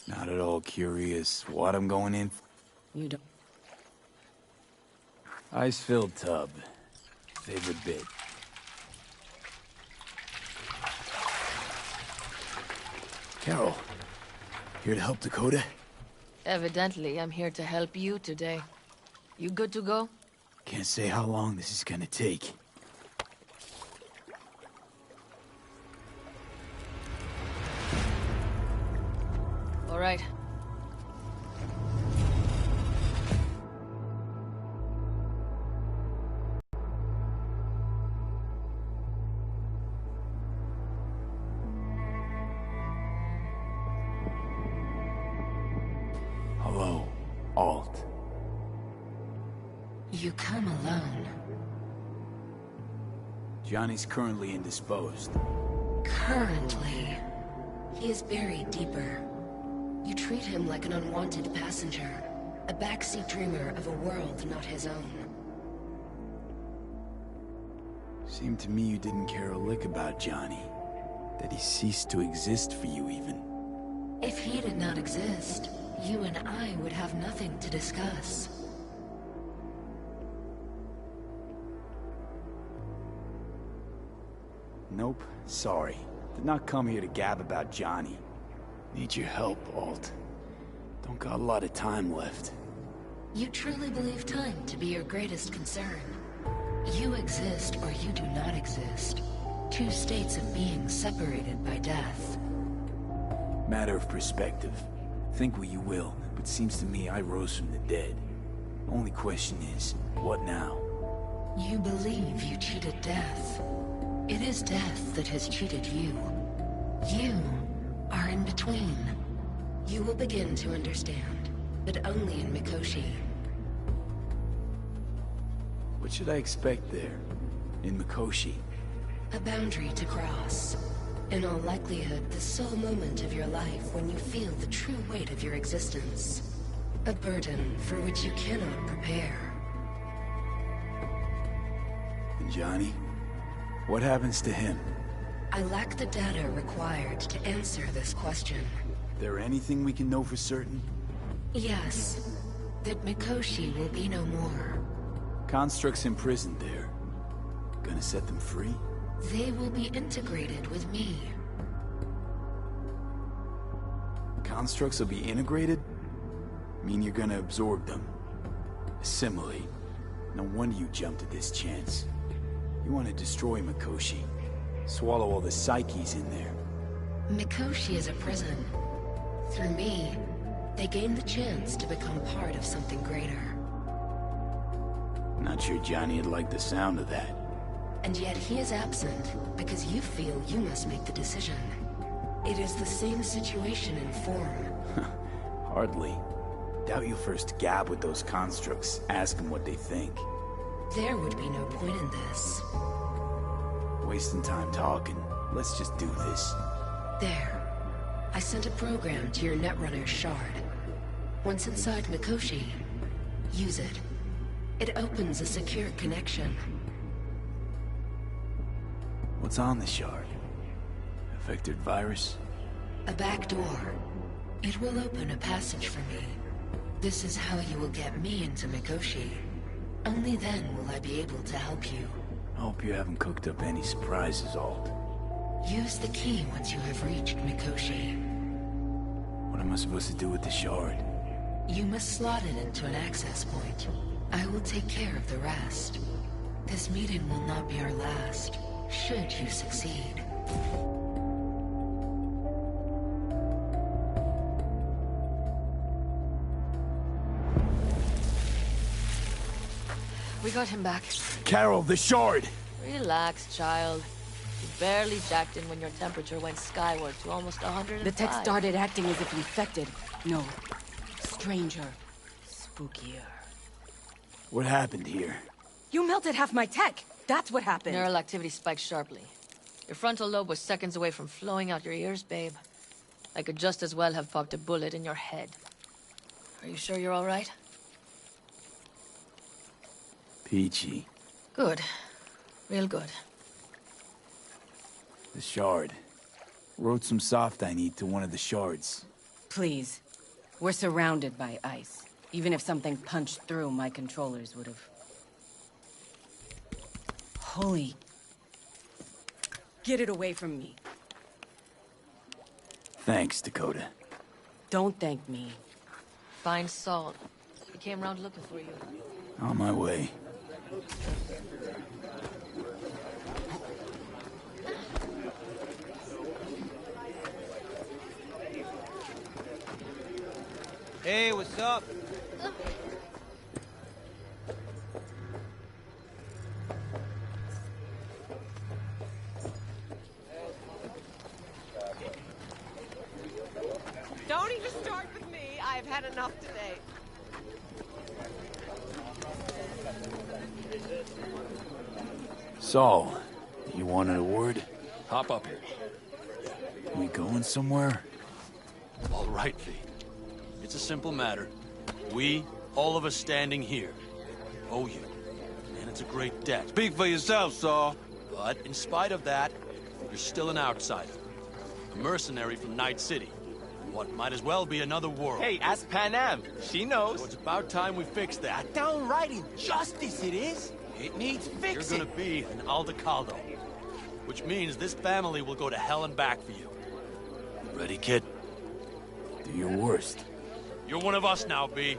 Not at all curious what I'm going in. You don't... Ice-filled tub. Favorite bit. Carol, here to help Dakota? Evidently, I'm here to help you today. You good to go? Can't say how long this is gonna take. All right. Hello, Alt. You come alone. Johnny's currently indisposed. Currently. He is buried deeper. You treat him like an unwanted passenger, a backseat dreamer of a world not his own. Seemed to me you didn't care a lick about Johnny. That he ceased to exist for you, even. If he did not exist, you and I would have nothing to discuss. Nope, sorry. Did not come here to gab about Johnny. Need your help, Alt. Don't got a lot of time left. You truly believe time to be your greatest concern. You exist or you do not exist. Two states of being separated by death. Matter of perspective. Think what you will, but seems to me I rose from the dead. Only question is, what now? You believe you cheated death. It is death that has cheated you. You are in between. You will begin to understand, but only in Mikoshi. What should I expect there? In Mikoshi? A boundary to cross. In all likelihood, the sole moment of your life when you feel the true weight of your existence. A burden for which you cannot prepare. And Johnny? What happens to him? I lack the data required to answer this question. There anything we can know for certain? Yes. That Mikoshi will be no more. Constructs imprisoned there. Gonna set them free? They will be integrated with me. Constructs will be integrated? Mean you're gonna absorb them. Assimilate. No wonder you jumped at this chance. You want to destroy Mikoshi. Swallow all the psyches in there. Mikoshi is a prison. Through me, they gain the chance to become part of something greater. Not sure Johnny would like the sound of that. And yet he is absent, because you feel you must make the decision. It is the same situation in form. Hardly. Doubt you'll first gab with those constructs, ask them what they think. There would be no point in this. Wasting time talking. Let's just do this. There. I sent a program to your Netrunner's shard. Once inside Mikoshi, use it. It opens a secure connection. What's on the shard? A vectored virus? A back door. It will open a passage for me. This is how you will get me into Mikoshi. Only then will I be able to help you. I hope you haven't cooked up any surprises, Alt. Use the key once you have reached Mikoshi. What am I supposed to do with the shard? You must slot it into an access point. I will take care of the rest. This meeting will not be our last, should you succeed. We got him back. Carol, the shard! Relax, child. You barely jacked in when your temperature went skyward to almost 105. The tech started acting as if infected. No. Stranger. Spookier. What happened here? You melted half my tech! That's what happened! Neural activity spiked sharply. Your frontal lobe was seconds away from flowing out your ears, babe. I could just as well have popped a bullet in your head. Are you sure you're all right? Peachy. Good. Real good. The shard. Wrote some soft I need to one of the shards. Please. We're surrounded by ice. Even if something punched through, my controllers would have... Holy... Get it away from me. Thanks, Dakota. Don't thank me. Find Saul. He came round looking for you. On my way. Hey, what's up? Don't even start with me. I've had enough today. Saul, you wanted a word? Hop up here. We going somewhere? All right, V. It's a simple matter. We, all of us standing here, owe you. And it's a great debt. Speak for yourself, Saul. But in spite of that, you're still an outsider. A mercenary from Night City. What might as well be another world. Hey, ask Panam. She knows. So it's about time we fix that. Downright injustice it is. It needs fixing. You're gonna be an Aldecaldo. Which means this family will go to hell and back for you. Ready, kid? Do your worst. You're one of us now, B.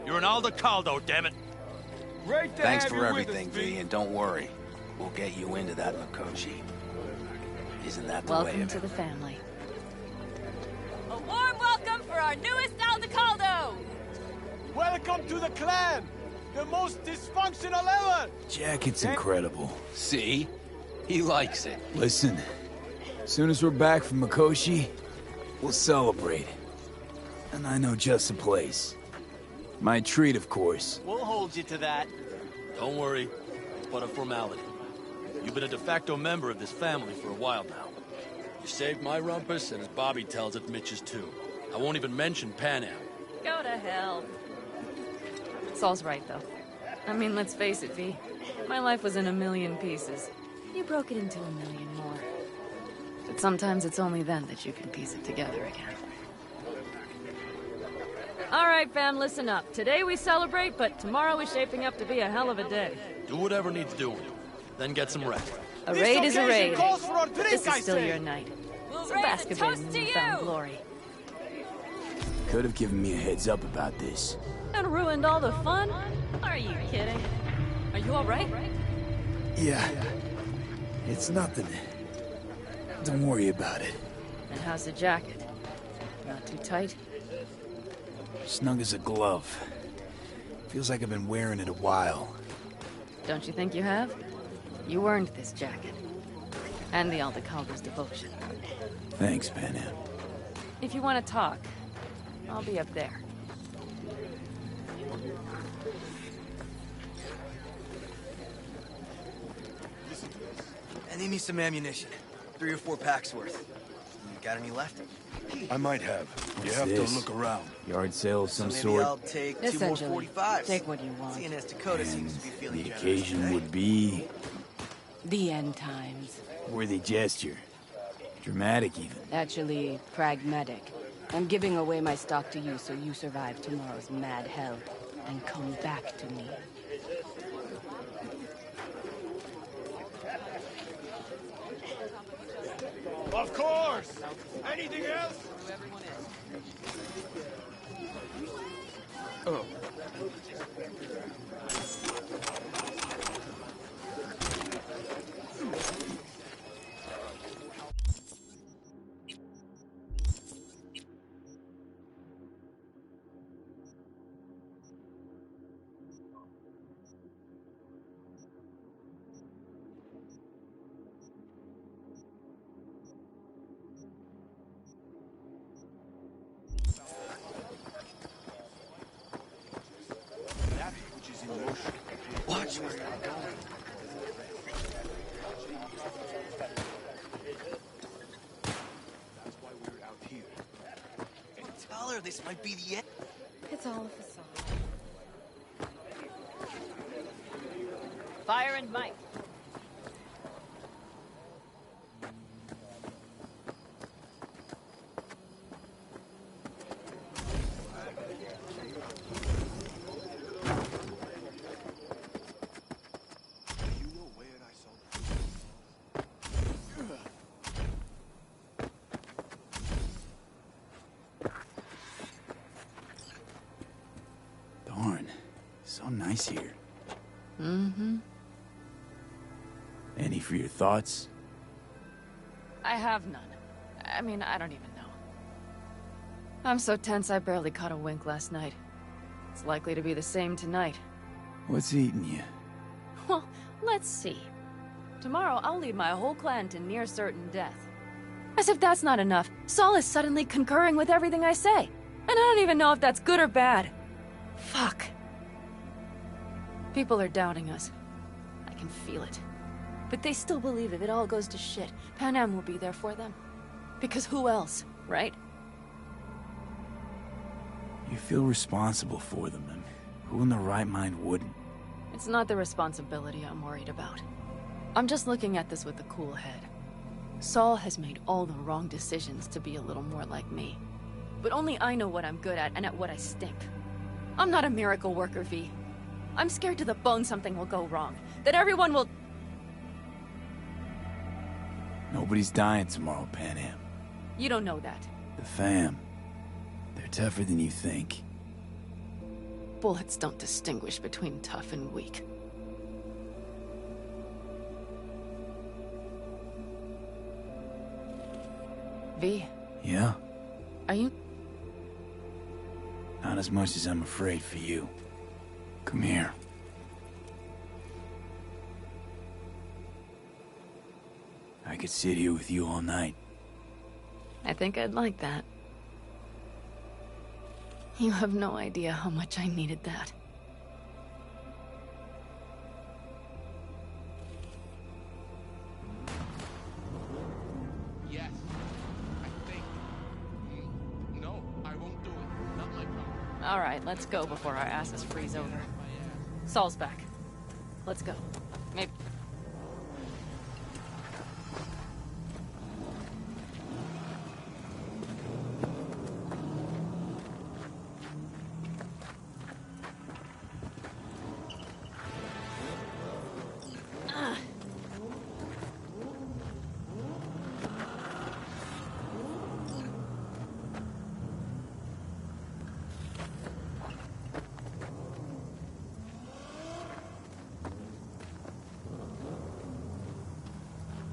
You're an Aldecaldo, damn it. Great to Thanks have for you everything, with us, V, and don't worry. We'll get you into that Mikoshi. Isn't that the way Welcome of to it? the family. A warm welcome for our newest Aldecaldo! Welcome to the clan! The most dysfunctional ever! Jacket's incredible. See? He likes it. Listen, as soon as we're back from Mikoshi, we'll celebrate. And I know just a place. My treat, of course. We'll hold you to that. Don't worry. It's but a formality. You've been a de facto member of this family for a while now. You saved my rumpus, and as Bobby tells it, Mitch's too. I won't even mention Panam. Go to hell. Saul's right, though. I mean, let's face it, V. My life was in a million pieces. You broke it into a million more. But sometimes it's only then that you can piece it together again. All right, fam, listen up. Today we celebrate, but tomorrow is shaping up to be a hell of a day. Do whatever needs doing. Then get some rest. A raid is a raid. Calls for a drink, This I is still say. your night. We'll So raise bask a a bit toast in to newfound you. glory. Could have given me a heads up about this. And ruined all the fun? Are you kidding? Are you all right? Yeah. It's nothing. Don't worry about it. And how's the jacket? Not too tight? Snug as a glove. Feels like I've been wearing it a while. Don't you think you have? You earned this jacket. And the Aldecalder's devotion. Thanks, Panam. If you want to talk, I'll be up there. I need me some ammunition. 3 or 4 packs worth. You got any left? I might have. You What's have this? to look around. Yard sale of some So maybe sort. I'll take 2 more Essentially, 45s. take what you want. Seeing as Dakota seems to be feeling The generous occasion today. would be The end times. worthy gesture. Dramatic, even. Actually, pragmatic. I'm giving away my stock to you so you survive tomorrow's mad hell and come back to me. Of course! Anything else? Oh. That which is in motion. Watch where you're going. That's why we're out here. Tell her this might be the end. It's all a facade. Fire and Mike. You know where I saw Darn. So nice here. Mm-hmm. Any for your thoughts? I have none. I mean, I don't even know. I'm so tense I barely caught a wink last night. It's likely to be the same tonight. What's eating you? Well, let's see. Tomorrow I'll lead my whole clan to near certain death. As if that's not enough, Saul is suddenly concurring with everything I say. And I don't even know if that's good or bad. Fuck. People are doubting us. I can feel it. But they still believe if it all goes to shit, Panam will be there for them. Because who else, right? You feel responsible for them, and who in their right mind wouldn't? It's not the responsibility I'm worried about. I'm just looking at this with a cool head. Saul has made all the wrong decisions to be a little more like me. But only I know what I'm good at and at what I stink. I'm not a miracle worker, V. I'm scared to the bone something will go wrong. That everyone will... Nobody's dying tomorrow, Panam. You don't know that. The fam. They're tougher than you think. Bullets don't distinguish between tough and weak. V, Yeah? are you... Not as much as I'm afraid for you. Come here. I could sit here with you all night. I think I'd like that. You have no idea how much I needed that. Yes. I think. No, I won't do it. Not my problem. All right, let's go before our asses freeze over. Saul's back. Let's go. Maybe...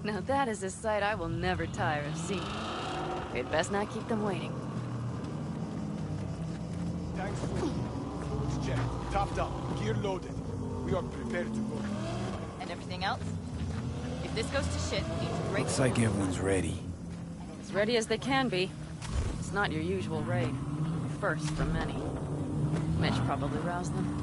Now that is a sight I will never tire of seeing. We'd best not keep them waiting. Tanks full. Fluids checked. Topped up. Gear loaded. We are prepared to go. And everything else? If this goes to shit, we need to break. Looks like everyone's ready. As ready as they can be. It's not your usual raid. First for many. Mitch probably roused them.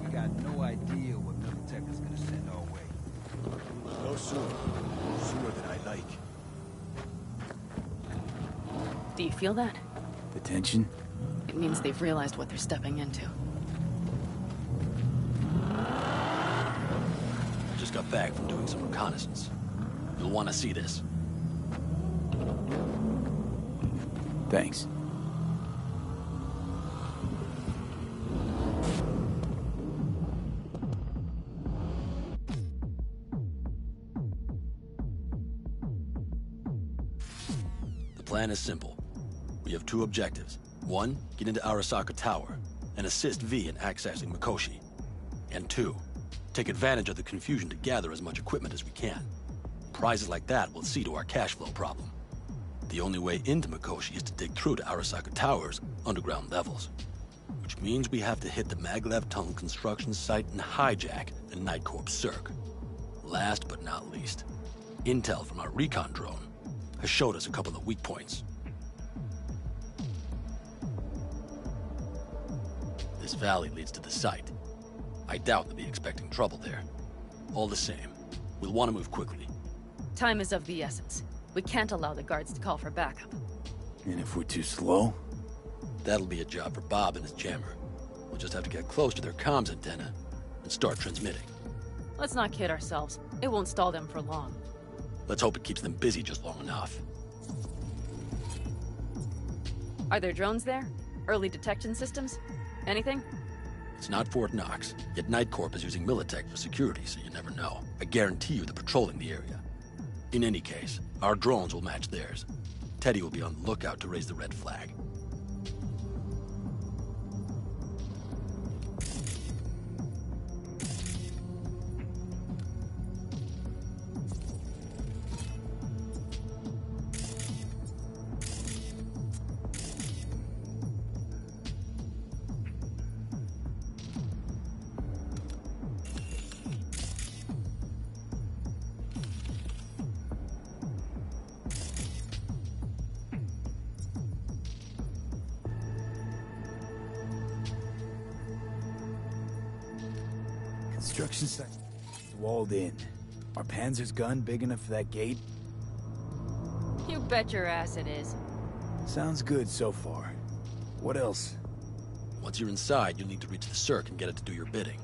We got no idea what Militech is gonna send our way. No sooner. Sooner than I like. Do you feel that? The tension? It means they've realized what they're stepping into. I just got back from doing some reconnaissance. You'll want to see this. Thanks. The plan is simple. We have two objectives. One, get into Arasaka Tower and assist V in accessing Mikoshi. And two, take advantage of the confusion to gather as much equipment as we can. Prizes like that will see to our cash flow problem. The only way into Mikoshi is to dig through to Arasaka Tower's underground levels. Which means we have to hit the Maglev Tunnel construction site and hijack the Night Corps Cirque. Last but not least, intel from our recon drone has showed us a couple of weak points. This valley leads to the site. I doubt they'll be expecting trouble there. All the same, we'll want to move quickly. Time is of the essence. We can't allow the guards to call for backup. And if we're too slow? That'll be a job for Bob and his jammer. We'll just have to get close to their comms antenna and start transmitting. Let's not kid ourselves. It won't stall them for long. Let's hope it keeps them busy just long enough. Are there drones there? Early detection systems? Anything? It's not Fort Knox, yet Night Corp is using Militech for security, so you never know. I guarantee you they're patrolling the area. In any case, our drones will match theirs. Teddy will be on the lookout to raise the red flag. Construction site walled in. Are Panzer's gun big enough for that gate? You bet your ass it is. Sounds good so far. What else? Once you're inside, you'll need to reach the Cirque and get it to do your bidding.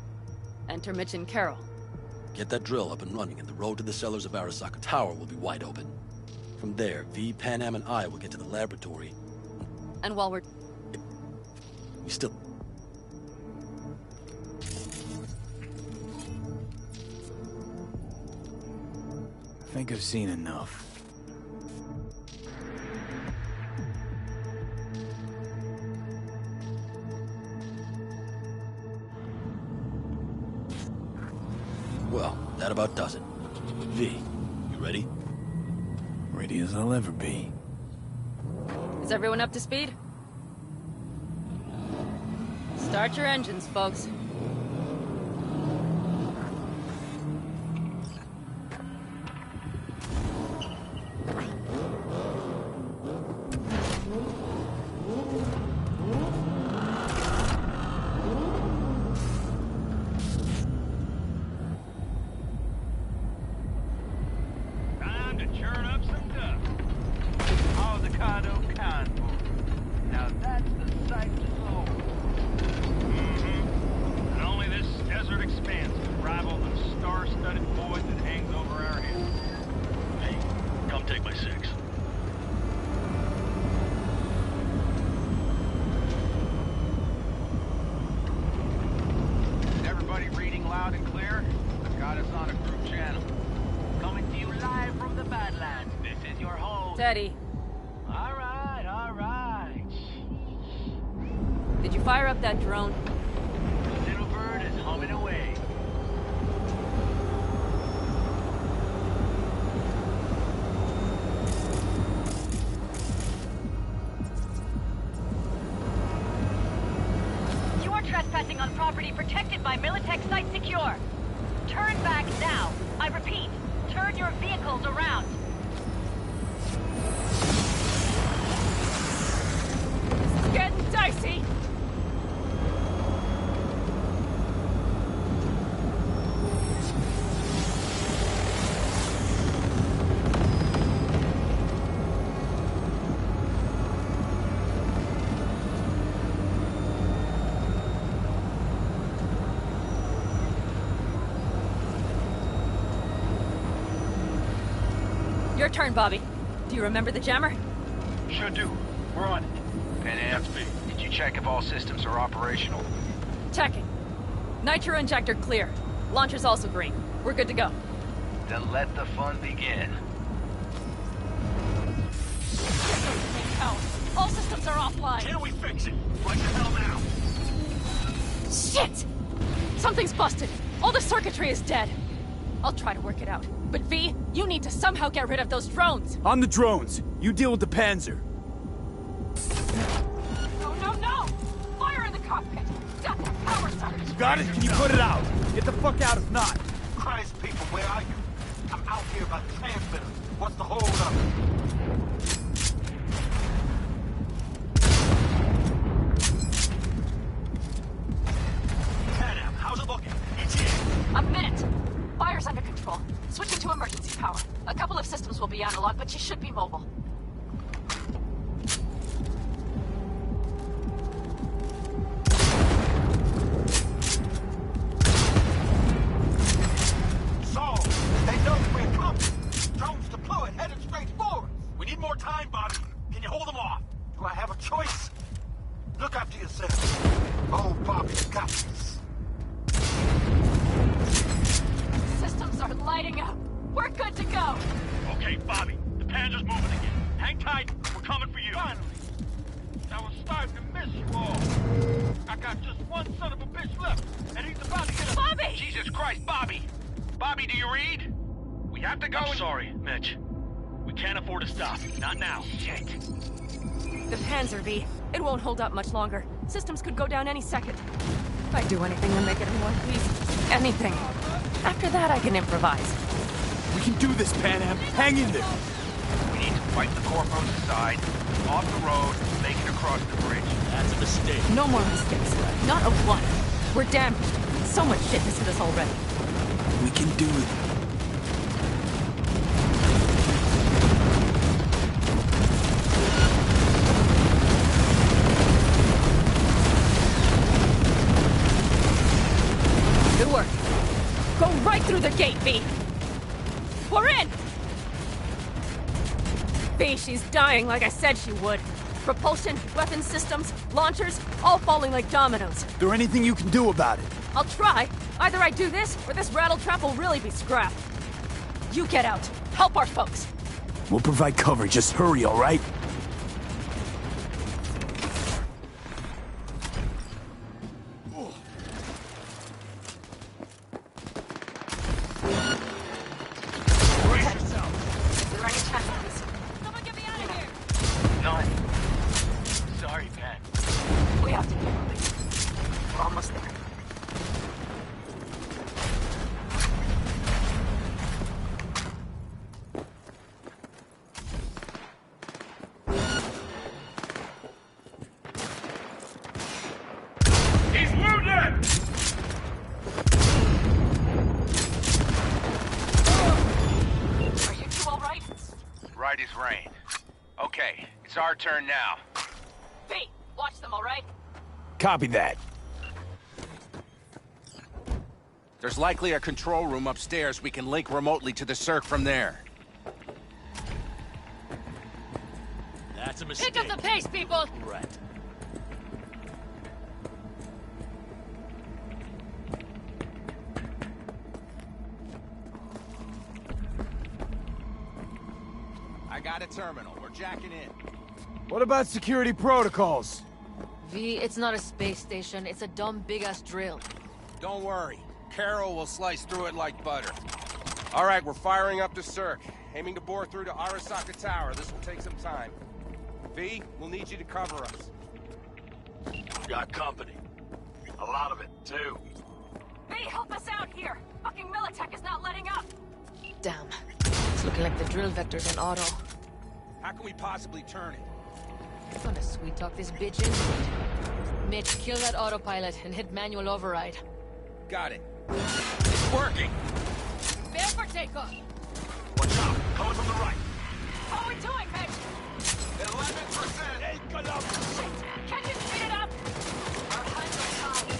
Enter Mitch and Carol. Get that drill up and running, and the road to the cellars of Arasaka Tower will be wide open. From there, V, Panam, and I will get to the laboratory. And while we're... We still... I think I've seen enough. Well, that about does it. V, you ready? Ready as I'll ever be. Is everyone up to speed? Start your engines, folks. Teddy. All right, all right. Fire up that drone. Little bird is humming away. You are trespassing on property protected by Militech Site Secure. Turn back now. I repeat, turn your vehicles around. It's getting dicey. Your turn, Bobby. Do you remember the jammer? Sure do. We're on it. Pan did you check if all systems are operational? Checking. Nitro injector clear. Launcher's also green. We're good to go. Then let the fun begin. All systems are offline. Can we fix it? What the hell now? Shit! Something's busted. All the circuitry is dead. I'll try to work it out. But V, you need to somehow get rid of those drones. On the drones. You deal with the Panzer. No, no, no! Fire in the cockpit! Got that power surge! You got it? Can you put it out? Get the fuck out if not. Christ, people, where are you? I'm out here by the transmitter. What's the hold up? Madam, how's it looking? It's in. A minute. Fire's under control. Switching to emergency power. A couple of systems will be analog, but she should be mobile. So, they know we're coming. Drones deployed, headed straight for us. We need more time, Bobby. Can you hold them off? Do I have a choice? Look after yourself. Oh, Bobby's got this. Systems are lighting up. We're good to go. Okay, Bobby. The Panzer's moving again. Hang tight. We're coming for you. Finally. I was starting to miss you all. I got just one son of a bitch left, and he's about to get a... Bobby! Jesus Christ, Bobby! Bobby, do you read? We have to go I'm sorry, Mitch. We can't afford to stop. Not now. Shit. The Panzer, V. It won't hold up much longer. Systems could go down any second. I'd do anything to make it in one piece. Anything. After that, I can improvise. We can do this, Pan Am. Hang in there. We need to wipe the Corpos aside, off the road, make it across the bridge. That's a mistake. No more mistakes. Not a one. We're damaged. So much shit has hit us already. We can do it. Good work. Go right through the gate, V. We're in! V, she's dying like I said she would. Propulsion, weapon systems, launchers, all falling like dominoes. Is there anything you can do about it? I'll try. Either I do this, or this rattletrap will really be scrapped. You get out. Help our folks. We'll provide cover. Just hurry, all right? Right as rain. Okay, it's our turn now. V, watch them, all right? Copy that. There's likely a control room upstairs. We can link remotely to the circ from there. That's a mistake. Pick up the pace, people! Right. I got a terminal. We're jacking in. What about security protocols? V, it's not a space station. It's a dumb big-ass drill. Don't worry. Carol will slice through it like butter. All right, we're firing up the circ. Aiming to bore through to Arasaka Tower. This will take some time. V, we'll need you to cover us. Got company. A lot of it, too. V, help us out here! Fucking Militech is not letting up! Damn. It's looking like the drill vector's on auto. How can we possibly turn it? I'm gonna sweet-talk this bitch into it. Mitch, kill that autopilot and hit manual override. Got it. It's working! Fair for takeoff! Watch out! Coming from the right! How are we doing, Mitch? 11%! Ain't gonna... Shit! Can you speed it up? Our hands are tied.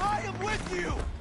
I am with you!